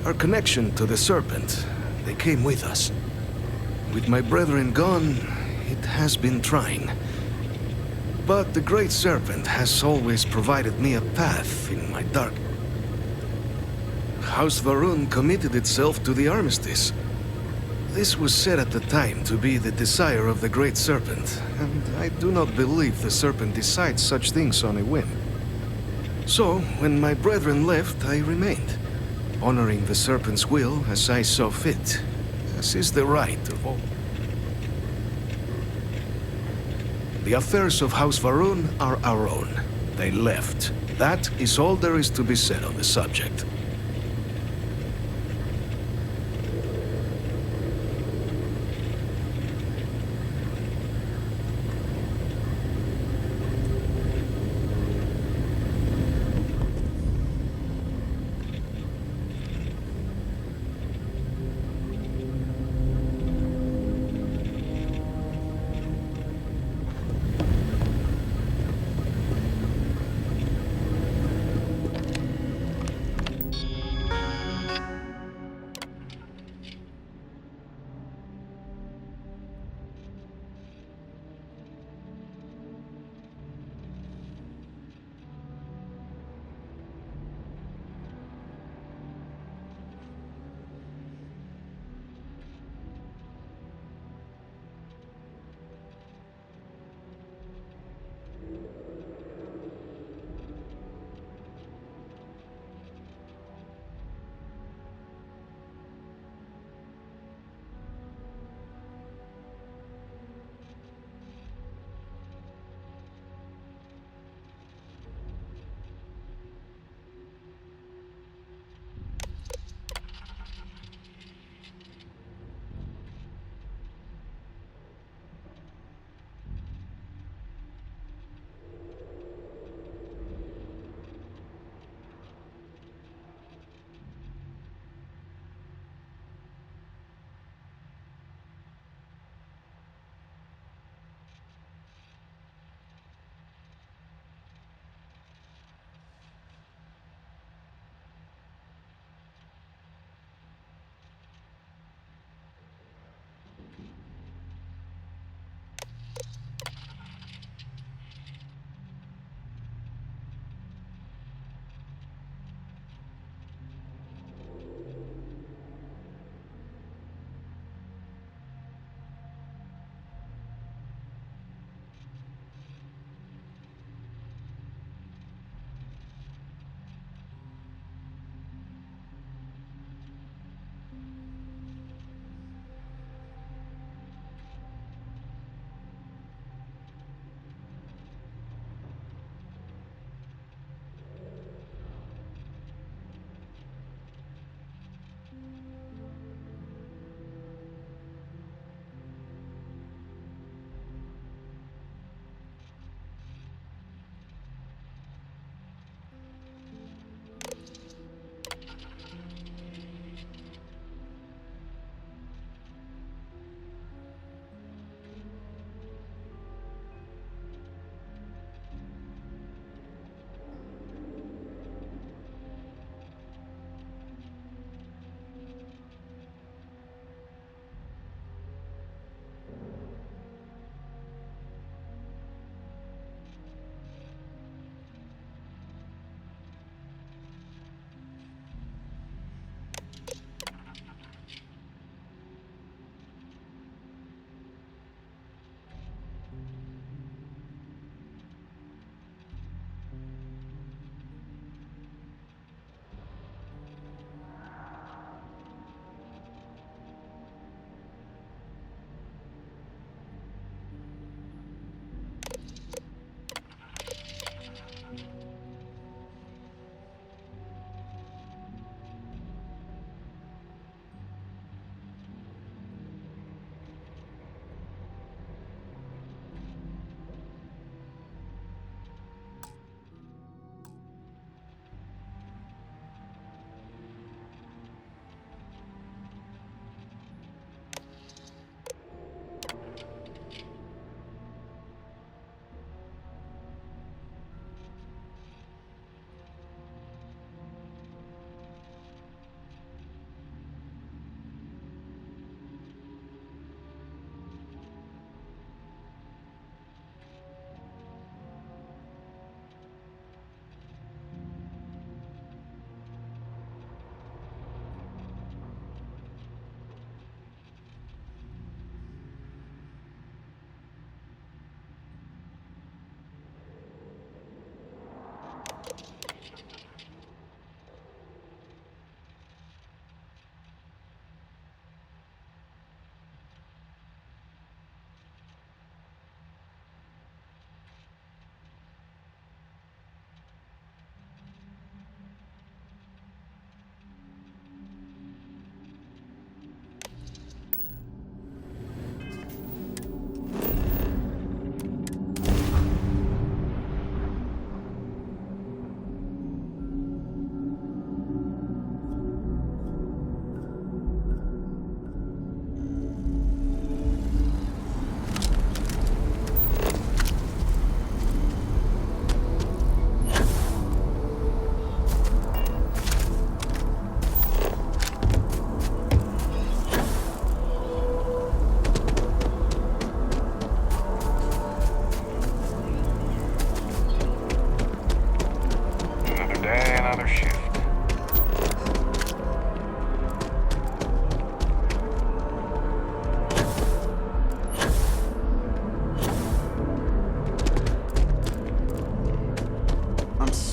Speaker 1: our connection to the Serpent, they came with us. With my brethren gone, it has been trying. But the Great Serpent has always provided me a path in my dark. House Varun committed itself to the armistice. This was said at the time to be the desire of the Great Serpent, and I do not believe the Serpent decides such things on a whim. So, when my brethren left, I remained, honoring the Serpent's will as I saw fit, as is the right of all. The affairs of House Varun are our own. They left. That is all there is to be said on the subject.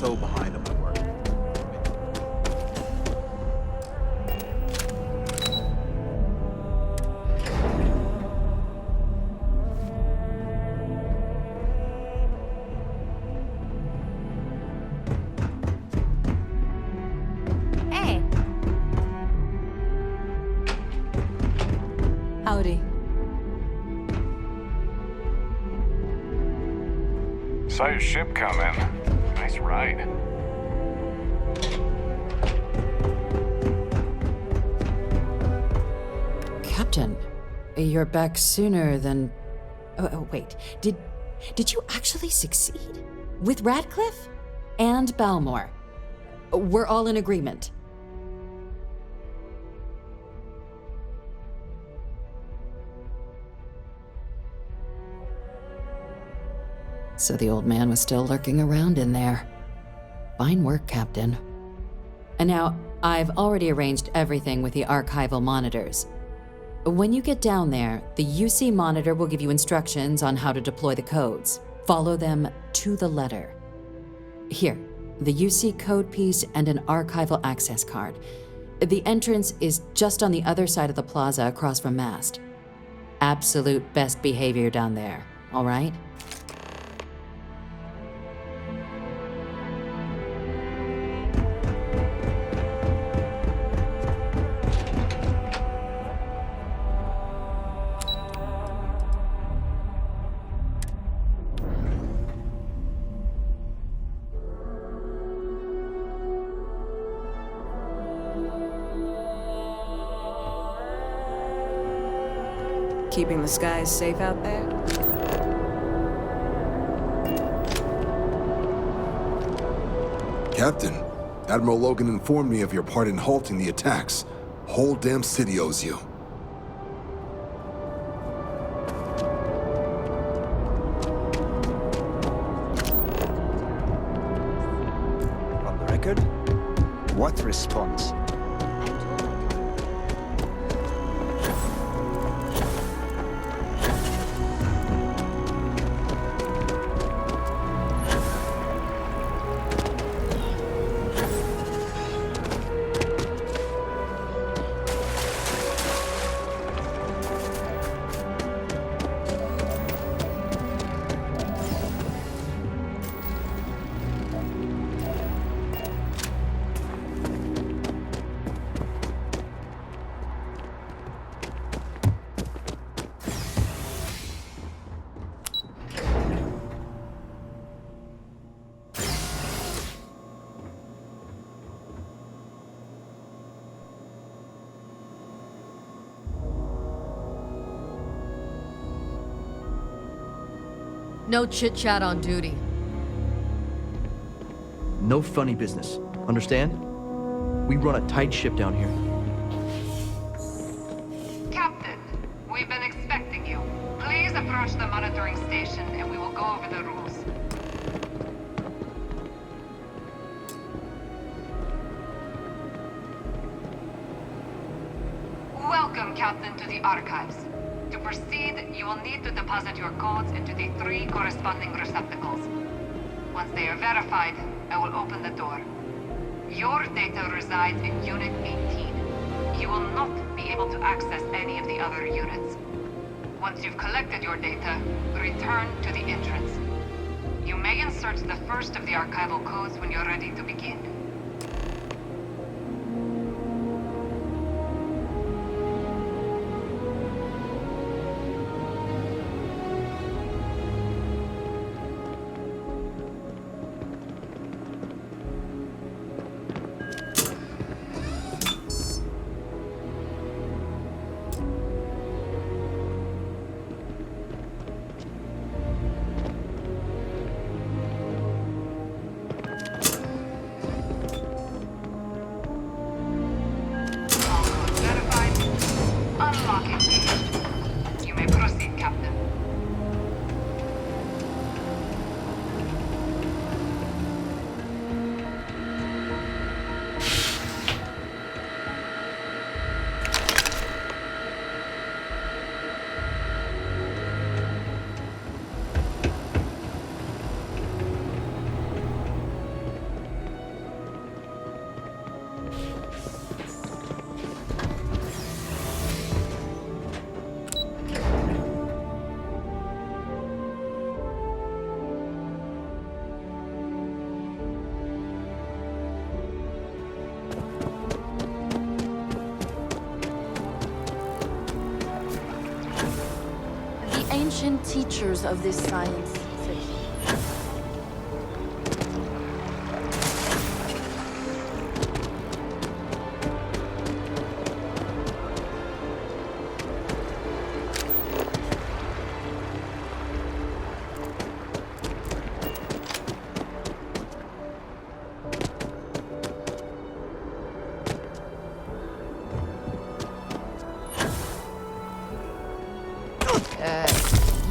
Speaker 2: so behind on my work.
Speaker 8: Hey.
Speaker 22: Howdy.
Speaker 11: Saw your ship come in. Nice ride.
Speaker 19: Captain, you're back sooner than... Oh, wait. Did you actually succeed? With Radcliffe? And Balmore? We're all in agreement. So the old man was still lurking around in there. Fine work, Captain. And now, I've already arranged everything with the archival monitors. When you get down there, the UC monitor will give you instructions on how to deploy the codes. Follow them to the letter. Here, the UC code piece and an archival access card. The entrance is just on the other side of the plaza across from Mast. Absolute best behavior down there, all right?
Speaker 12: Keeping the skies safe out there?
Speaker 20: Captain, Admiral Logan informed me of your part in halting the attacks. Whole damn city owes you.
Speaker 21: On the record? What response?
Speaker 9: No chit-chat on duty.
Speaker 25: No funny business. Understand? We run a tight ship down here.
Speaker 15: Captain, we've been expecting you. Please approach the monitoring station and we will go over the rules. Welcome, Captain, to the Archives. To proceed, you will need to deposit your codes into the 3 corresponding receptacles. Once they are verified, I will open the door. Your data resides in Unit 18. You will not be able to access any of the other units. Once you've collected your data, return to the entrance. You may insert the first of the archival codes when you're ready to begin.
Speaker 9: ancient teachers of this science said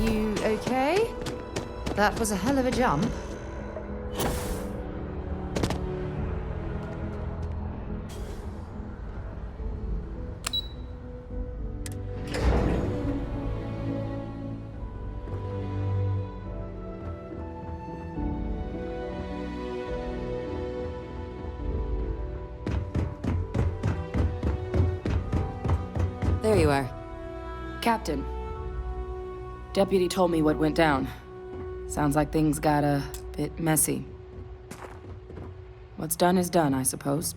Speaker 4: You okay? That was a hell of a jump.
Speaker 19: There you are.
Speaker 3: Captain. Deputy told me what went down. Sounds like things got a bit messy. What's done is done, I suppose.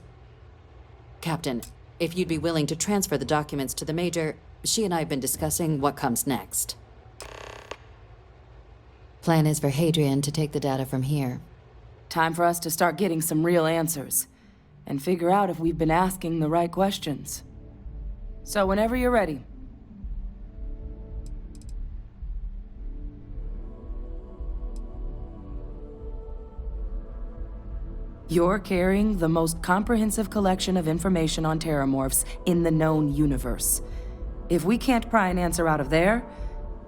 Speaker 19: Captain, if you'd be willing to transfer the documents to the Major, she and I have been discussing what comes next. Plan is for Hadrian to take the data from here.
Speaker 3: Time for us to start getting some real answers, and figure out if we've been asking the right questions. So whenever you're ready. You're carrying the most comprehensive collection of information on terramorphs in the known universe. If we can't pry an answer out of there,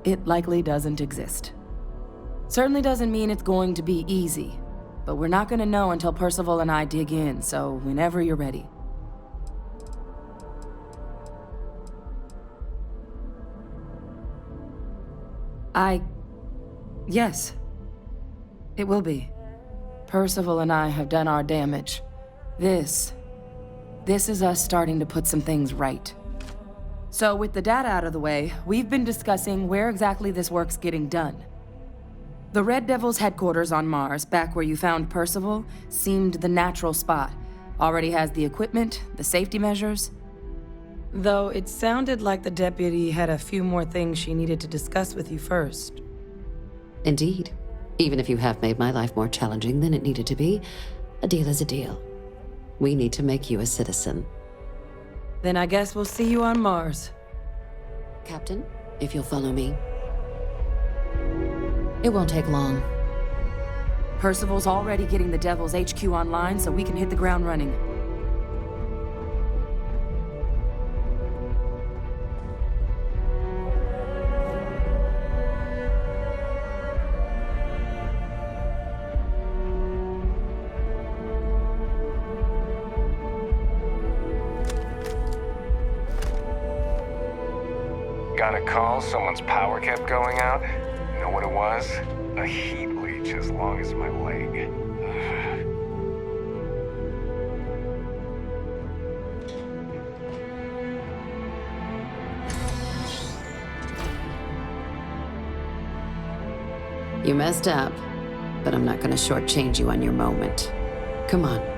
Speaker 3: it likely doesn't exist. Certainly doesn't mean it's going to be easy, but we're not gonna know until Percival and I dig in, so whenever you're ready. Yes. It will be. Percival and I have done our damage. This is us starting to put some things right. So with the data out of the way, we've been discussing where exactly this work's getting done. The Red Devil's headquarters on Mars, back where you found Percival, seemed the natural spot. Already has the equipment, the safety measures. Though it sounded like the deputy had a few more things she needed to discuss with you first.
Speaker 19: Indeed. Even if you have made my life more challenging than it needed to be, a deal is a deal. We need to make you a citizen.
Speaker 3: Then I guess we'll see you on Mars.
Speaker 19: Captain, if you'll follow me. It won't take long.
Speaker 3: Percival's already getting the Devil's HQ online, so we can hit the ground running.
Speaker 11: Got a call, someone's power kept going out. You know what it was? A heat leech as long as my leg.
Speaker 19: You messed up, but I'm not gonna shortchange you on your moment. Come on.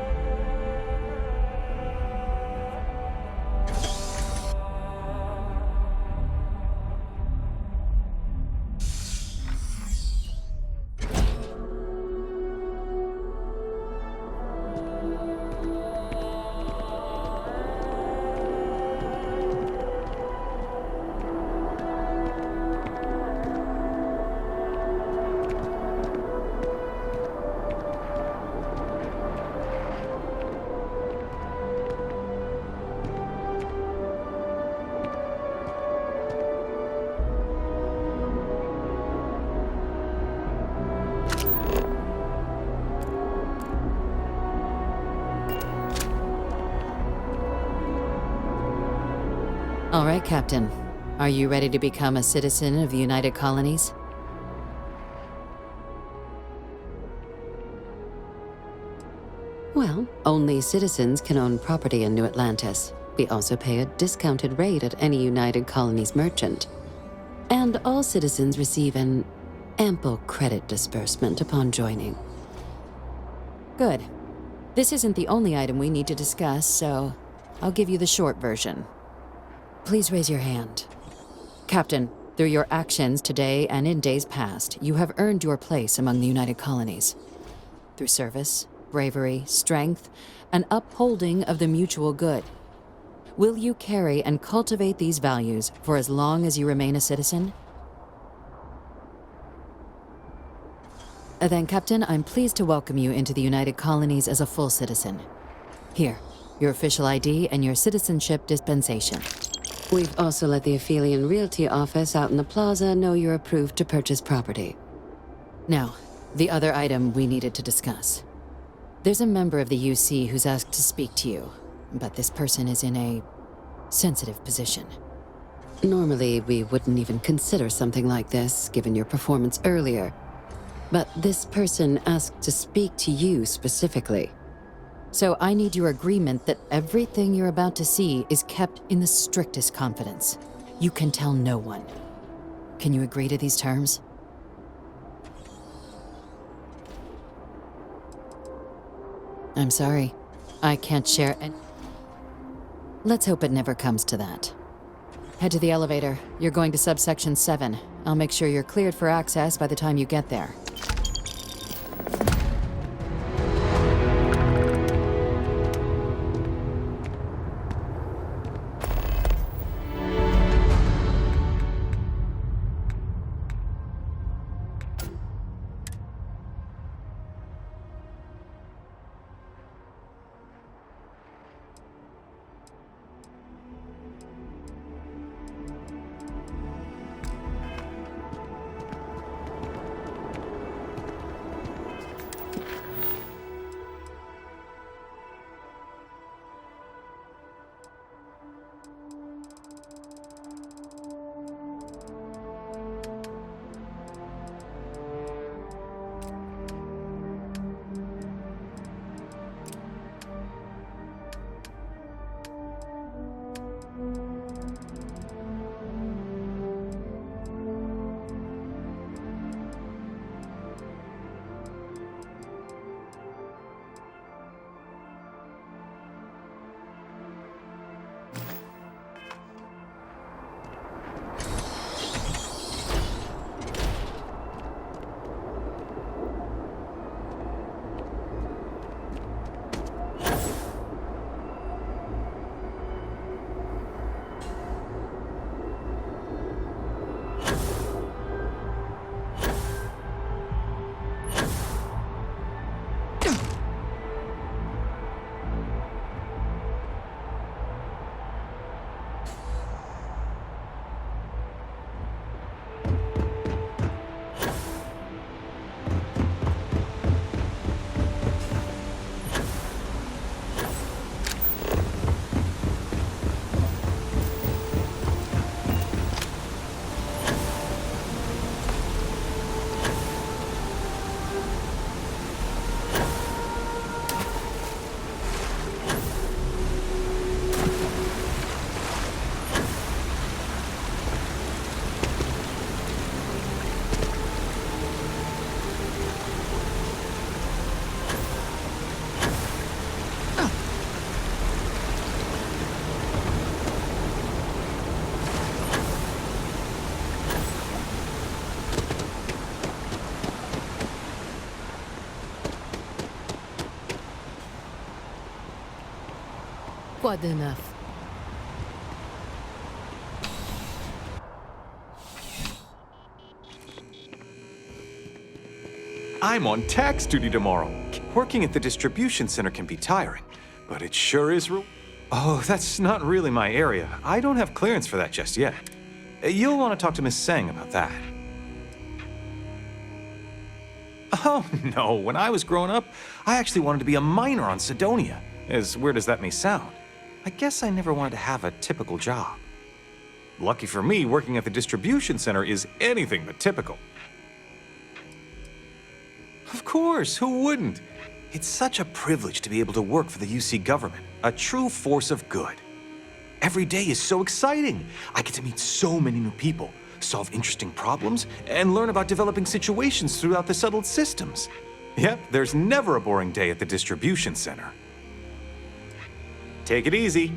Speaker 19: All right, Captain. Are you ready to become a citizen of the United Colonies? Well, only citizens can own property in New Atlantis. We also pay a discounted rate at any United Colonies merchant. And all citizens receive an ample credit disbursement upon joining. Good. This isn't the only item we need to discuss, so I'll give you the short version. Please raise your hand. Captain, Through your actions today and in days past, you have earned your place among the United Colonies. Through service, bravery, strength, and upholding of the mutual good. Will you carry and cultivate these values for as long as you remain a citizen? Then, Captain, I'm pleased to welcome you into the United Colonies as a full citizen. Here, your official ID and your citizenship dispensation. We've also let the Aphelion Realty office out in the plaza know you're approved to purchase property. Now, the other item we needed to discuss. There's a member of the UC who's asked to speak to you, but this person is in a sensitive position. Normally, we wouldn't even consider something like this, given your performance earlier. But this person asked to speak to you specifically. So I need your agreement that everything you're about to see is kept in the strictest confidence. You can tell no one. Can you agree to these terms? I'm sorry. I can't share any. Let's hope it never comes to that. Head to the elevator. You're going to subsection 7. I'll make sure you're cleared for access by the time you get there.
Speaker 9: Quite enough.
Speaker 10: I'm on tax duty tomorrow. Working at the distribution center can be tiring, but it sure is Oh, that's not really my area. I don't have clearance for that just yet. You'll want to talk to Miss Sang about that. Oh, no. When I was growing up, I actually wanted to be a miner on Sidonia. As weird as that may sound. I guess I never wanted to have a typical job. Lucky for me, working at the distribution center is anything but typical. Of course, who wouldn't? It's such a privilege to be able to work for the UC government, a true force of good. Every day is so exciting. I get to meet so many new people, solve interesting problems, and learn about developing situations throughout the settled systems. Yep, there's never a boring day at the distribution center. Take it easy.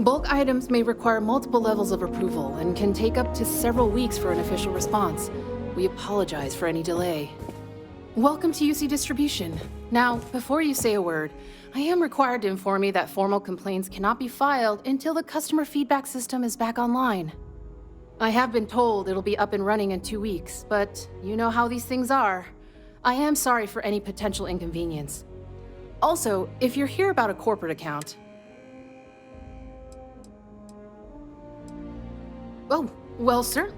Speaker 5: Bulk items may require multiple levels of approval and can take up to several weeks for an official response. We apologize for any delay. Welcome to UC Distribution. Now, before you say a word, I am required to inform you that formal complaints cannot be filed until the customer feedback system is back online. I have been told it'll be up and running in 2 weeks, but you know how these things are. I am sorry for any potential inconvenience. Also, if you're here about a corporate account... Oh, well, certainly.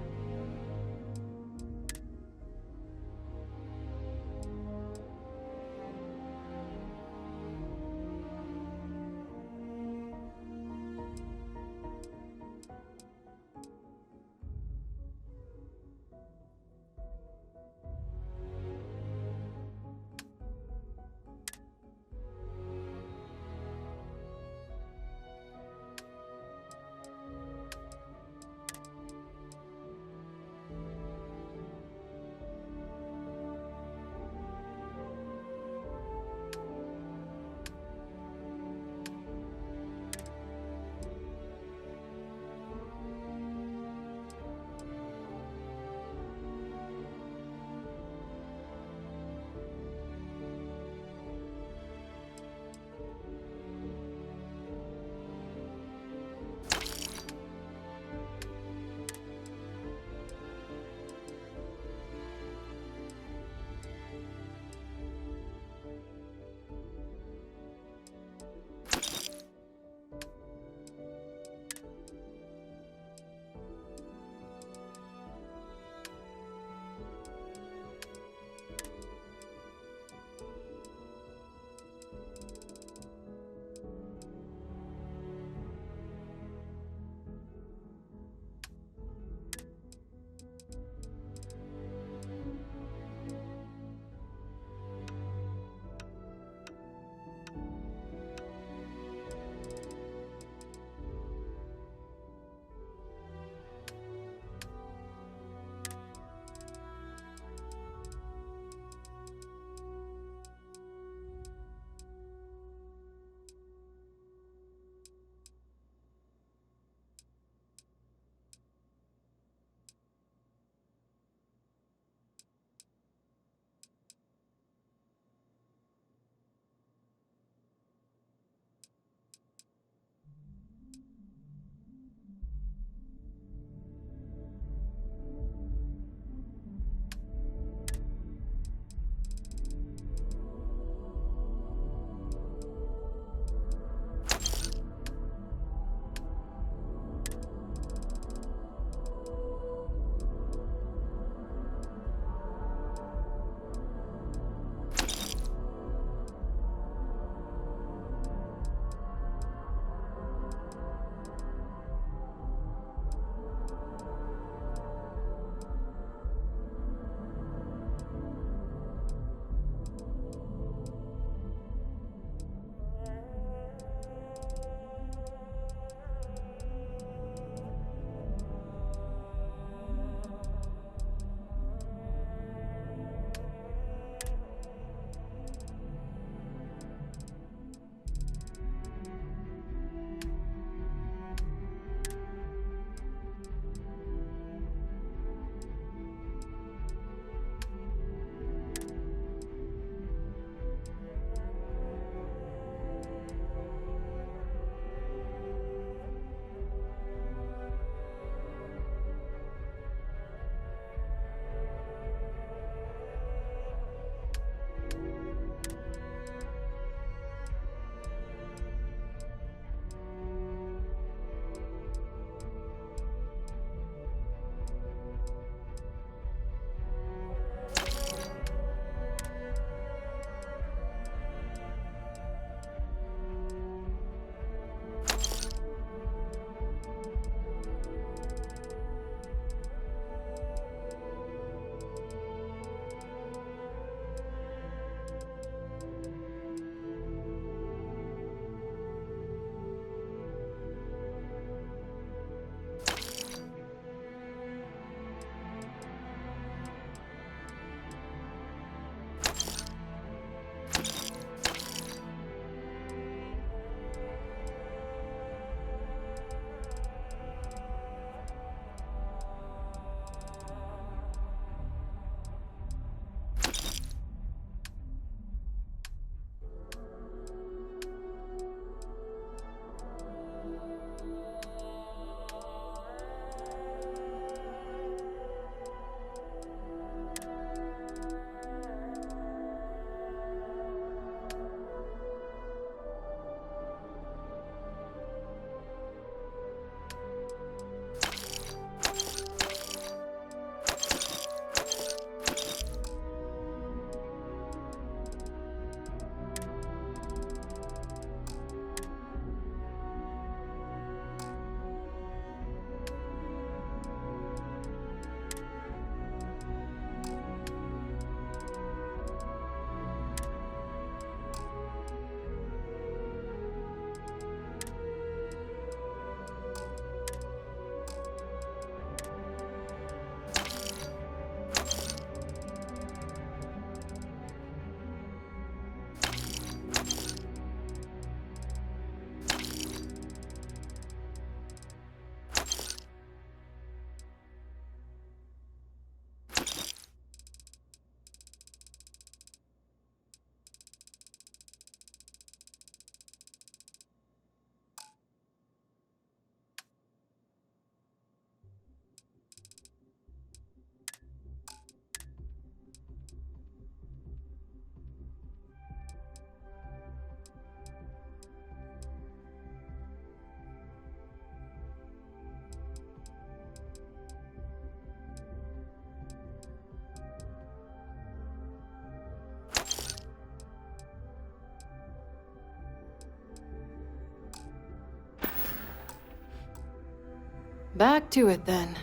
Speaker 5: Back to it then.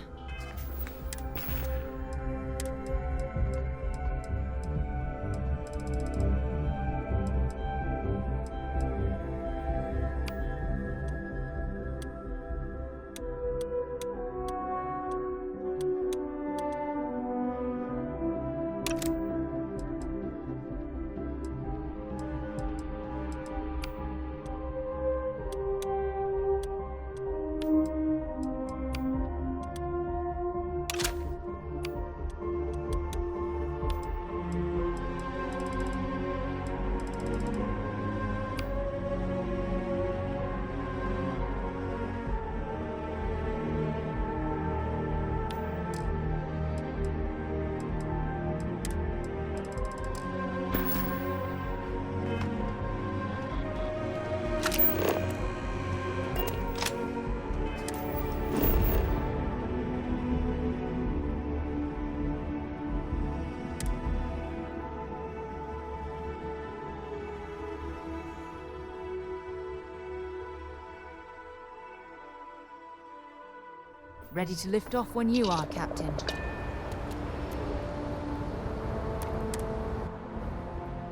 Speaker 22: Ready to lift off when you are, Captain.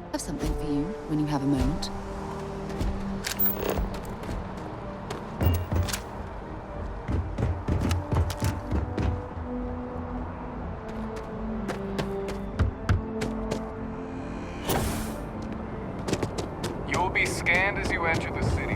Speaker 4: I have something for you when you have a moment.
Speaker 11: You'll be scanned as you enter the city.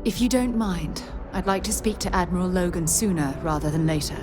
Speaker 4: If you don't mind, I'd like to speak to Admiral Logan sooner rather than later.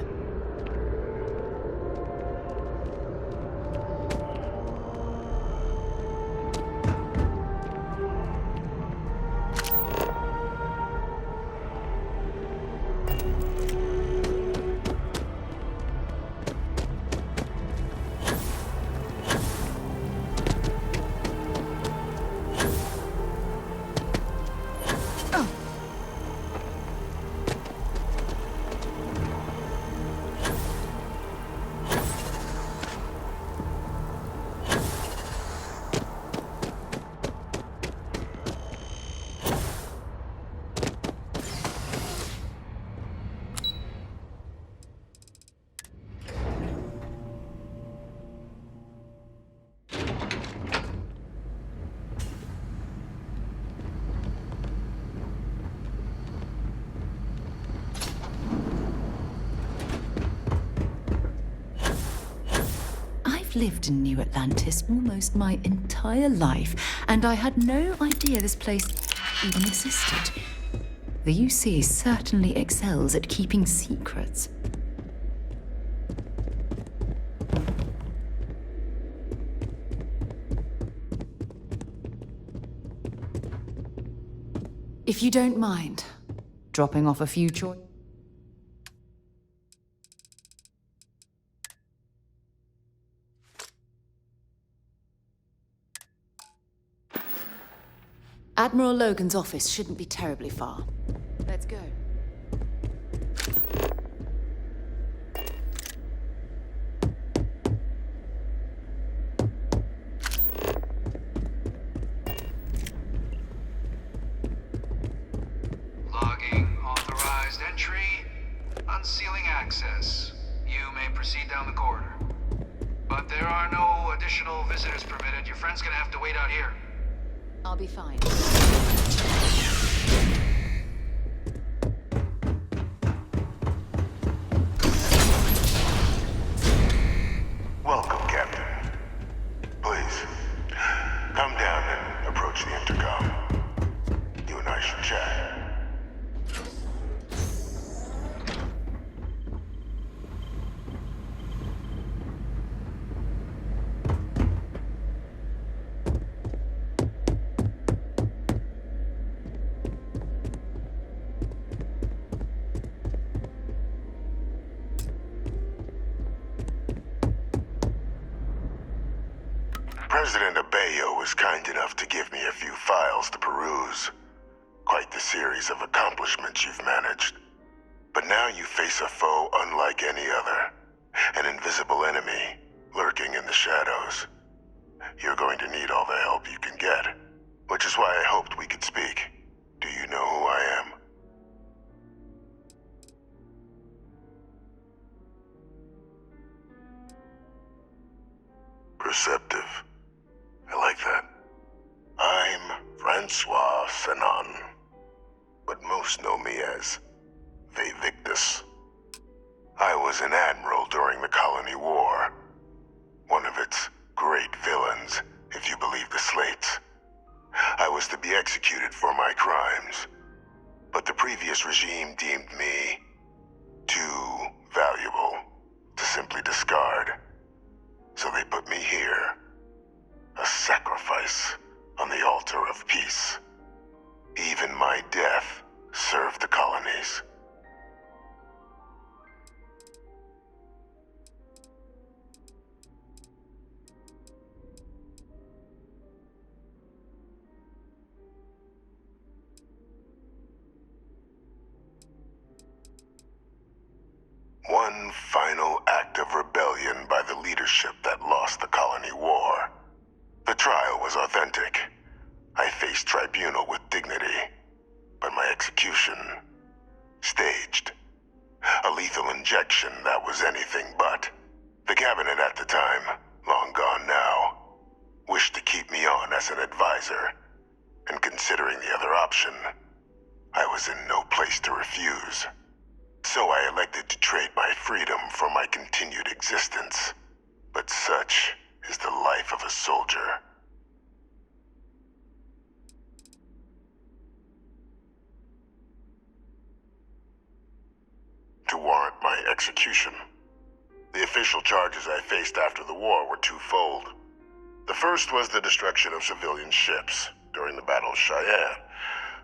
Speaker 4: I've lived in New Atlantis almost my entire life, and I had no idea this place even existed. The UC certainly excels at keeping secrets. If you don't mind, dropping off a few choices. Admiral Logan's office shouldn't be terribly far. Let's go.
Speaker 6: Logging authorized entry. Unsealing access. You may proceed down the corridor. But there are no additional visitors permitted. Your friend's gonna have to wait out here.
Speaker 4: I'll be fine.
Speaker 7: Welcome, Captain. Please, come down and approach the intercom. You and I should chat. President Abeyo was kind enough to give me a few files to peruse. Quite the series of accomplishments you've managed. But now you face a foe unlike any other. An invisible enemy, lurking in the shadows. You're going to need all the help you can get. Which is why I hoped we could speak. Do you know who I am? Perceptive. I like that. I'm Francois Sanon, but most know me as Vivictus. I was an admiral during the Colony War. One of its great villains, if you believe the slates. I was to be executed for my crimes, but the previous regime deemed me too valuable to simply discard. So they put me here, a sacrifice on the altar of peace. Even my death served the colonies. One final act of rebellion by the leadership that lost the Colony War. The trial was authentic. I faced tribunal with dignity, but my execution, staged. A lethal injection that was anything but. The cabinet at the time, long gone now, wished to keep me on as an advisor, and considering the other option, I was in no place to refuse. So I elected to trade my freedom for my continued existence. But such is the life of a soldier. To warrant my execution, the official charges I faced after the war were twofold. The first was the destruction of civilian ships during the Battle of Cheyenne.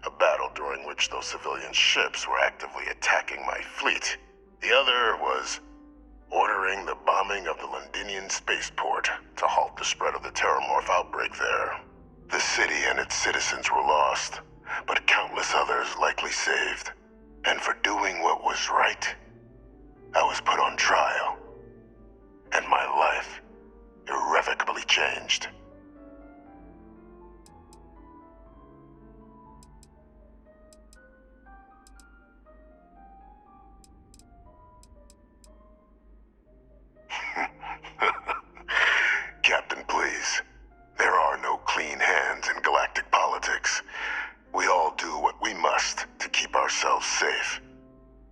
Speaker 7: A battle during which those civilian ships were actively attacking my fleet. The other was ordering the bombing of the Londinian spaceport to halt the spread of the Terramorph outbreak there. The city and its citizens were lost, but countless others likely saved. And for doing what was right, I was put on trial. And my life irrevocably changed. Captain, please. There are no clean hands in galactic politics. We all do what we must to keep ourselves safe.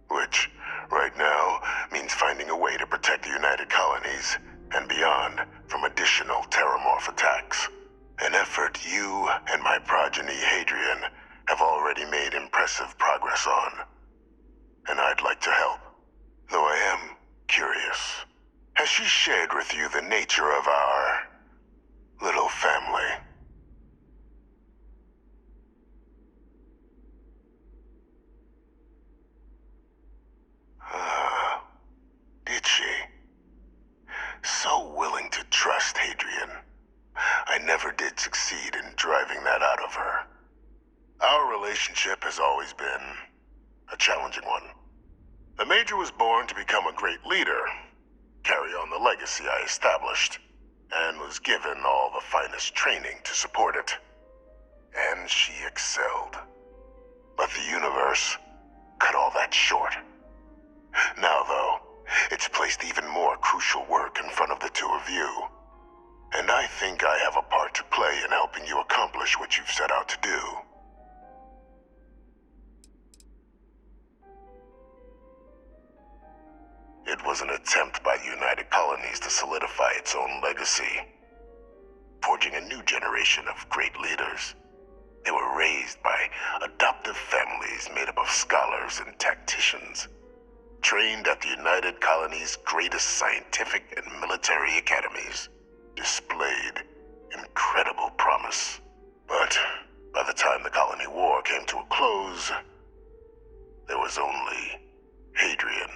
Speaker 7: Which, right now, means finding a way to protect the United Colonies and beyond from additional Terramorph attacks. An effort you and my progeny Hadrian have already made impressive progress on. And I'd like to help, though I am curious. Has she shared with you the nature of our little family? Did she? So willing to trust Hadrian. I never did succeed in driving that out of her. Our relationship has always been a challenging one. The Major was born to become a great leader, carry on the legacy I established, and was given all the finest training to support it. And she excelled. But the universe cut all that short. Now, though, it's placed even more crucial work in front of the two of you. And I think I have a part to play in helping you accomplish what you've set out to do. It was an attempt by the United Colonies to solidify its own legacy, forging a new generation of great leaders. They were raised by adoptive families made up of scholars and tacticians, trained at the United Colonies' greatest scientific and military academies, displayed incredible promise. But by the time the Colony War came to a close, there was only Hadrian.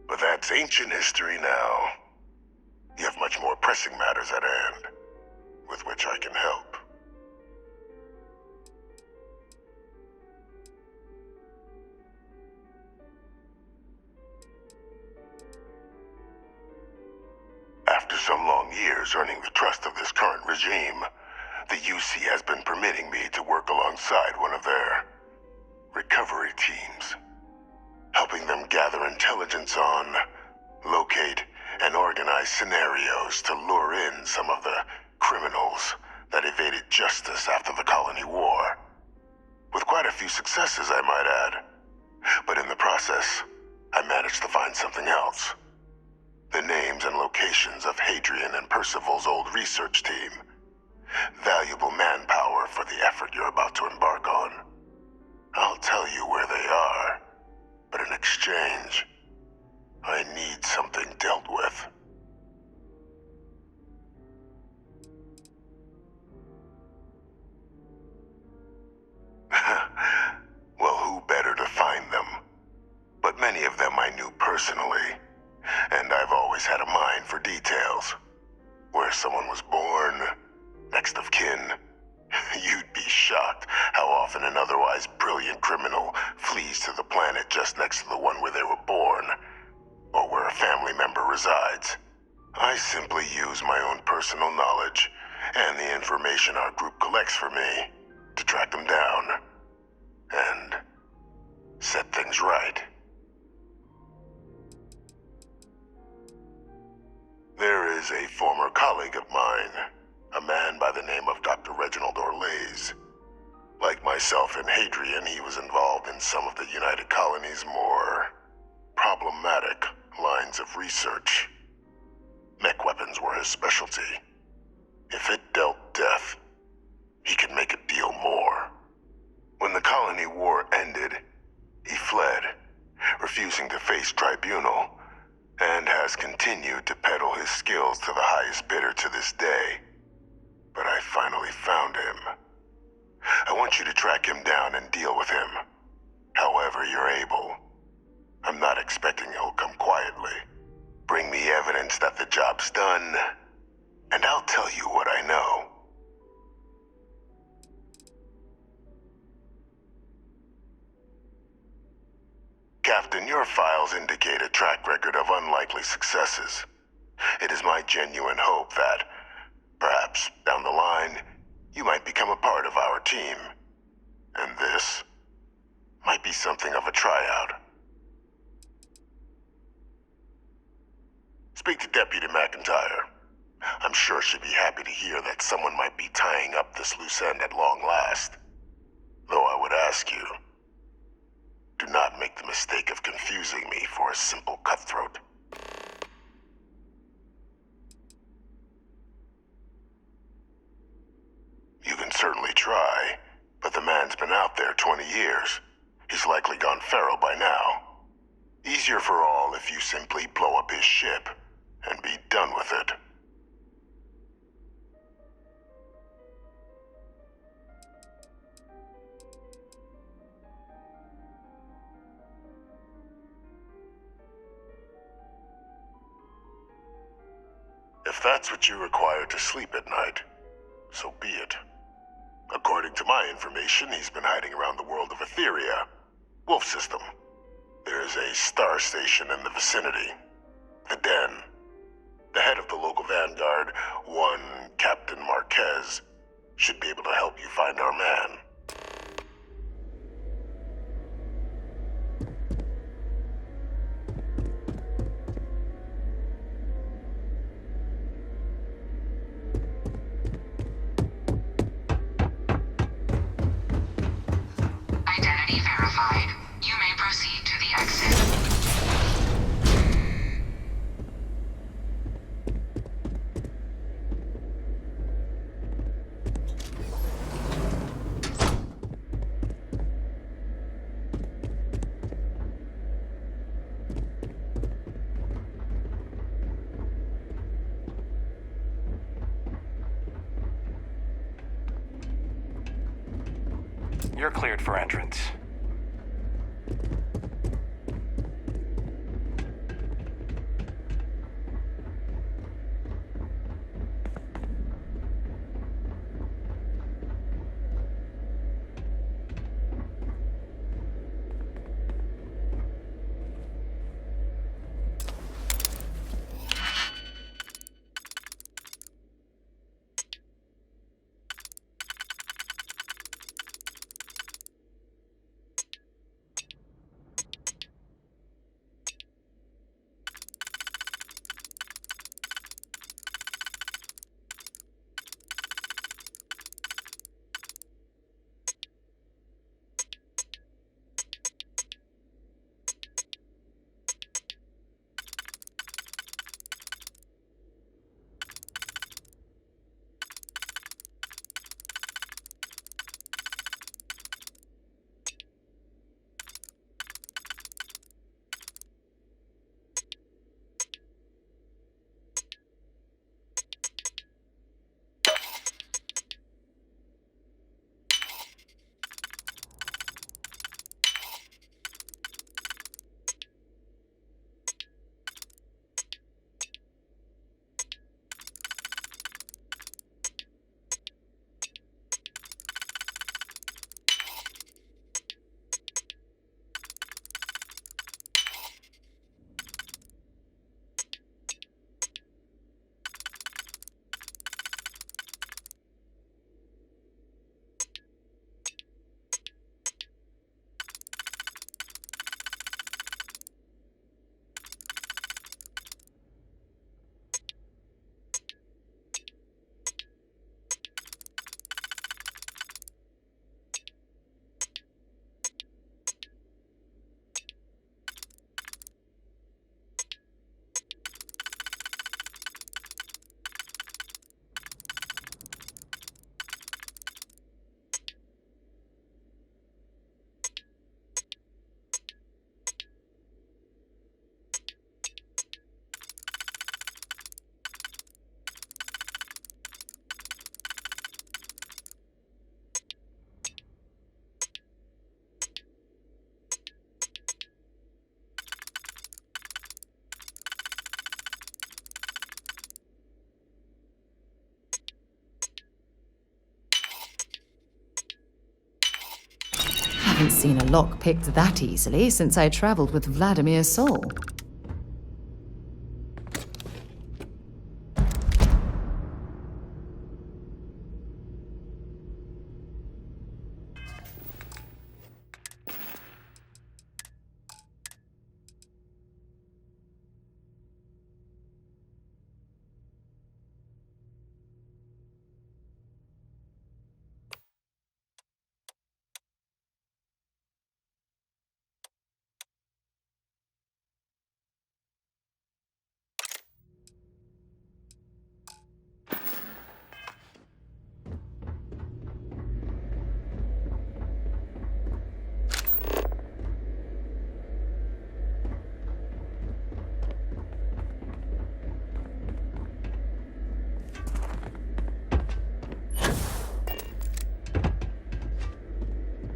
Speaker 7: But that's ancient history now. You have much more pressing matters at hand. with which I can help. After some long years earning the trust of this current regime, the UC has been permitting me to work alongside one of their recovery teams, helping them gather intelligence on, locate, and organize scenarios to lure in some of the criminals that evaded justice after the Colony War. With quite a few successes, I might add. But in the process, I managed to find something else. The names and locations of Hadrian and Percival's old research team. Valuable manpower for the effort you're about to embark on. I'll tell you where they are, but in exchange, I need something dealt with. Well, who better to find them? But many of them I knew personally, and I've always had a mind for details. Where someone was born, next of kin. You'd be shocked how often an otherwise brilliant criminal flees to the planet just next to the one where they were born, or where a family member resides. I simply use my own personal knowledge and the information our group collects for me to track them down and set things right. There is a former colleague of mine, a man by the name of Dr. Reginald Orlaise. Like myself and Hadrian, he was involved in some of the United Colony's more problematic lines of research. Mech weapons were his specialty. If it dealt death, he could make a deal more. When the Colony War ended, he fled, refusing to face tribunal, and has continued to peddle his skills to the highest bidder to this day. But I finally found him. I want you to track him down and deal with him, however you're able. I'm not expecting he'll come quietly. Bring me evidence that the job's done, and I'll tell you what I know. Captain, your files indicate a track record of unlikely successes. It is my genuine hope that, perhaps down the line, you might become a part of our team. And this might be something of a tryout. Speak to Deputy McIntyre. I'm sure she'd be happy to hear that someone might be tying up this loose end at long last. Though I would ask you, do not make the mistake of confusing me for a simple cutthroat. You can certainly try, but the man's been out there 20 years. He's likely gone feral by now. Easier for all if you simply blow up his ship and be done with it. If that's what you require to sleep at night, so be it. According to my information, he's been hiding around the world of Etheria, Wolf System. There's a star station in the vicinity, the Den. The head of the local vanguard, one Captain Marquez, should be able to help you find our man.
Speaker 15: Identity verified. You may proceed to the exit.
Speaker 11: You're cleared for entrance.
Speaker 4: haven't seen a lock picked that easily since I traveled with Vladimir's soul.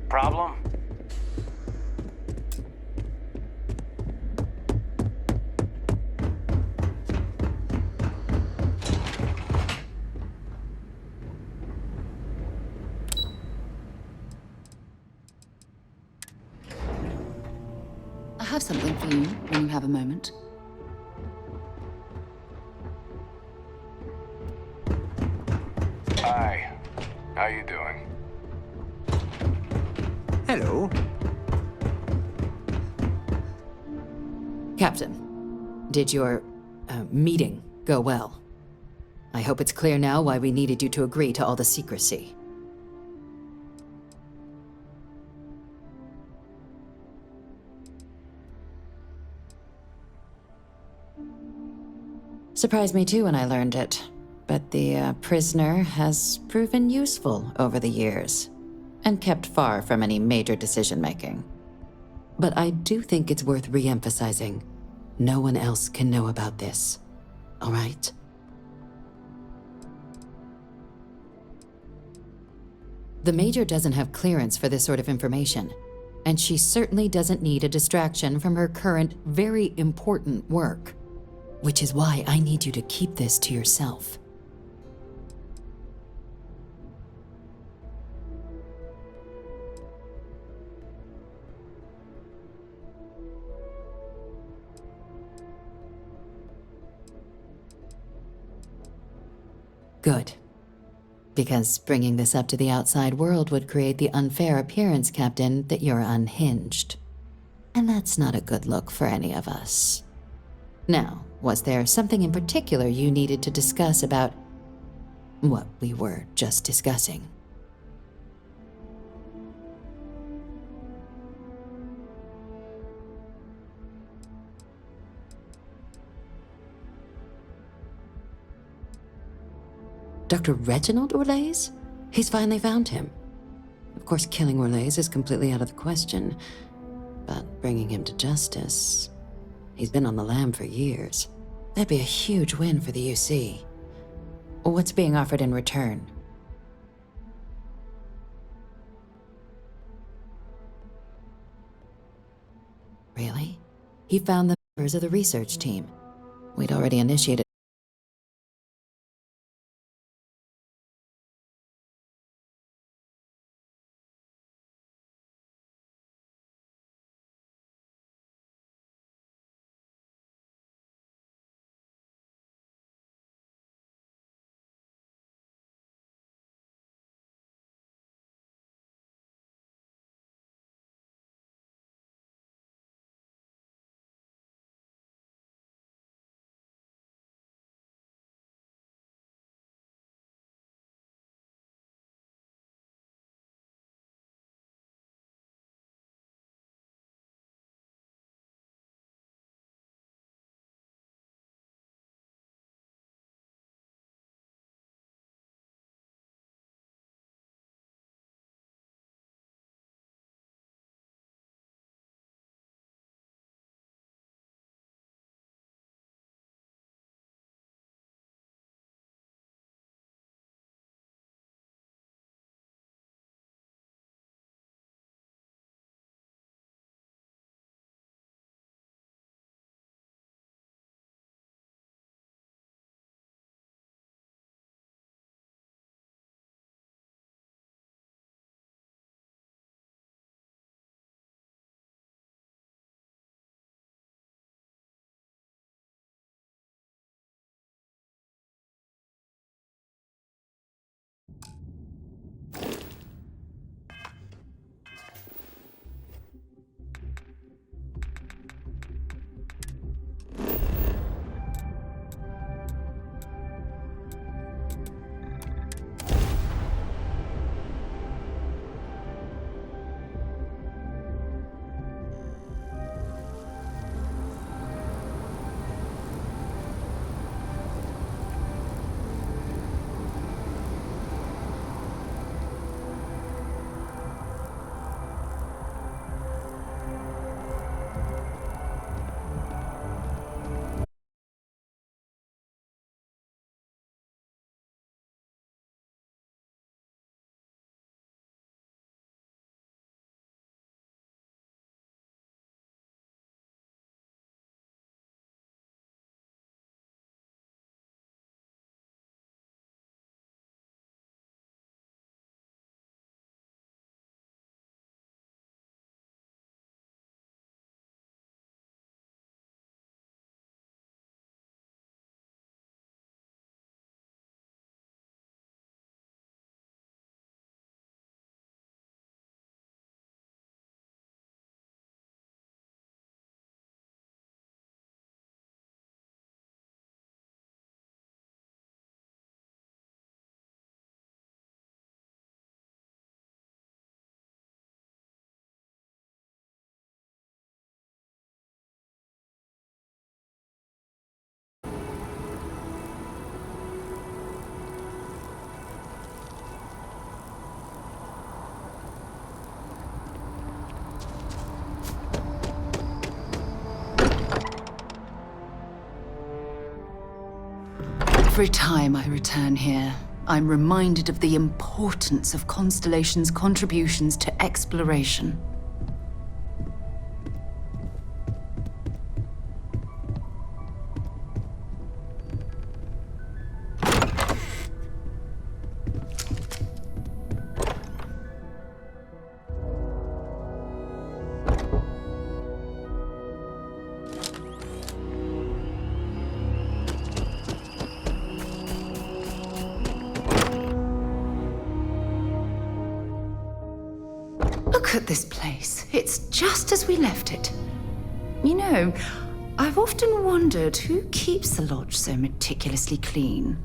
Speaker 11: Problem?
Speaker 4: I have something for you when you have a moment.
Speaker 11: Hi. How you doing?
Speaker 13: Hello.
Speaker 19: Captain, did your meeting go well? I hope it's clear now why we needed you to agree to all the secrecy. Surprised me too when I learned it, but the prisoner has proven useful over the years, and kept far from any major decision-making. But I do think it's worth re-emphasizing. No one else can know about this, all right? The Major doesn't have clearance for this sort of information, and she certainly doesn't need a distraction from her current, very important work. Which is why I need you to keep this to yourself. Good. Because bringing this up to the outside world would create the unfair appearance, Captain, that you're unhinged. And that's not a good look for any of us. Now, was there something in particular you needed to discuss about what we were just discussing? Dr. Reginald Orlaise? He's finally found him. Of course, killing Orlaise is completely out of the question, but bringing him to justice... He's been on the lam for years. That'd be a huge win for the UC. What's being offered in return? Really? He found the members of the research team. We'd already initiated
Speaker 4: Every time I return here, I'm reminded of the importance of Constellation's contributions to exploration. Look at this place. It's just as we left it. You know, I've often wondered who keeps the lodge so meticulously clean.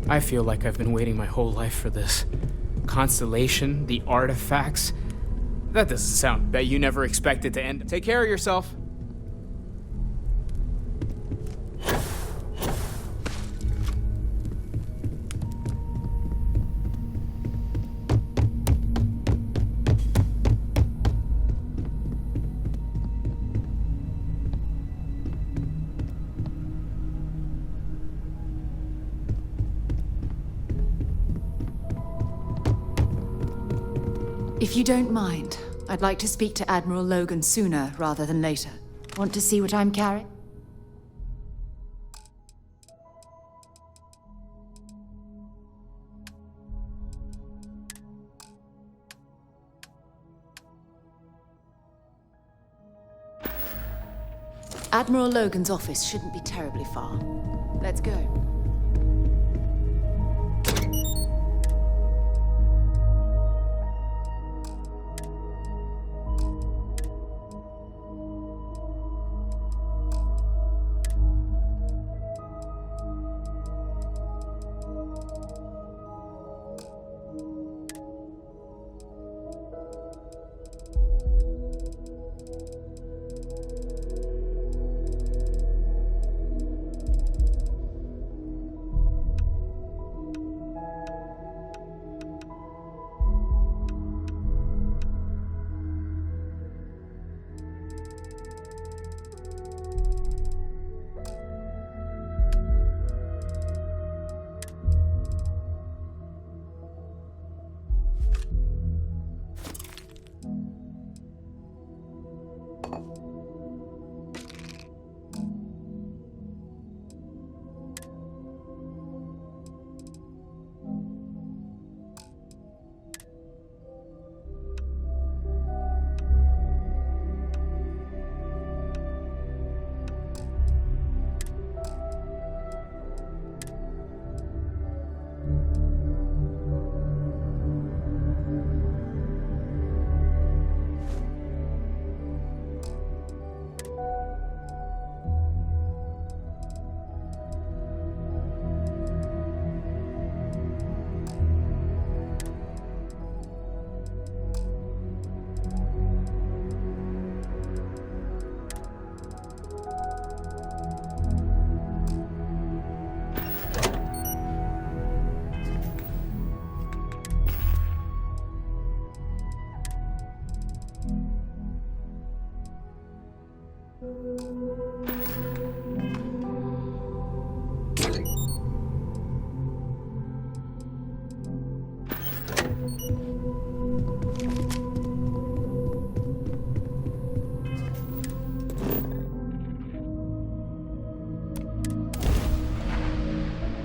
Speaker 14: I feel like I've been waiting my whole life for this. Constellation, the artifacts. That doesn't sound that you never expected to end. Take care of yourself.
Speaker 4: If you don't mind, I'd like to speak to Admiral Logan sooner rather than later. Want to see what I'm carrying? Admiral Logan's office shouldn't be terribly far. Let's go.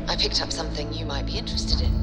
Speaker 19: I picked up something you might be interested in.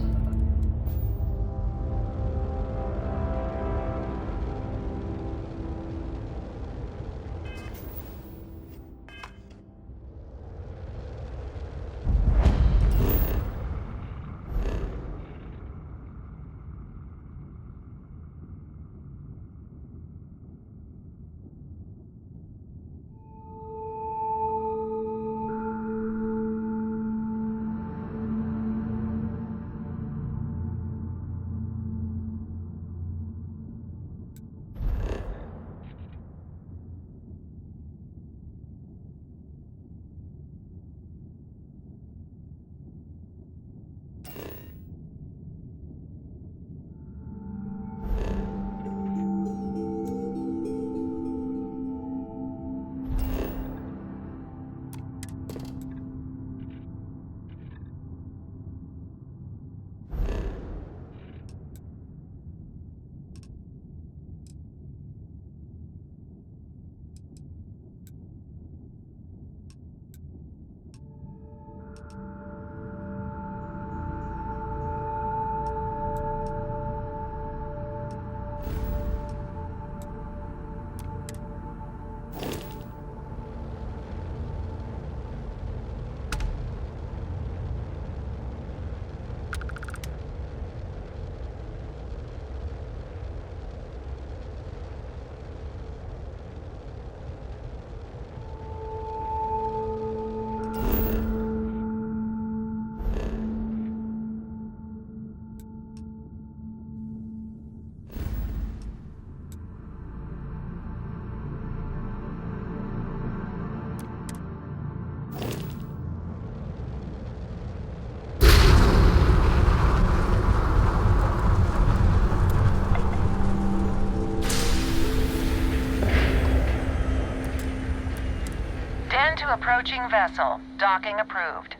Speaker 15: to approaching vessel. Docking approved.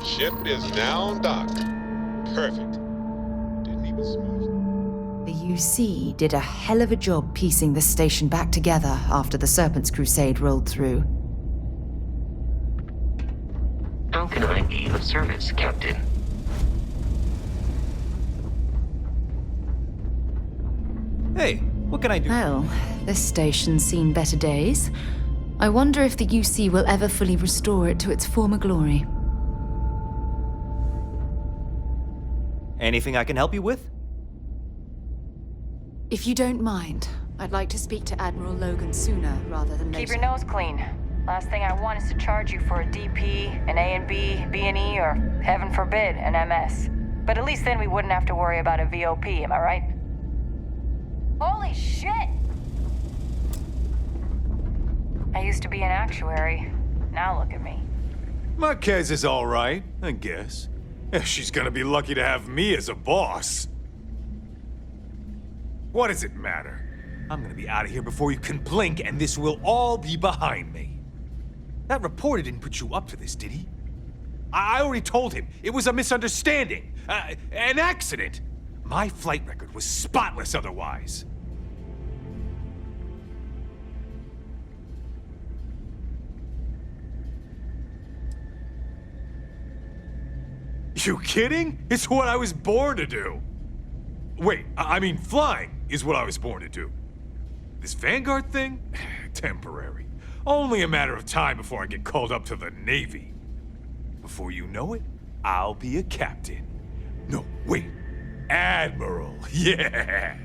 Speaker 16: Ship is now docked. Perfect. Didn't even smooth.
Speaker 4: The UC did a hell of a job piecing this station back together after the Serpent's Crusade rolled through.
Speaker 17: How can I be of service, Captain?
Speaker 10: Hey, what can I do?
Speaker 4: Well, this station's seen better days. I wonder if the UC will ever fully restore it to its former glory.
Speaker 10: Anything I can help you with?
Speaker 4: If you don't mind, I'd like to speak to Admiral Logan sooner rather than later.
Speaker 15: Keep your nose clean. Last thing I want is to charge you for a DP, an A&B, B&E, or heaven forbid, an MS. But at least then we wouldn't have to worry about a VOP, am I right? Holy shit! I used to be an actuary. Now look at me.
Speaker 10: Marquez is all right, I guess. She's gonna be lucky to have me as a boss. What does it matter? I'm gonna be out of here before you can blink, and this will all be behind me. That reporter didn't put you up to this, did he? I already told him it was a misunderstanding, an accident. My flight record was spotless otherwise. You kidding? It's what I was born to do. Wait, I mean flying is what I was born to do. This Vanguard thing? Temporary. Only a matter of time before I get called up to the Navy. Before you know it, I'll be a captain. No, wait. Admiral. Yeah.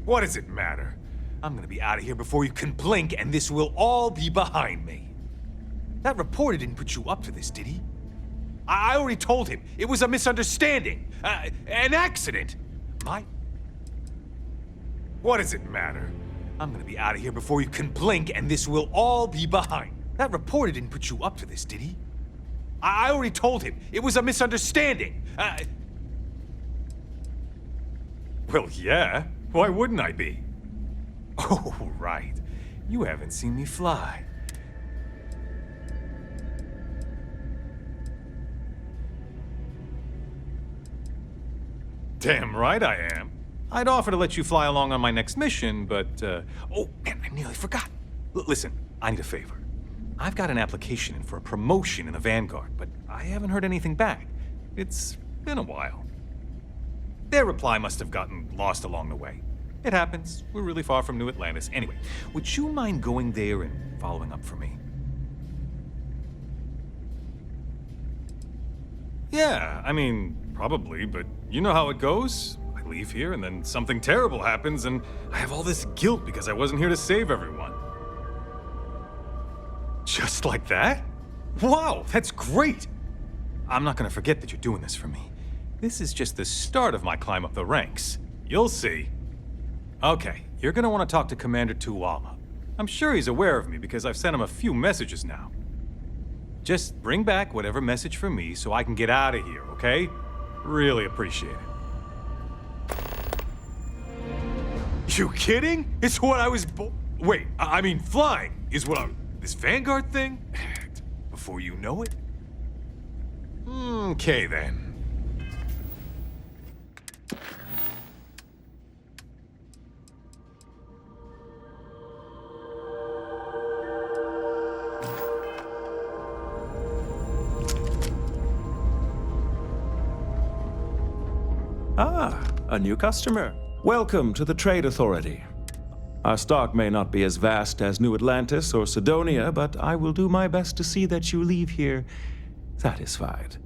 Speaker 10: What does it matter? I'm gonna be out of here before you can blink, and this will all be behind me. That reporter didn't put you up to this, did he? I already told him it was a misunderstanding, an accident. What does it matter? I'm gonna be out of here before you can blink, and this will all be behind. That reporter didn't put you up to this, did he? I already told him it was a misunderstanding. Well, yeah. Why wouldn't I be? Oh, right. You haven't seen me fly. Damn right I am. I'd offer to let you fly along on my next mission, but, oh, man, I nearly forgot. Listen, I need a favor. I've got an application in for a promotion in the Vanguard, but I haven't heard anything back. It's been a while. Their reply must have gotten lost along the way. It happens. We're really far from New Atlantis. Anyway, would you mind going there and following up for me? Yeah, I mean, probably, but you know how it goes. I leave here and then something terrible happens and I have all this guilt because I wasn't here to save everyone. Just like that? Wow, that's great! I'm not gonna forget that you're doing this for me. This is just the start of my climb up the ranks. You'll see. Okay, you're gonna want to talk to Commander Tuwala. I'm sure he's aware of me because I've sent him a few messages now. Just bring back whatever message for me so I can get out of here, okay? Really appreciate it. You kidding? It's what I was Wait, I mean flying is what This Vanguard thing? Before you know it? Okay then.
Speaker 18: Ah, a new customer. Welcome to the Trade Authority. Our stock may not be as vast as New Atlantis or Sidonia, but I will do my best to see that you leave here satisfied.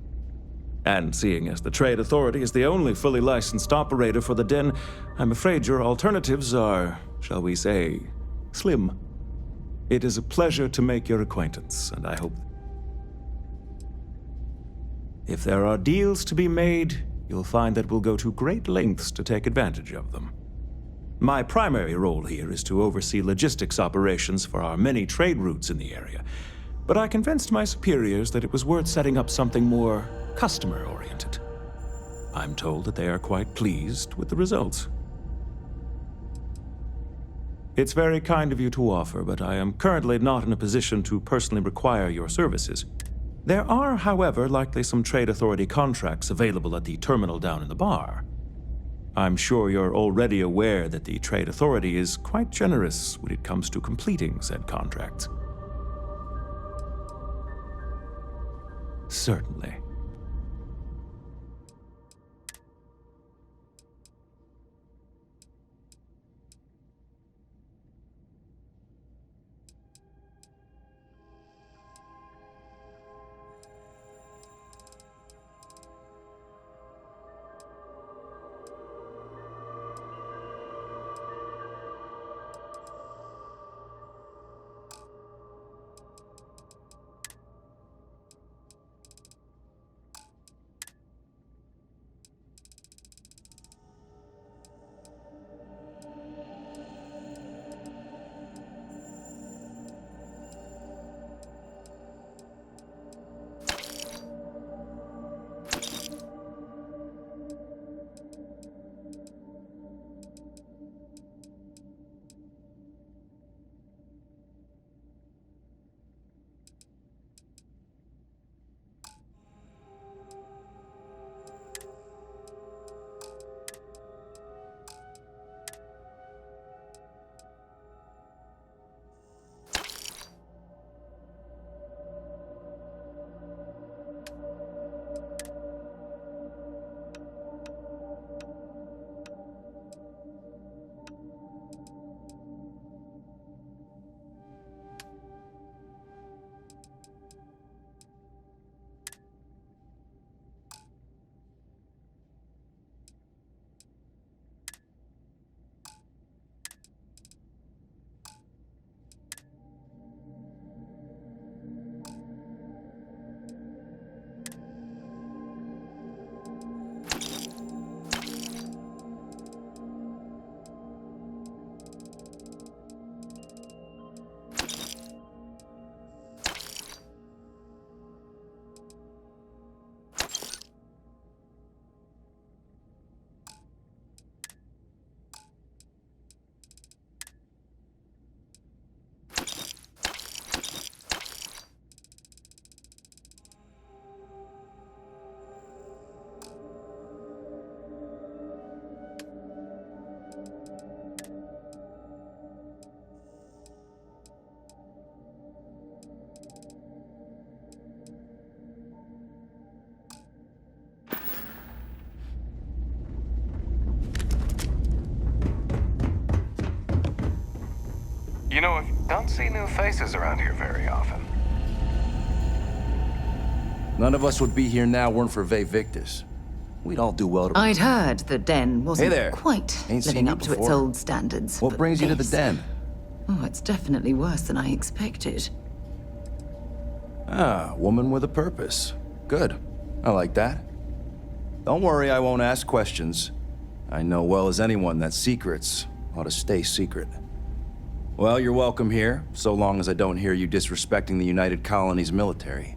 Speaker 18: And seeing as the Trade Authority is the only fully licensed operator for the Den, I'm afraid your alternatives are, shall we say, slim. It is a pleasure to make your acquaintance, and I hope... If there are deals to be made, you'll find that we'll go to great lengths to take advantage of them. My primary role here is to oversee logistics operations for our many trade routes in the area, but I convinced my superiors that it was worth setting up something more customer-oriented. I'm told that they are quite pleased with the results. It's very kind of you to offer, but I am currently not in a position to personally require your services. There are, however, likely some trade authority contracts available at the terminal down in the bar. I'm sure you're already aware that the trade authority is quite generous when it comes to completing said contracts. Certainly.
Speaker 11: You know, I don't see new faces around here very often.
Speaker 1: None of us would be here now weren't for Ve Victus. We'd all do well to...
Speaker 4: I'd heard the den wasn't
Speaker 1: Hey there.
Speaker 4: quite
Speaker 1: Ain't seen
Speaker 4: living
Speaker 1: you
Speaker 4: up to its
Speaker 1: before.
Speaker 4: old standards.
Speaker 1: What
Speaker 4: but
Speaker 1: brings you to the
Speaker 4: this-
Speaker 1: den?
Speaker 4: Oh, it's definitely worse than I expected.
Speaker 1: Ah, woman with a purpose. Good. I like that. Don't worry, I won't ask questions. I know well as anyone that secrets ought to stay secret. Well, you're welcome here, so long as I don't hear you disrespecting the United Colonies military.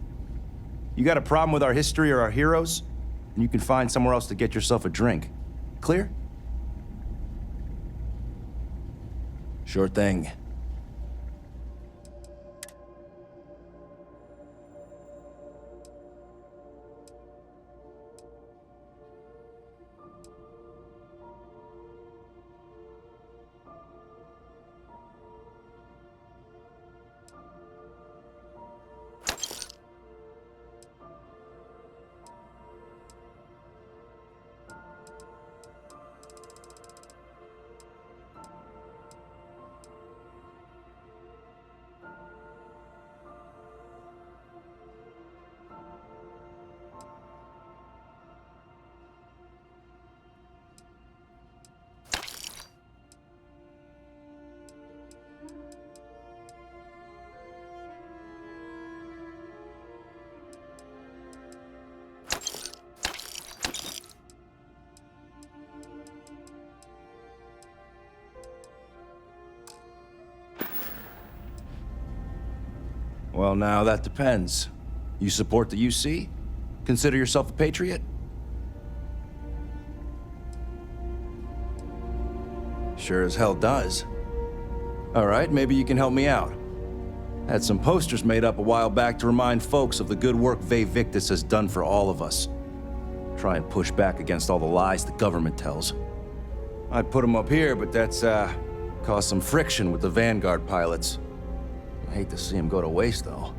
Speaker 1: You got a problem with our history or our heroes? And you can find somewhere else to get yourself a drink. Clear? Sure thing. Well, now that depends. You support the UC? Consider yourself a patriot? Sure as hell does. All right, maybe you can help me out. Had some posters made up a while back to remind folks of the good work Vae Victis has done for all of us. Try and push back against all the lies the government tells. I'd put them up here, but that's, caused some friction with the Vanguard pilots. I hate to see them go to waste, though.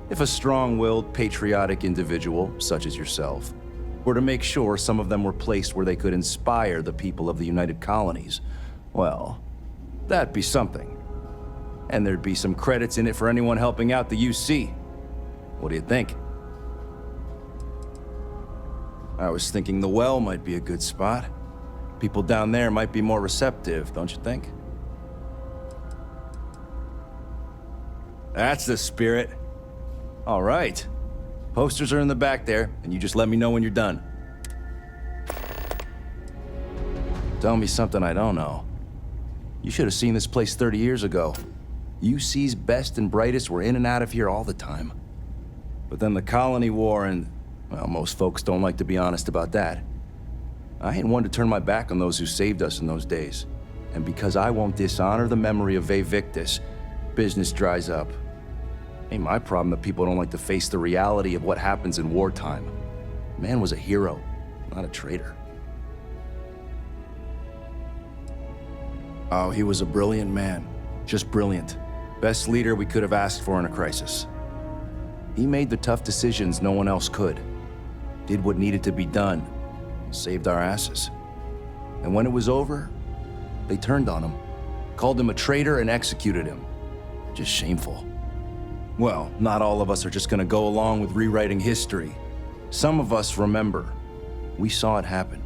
Speaker 1: If a strong-willed, patriotic individual, such as yourself, were to make sure some of them were placed where they could inspire the people of the United Colonies, well, that'd be something. And there'd be some credits in it for anyone helping out the UC. What do you think? I was thinking the well might be a good spot. People down there might be more receptive, don't you think? That's the spirit. All right. Posters are in the back there, and you just let me know when you're done. Tell me something I don't know. You should have seen this place 30 years ago. UC's best and brightest were in and out of here all the time. But then the Colony War and, well, most folks don't like to be honest about that. I ain't one to turn my back on those who saved us in those days. And because I won't dishonor the memory of Vae Victis, business dries up. Ain't my problem that people don't like to face the reality of what happens in wartime. Man was a hero, not a traitor. Oh, he was a brilliant man. Just brilliant. Best leader we could have asked for in a crisis. He made the tough decisions no one else could. Did what needed to be done. Saved our asses. And when it was over, they turned on him. Called him a traitor and executed him. Just shameful. Well, not all of us are just gonna go along with rewriting history. Some of us remember. We saw it happen.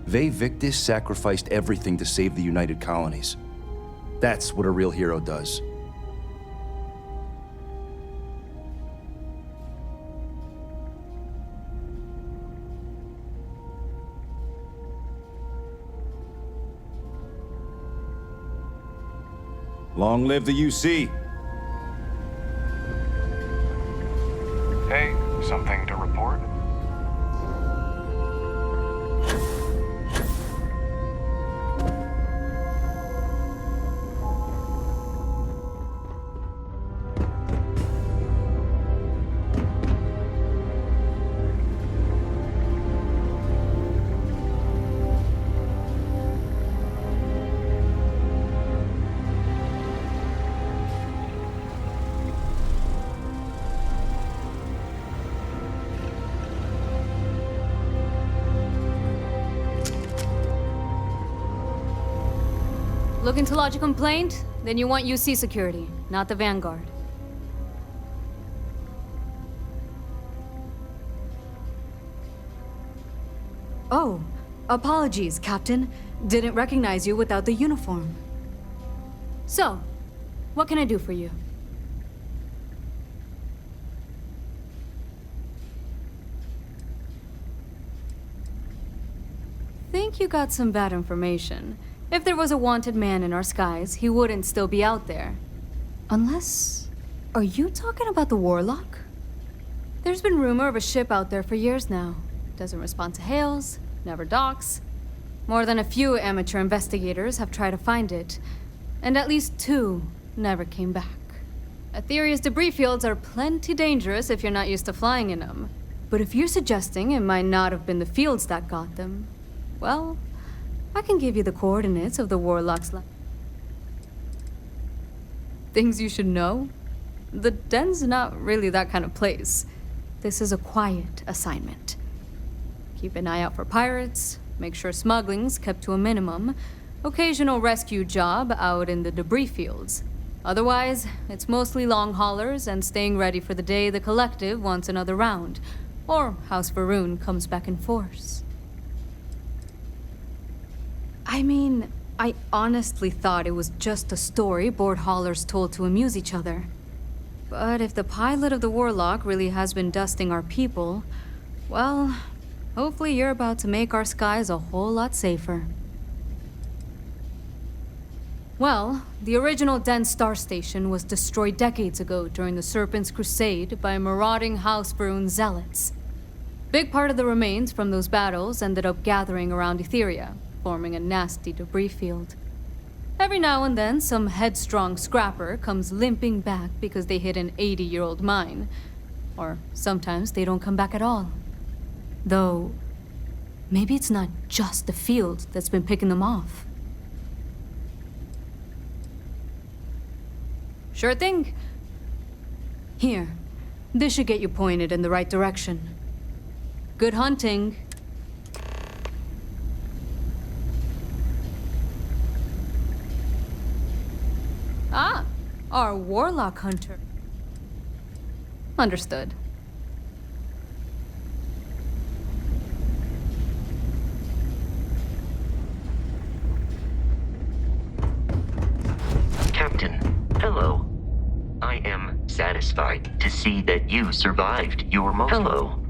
Speaker 1: Vae Victis sacrificed everything to save the United Colonies. That's what a real hero does. Long live the UC!
Speaker 11: Hey, something to report?
Speaker 2: Looking to lodge a complaint? Then you want UC security, not the Vanguard. Oh, apologies, Captain. Didn't recognize you without the uniform. So, what can I do for you? Think you got some bad information. If there was a wanted man in our skies, he wouldn't still be out there. Unless... Are you talking about the Warlock? There's been rumor of a ship out there for years now. Doesn't respond to hails, never docks. More than a few amateur investigators have tried to find it, and at least 2 never came back. Aetherius debris fields are plenty dangerous if you're not used to flying in them. But if you're suggesting it might not have been the fields that got them, well... I can give you the coordinates of the Warlock's Things you should know? The den's not really that kind of place. This is a quiet assignment. Keep an eye out for pirates, make sure smuggling's kept to a minimum, occasional rescue job out in the debris fields. Otherwise, it's mostly long haulers and staying ready for the day the Collective wants another round, or House Varun comes back in force. I mean, I honestly thought it was just a story board haulers told to amuse each other. But if the pilot of the Warlock really has been dusting our people, well, hopefully you're about to make our skies a whole lot safer. Well, the original Den Star Station was destroyed decades ago during the Serpent's Crusade by marauding House Varun zealots. Big part of the remains from those battles ended up gathering around Etheria, forming a nasty debris field. Every now and then, some headstrong scrapper comes limping back because they hit an 80-year-old mine. Or sometimes they don't come back at all. Though, maybe it's not just the field that's been picking them off. Sure thing. Here, this should get you pointed in the right direction. Good hunting. Ah, our warlock hunter. Understood.
Speaker 17: Captain, hello. I am satisfied to see that you survived your Hello.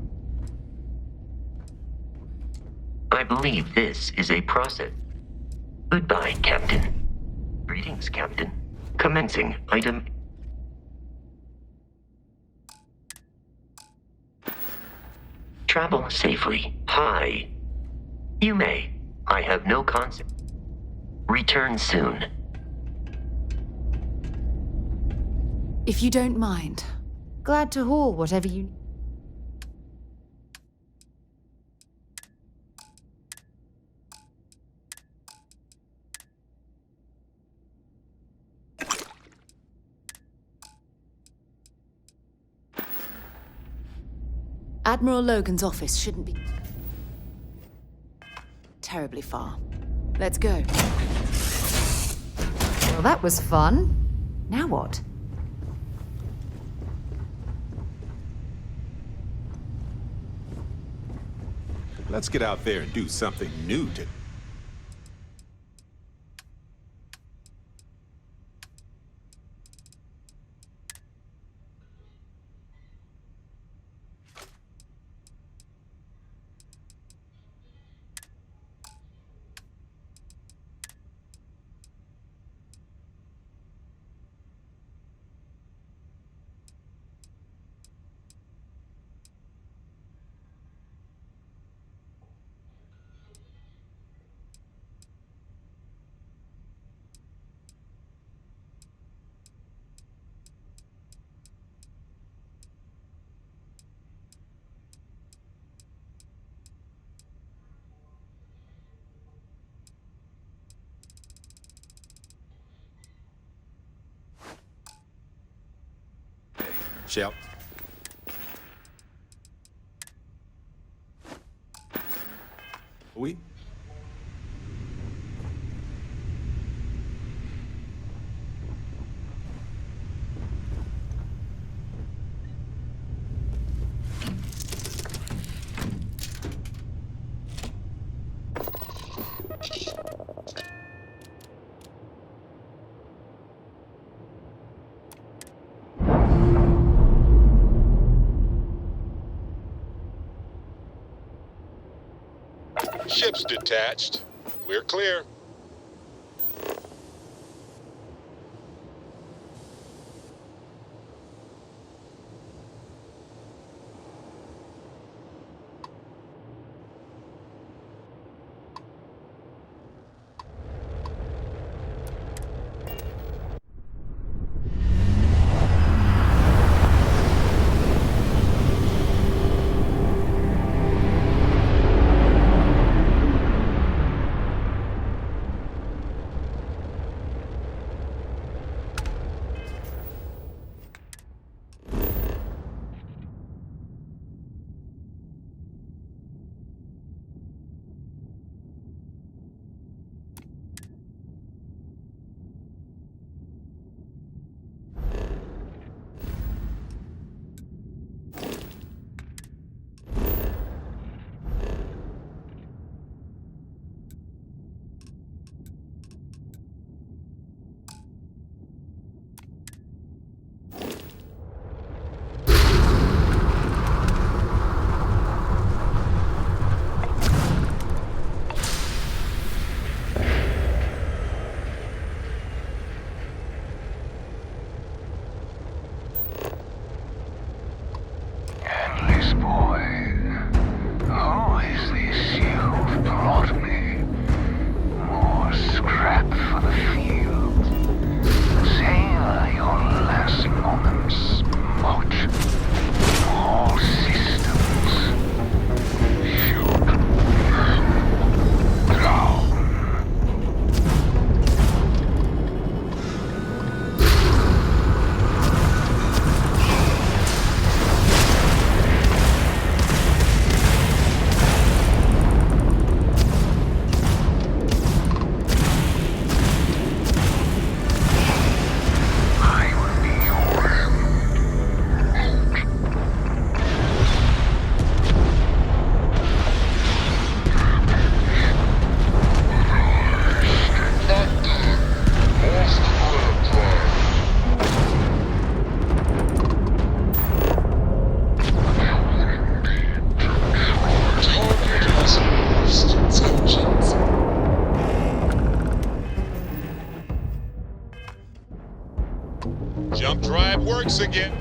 Speaker 17: I believe this is a process. Goodbye, Captain. Greetings, Captain. Commencing item. Travel safely. Hi. You may. I have no concept. Return soon.
Speaker 4: If you don't mind, glad to haul whatever you... Admiral Logan's office shouldn't be terribly far. Let's go.
Speaker 8: Well, that was fun. Now what?
Speaker 16: Let's get out there and do something new today. Shell. Oui. Ship's detached. We're clear. Jump drive works again.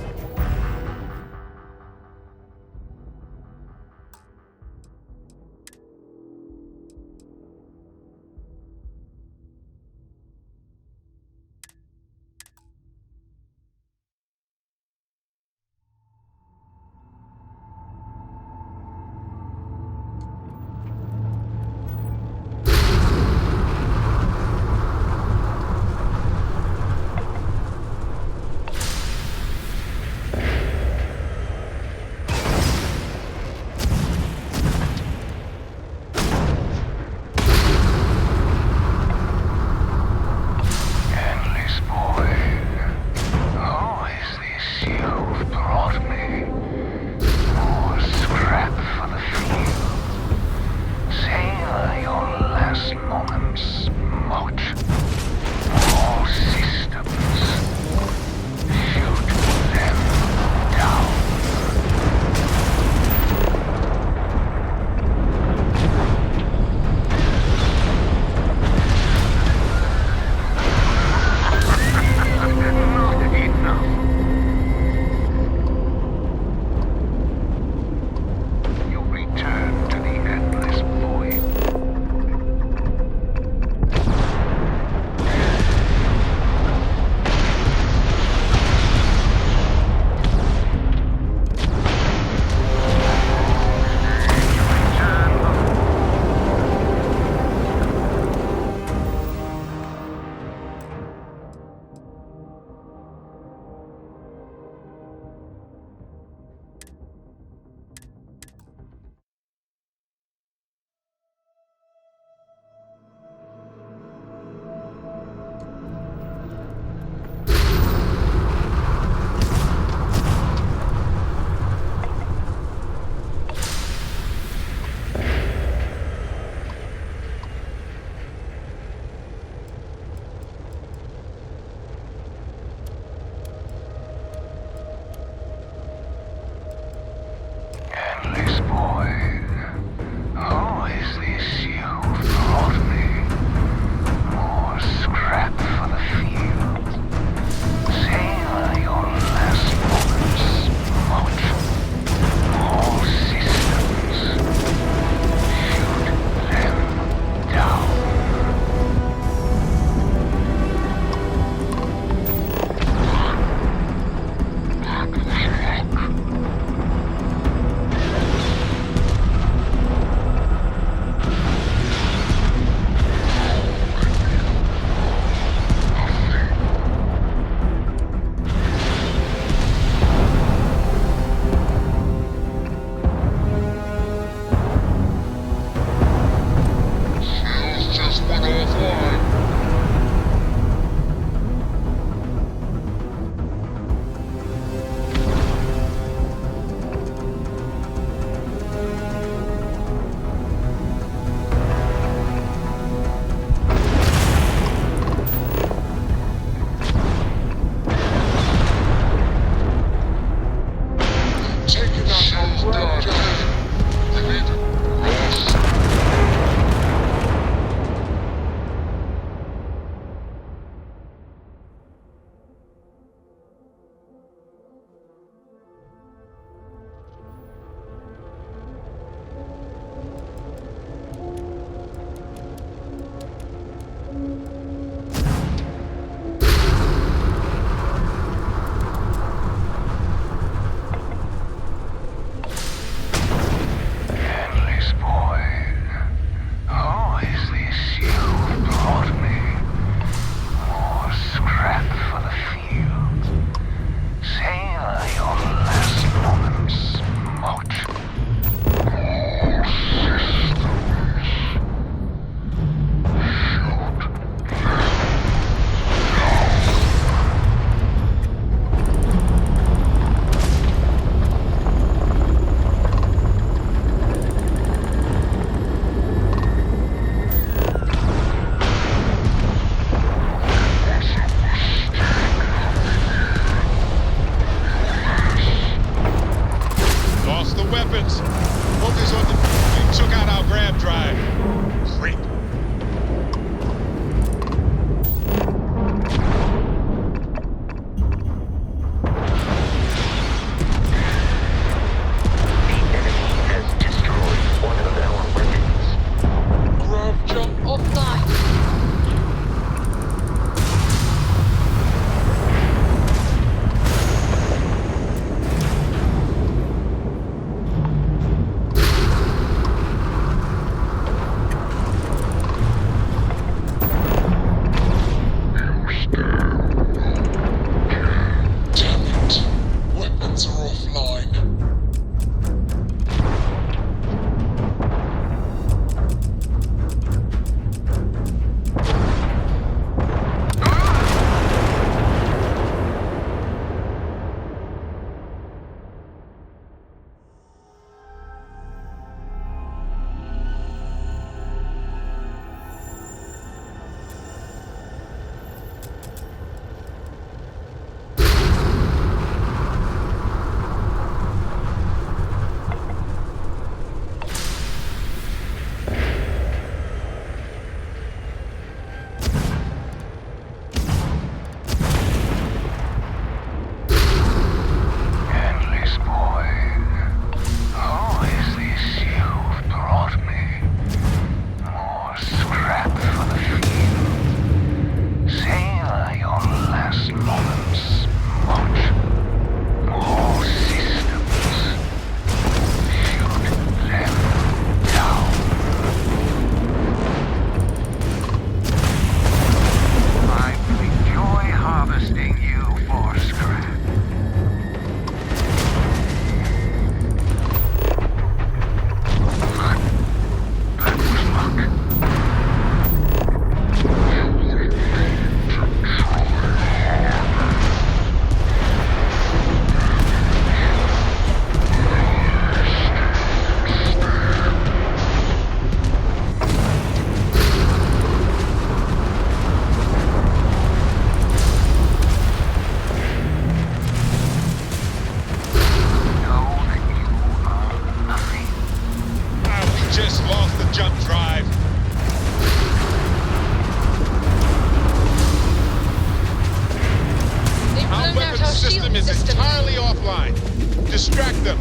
Speaker 16: Distract them!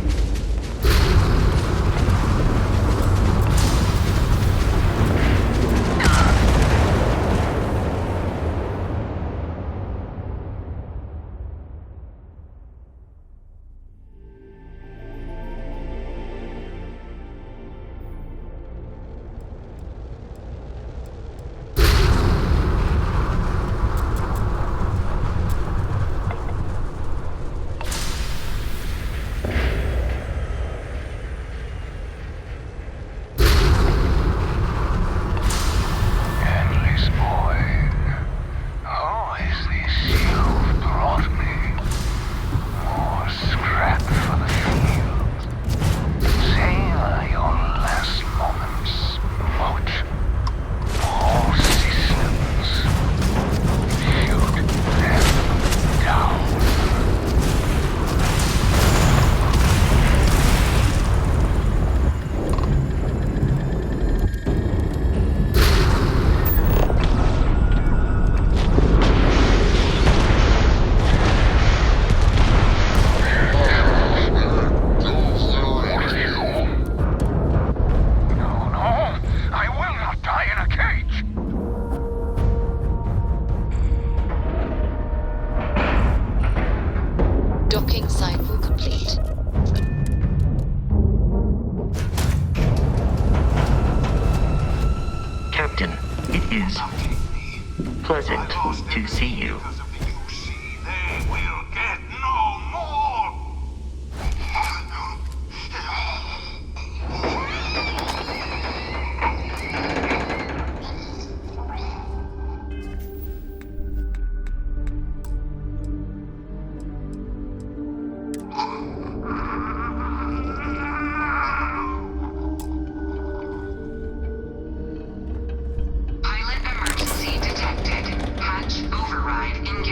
Speaker 4: Docking cycle complete.
Speaker 17: Captain, it is pleasant to see you.
Speaker 6: They will get no more!
Speaker 15: Pilot emergency detected. Hatch override in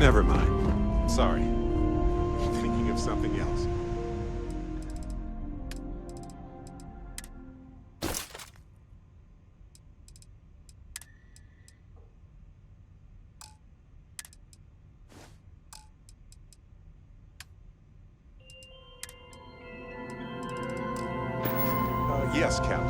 Speaker 16: Never mind. Sorry. Thinking of something else. Yes, Captain.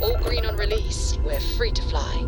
Speaker 12: All green on release. We're free to fly.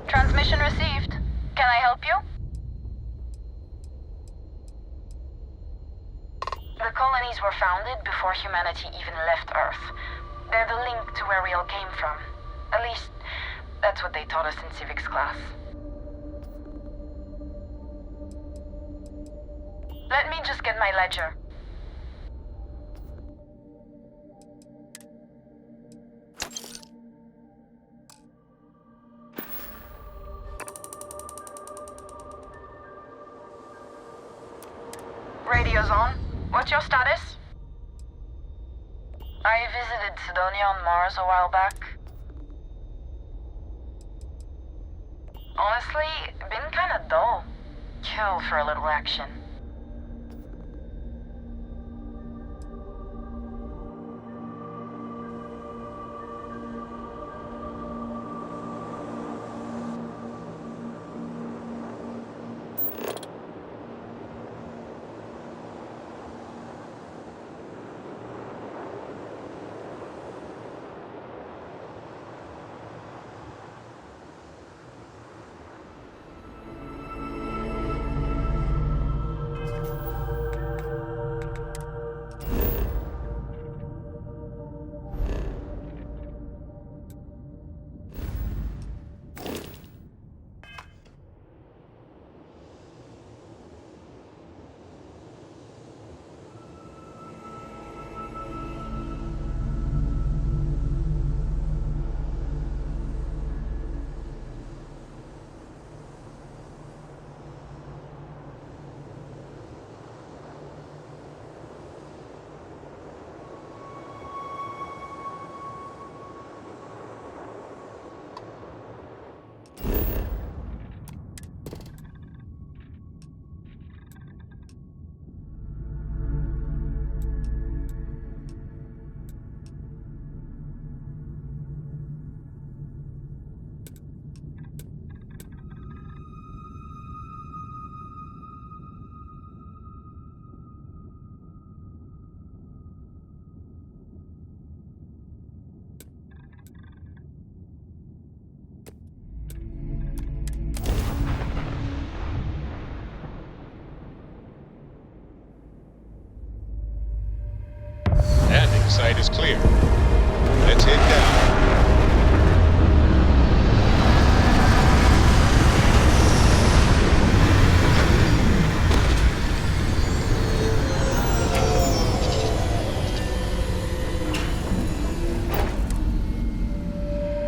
Speaker 15: Transmission received. Can I help you? The colonies were founded before humanity even left Earth. They're the link to where we all came from. At least, that's what they taught us in civics class. Let me just get my ledger. Radio's on. What's your status? I visited Sidonia on Mars a while back. Honestly, been kinda dull. kill for a little action.
Speaker 16: Landing site is clear. Let's head down.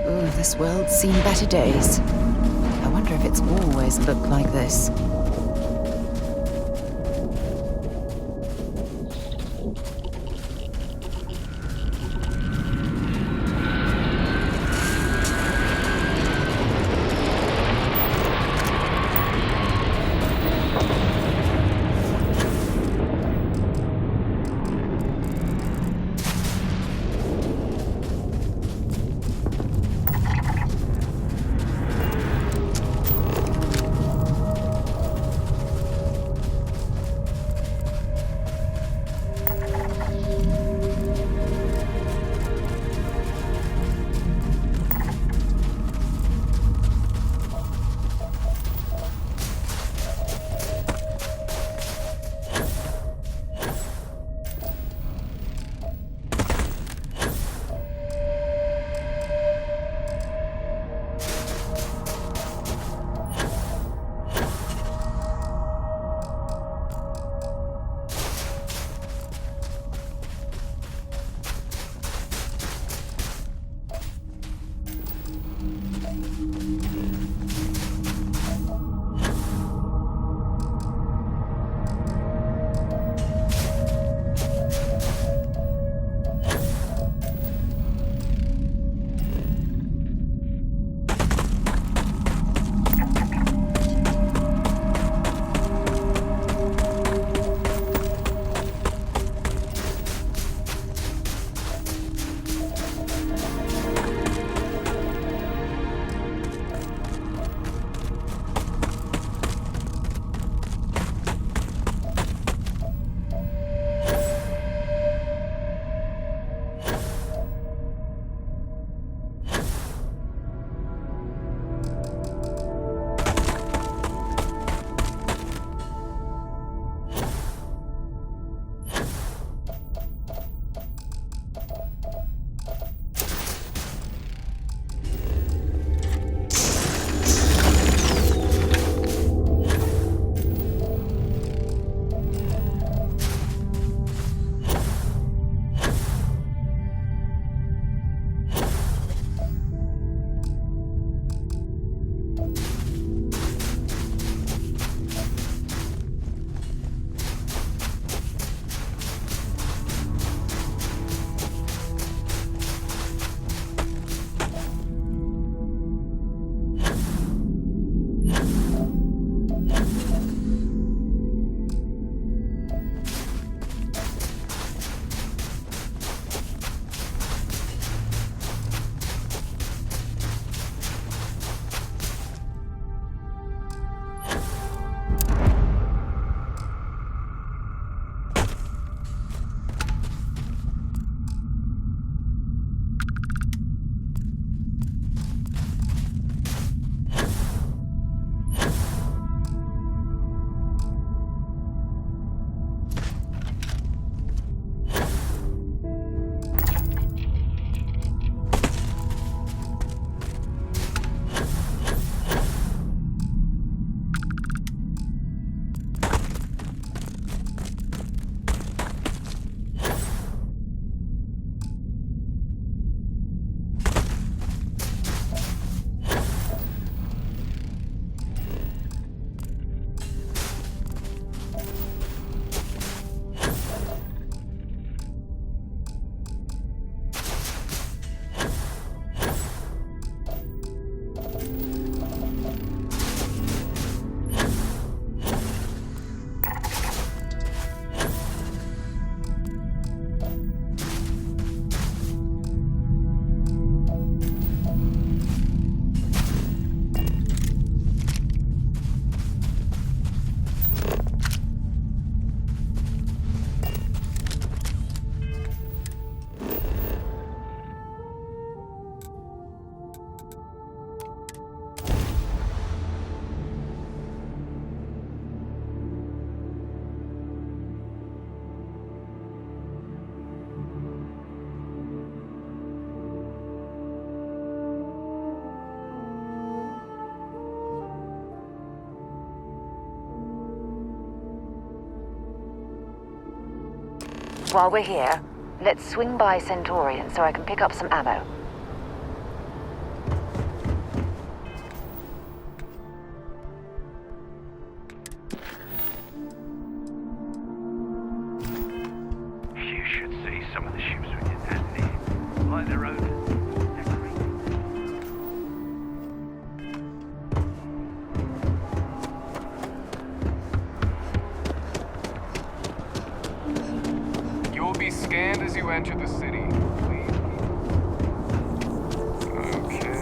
Speaker 4: Ooh, this world's seen better days. I wonder if it's always looked like this.
Speaker 22: while we're here, let's swing by Centaurian so I can pick up some ammo.
Speaker 11: You should see some of the ships we did, like their own.
Speaker 20: You'll be scanned as you enter the city. Please. Okay.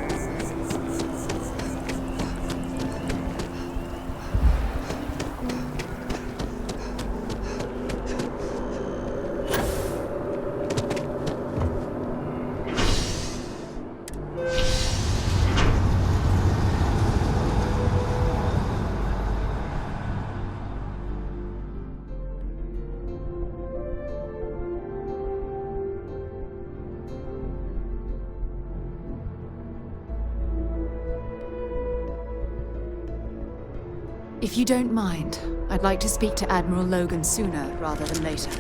Speaker 21: If you don't mind, I'd like to speak to Admiral Logan sooner rather than later.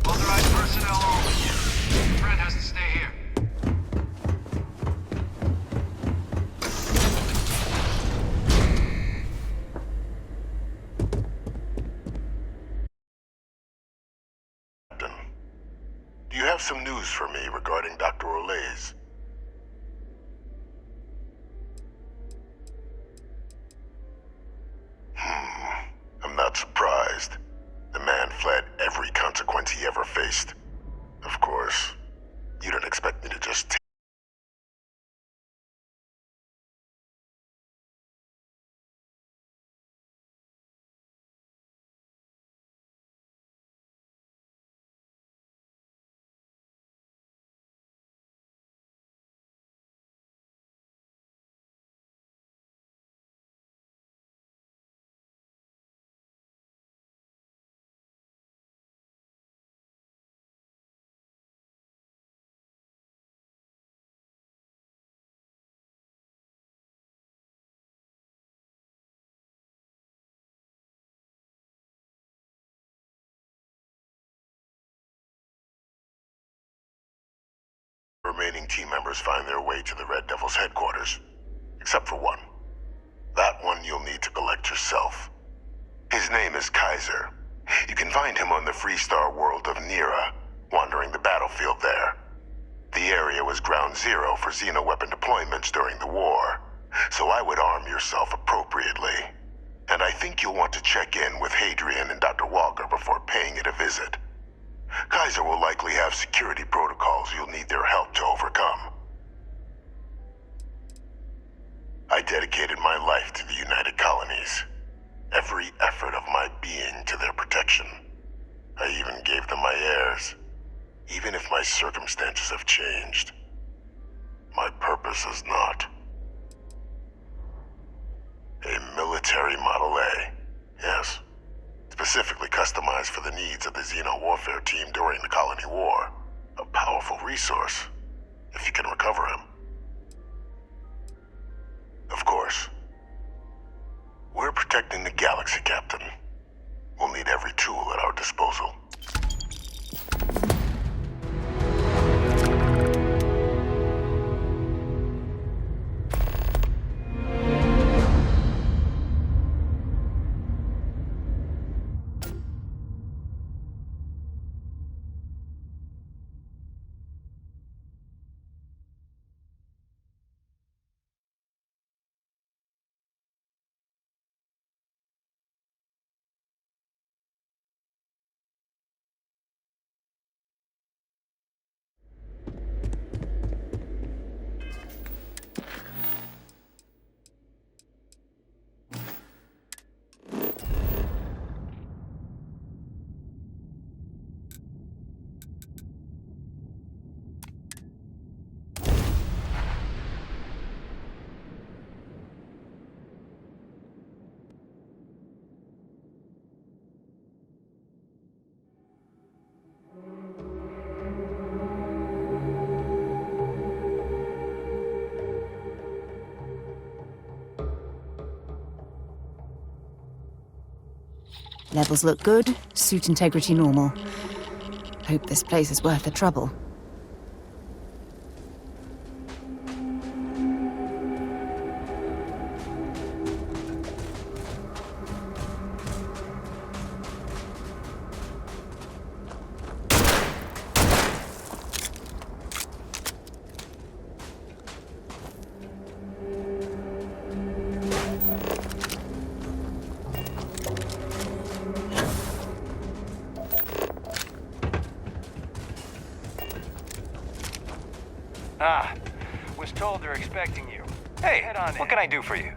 Speaker 6: Authorized personnel only. Friend has to stay here.
Speaker 7: Captain, do you have some news for me regarding Dr. Olays? I'm not surprised. The man fled every consequence he ever faced. Of course, you don't expect me to just take remaining team members find their way to the Red Devil's headquarters. Except for one. That one you'll need to collect yourself. His name is Kaiser. You can find him on the Freestar world of Nira, wandering the battlefield there. The area was ground zero for xeno-weapon deployments during the war, so I would arm yourself appropriately. And I think you'll want to check in with Hadrian and Dr. Walker before paying it a visit. Kaiser will likely have security protocols you'll need their help to overcome. I dedicated my life to the United Colonies. Every effort of my being to their protection. I even gave them my heirs. Even if my circumstances have changed, my purpose has not. A military Model A, yes. Specifically customized for the needs of the Xeno warfare team during the Colony War. A powerful resource, if you can recover him. Of course. We're protecting the galaxy, Captain. We'll need every tool at our disposal.
Speaker 21: Levels look good, suit integrity normal. Hope this place is worth the trouble.
Speaker 11: Ah, was told they're expecting you. Hey, head on what can I do for you?